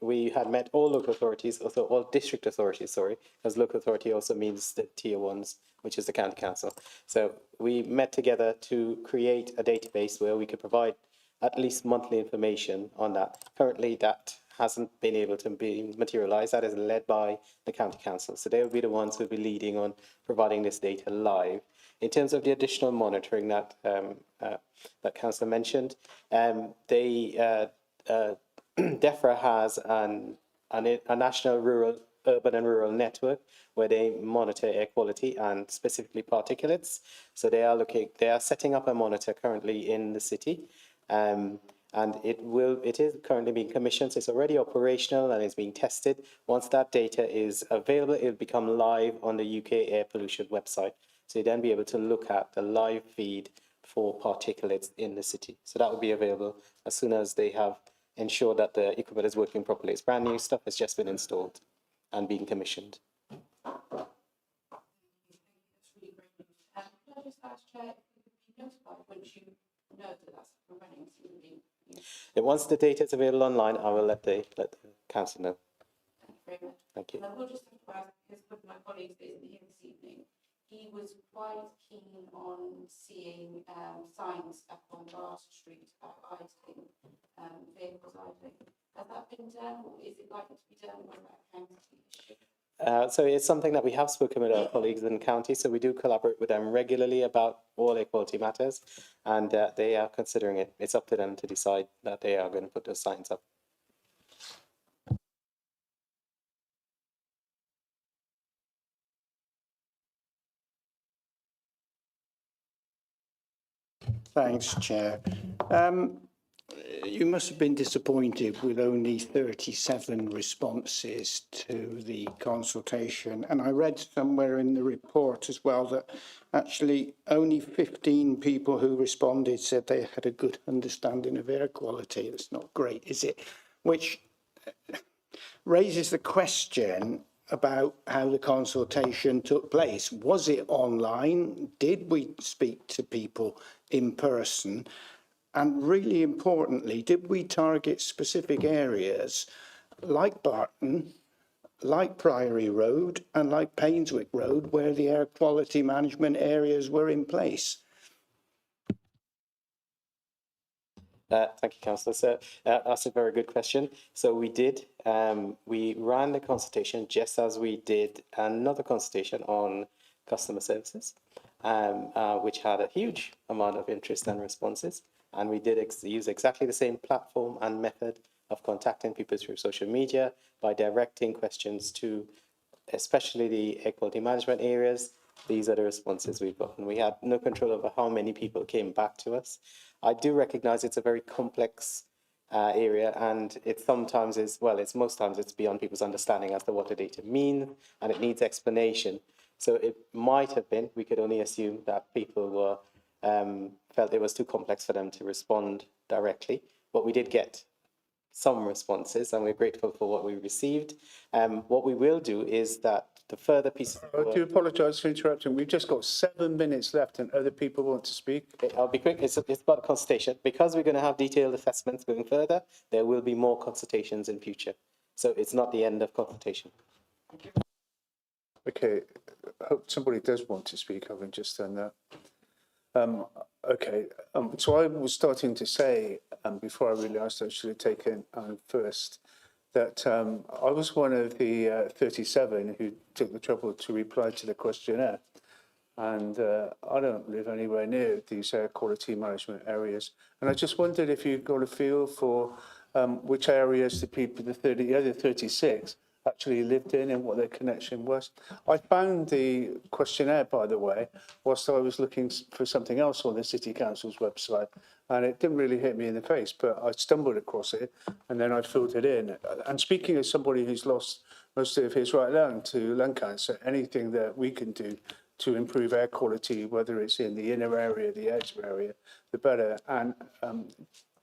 we had met all local authorities, also all district authorities, sorry, because local authority also means the tier ones, which is the county council. So we met together to create a database where we could provide at least monthly information on that. Currently, that hasn't been able to be materialised. That is led by the county council. So they will be the ones who will be leading on providing this data live. In terms of the additional monitoring that that councillor mentioned, DEFRA has a national urban and rural network where they monitor air quality and specifically particulates. So they are setting up a monitor currently in the city, and it is currently being commissioned. So it's already operational and it's being tested. Once that data is available, it will become live on the UK air pollution website. So you'll then be able to look at the live feed for particulates in the city. So that will be available as soon as they have ensured that the equipment is working properly. It's brand new stuff, it's just been installed and being commissioned. Can I just ask, Chair, if notified once you know that that's up and running? So it would be, And once the data is available online, I will let the council know. Thank you very much. Thank you. And I will just talk about, because one of my colleagues that isn't here this evening, he was quite keen on seeing signs up on Barter Street about idling, vehicles idling. Has that been done, or is it likely to be done, or is that a county issue? So it's something that we have spoken with our colleagues in the county, so we do collaborate with them regularly about all equality matters, and they are considering it. It's up to them to decide that they are going to put those signs up. Thanks, Chair. You must have been disappointed with only 37 responses to the consultation. And I read somewhere in the report as well that actually only 15 people who responded said they had a good understanding of air quality. That's not great, is it? Which raises the question about how the consultation took place. Was it online? Did we speak to people in person? And really importantly, did we target specific areas like Barton, like Priory Road and like Painswick Road, where the air quality management areas were in place? Thank you, Councillor. So that's a very good question. So we did, we ran the consultation just as we did another consultation on customer services, which had a huge amount of interest and responses. And we did use exactly the same platform and method of contacting people through social media by directing questions to especially the air quality management areas. These are the responses we've gotten. We had no control over how many people came back to us. I do recognise it's a very complex area, and it sometimes is, well, it's most times it's beyond people's understanding as to what the data mean, and it needs explanation. So it might have been, we could only assume that people were felt it was too complex for them to respond directly, but we did get some responses, and we're grateful for what we received. What we will do is that the further pieces. I do apologise for interrupting. We've just got 7 minutes left and other people want to speak. I'll be quick. It's about a consultation. Because we're going to have detailed assessments going further, there will be more consultations in future. So it's not the end of consultation. Okay, I hope somebody does want to speak, having just done that. So I was starting to say, before I realised I should have taken first, that I was one of the 37 who took the trouble to reply to the questionnaire. And I don't live anywhere near these air quality management areas. And I just wondered if you got a feel for which areas the people, the other 36, actually lived in and what their connection was. I found the questionnaire, by the way, whilst I was looking for something else on the City Council's website, and it didn't really hit me in the face, but I stumbled across it and then I filled it in. And speaking as somebody who's lost most of his right lung to lung cancer, anything that we can do to improve air quality, whether it's in the inner area, the outer area, the better. And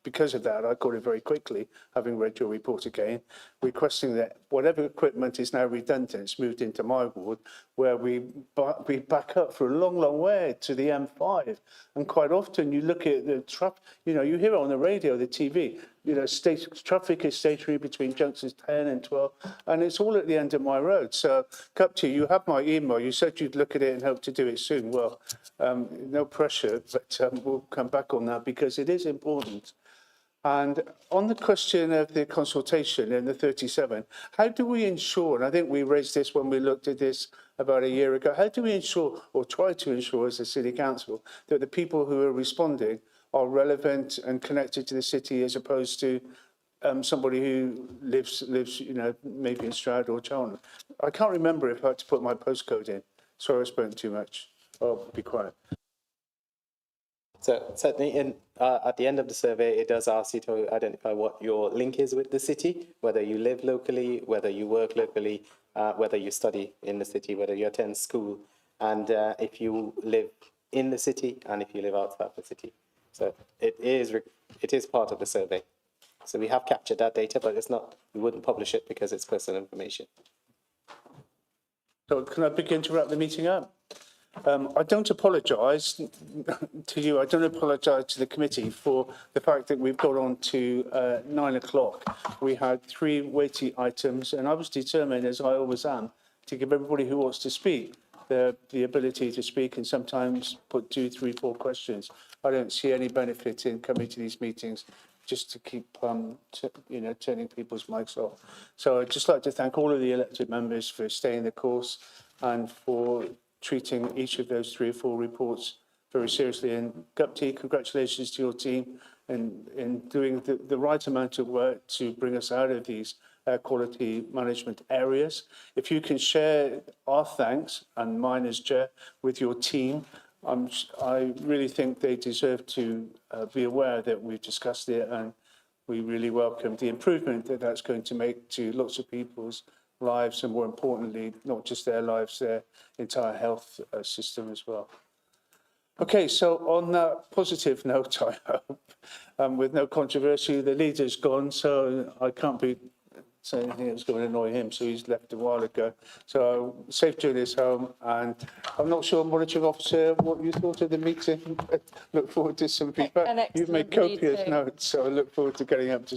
because of that, I got it very quickly, having read your report again, requesting that whatever equipment is now redundant, it's moved into my ward, where we back up for a long, long way to the M5. And quite often you look at the traffic, you know, you hear it on the radio, the TV, you know, traffic is stationary between junctions 10 and 12, and it's all at the end of my road. So, Cupty, you have my email. You said you'd look at it and hope to do it soon. Well, no pressure, but we'll come back on that because it is important. And on the question of the consultation in the 37, how do we ensure, and I think we raised this when we looked at this about a year ago, how do we ensure, or try to ensure as a City Council, that the people who are responding are relevant and connected to the city as opposed to somebody who lives, you know, maybe in Stroud or Cheltenham? I can't remember if I had to put my postcode in. Sorry, I spoke too much. Oh, be quiet. So certainly at the end of the survey, it does ask you to identify what your link is with the city, whether you live locally, whether you work locally, whether you study in the city, whether you attend school, and if you live in the city and if you live outside the city. So it is part of the survey. So we have captured that data, but it's not, we wouldn't publish it because it's personal information. So can I begin to wrap the meeting up? I don't apologise to you. I don't apologise to the committee for the fact that we've got on to 9 o'clock. We had 3 weighty items, and I was determined, as I always am, to give everybody who wants to speak the ability to speak and sometimes put 2, 3, 4 questions. I don't see any benefit in coming to these meetings just to keep, turning people's mics off. So I'd just like to thank all of the elected members for staying the course and for treating each of those 3 or 4 reports very seriously. And Gupti, congratulations to your team in doing the right amount of work to bring us out of these quality management areas. If you can share our thanks and mine as chair with your team, I really think they deserve to be aware that we've discussed it, and we really welcome the improvement that that's going to make to lots of people's lives, and more importantly, not just their lives, their entire health system as well. Okay, so on that positive note, I hope, with no controversy, the leader's gone, so I can't be saying anything that's going to annoy him, so he's left a while ago. So safe journeys home, and I'm not sure, monitoring officer, what you thought of the meeting. Look forward to some feedback. You've made copious notes, so I look forward to getting up to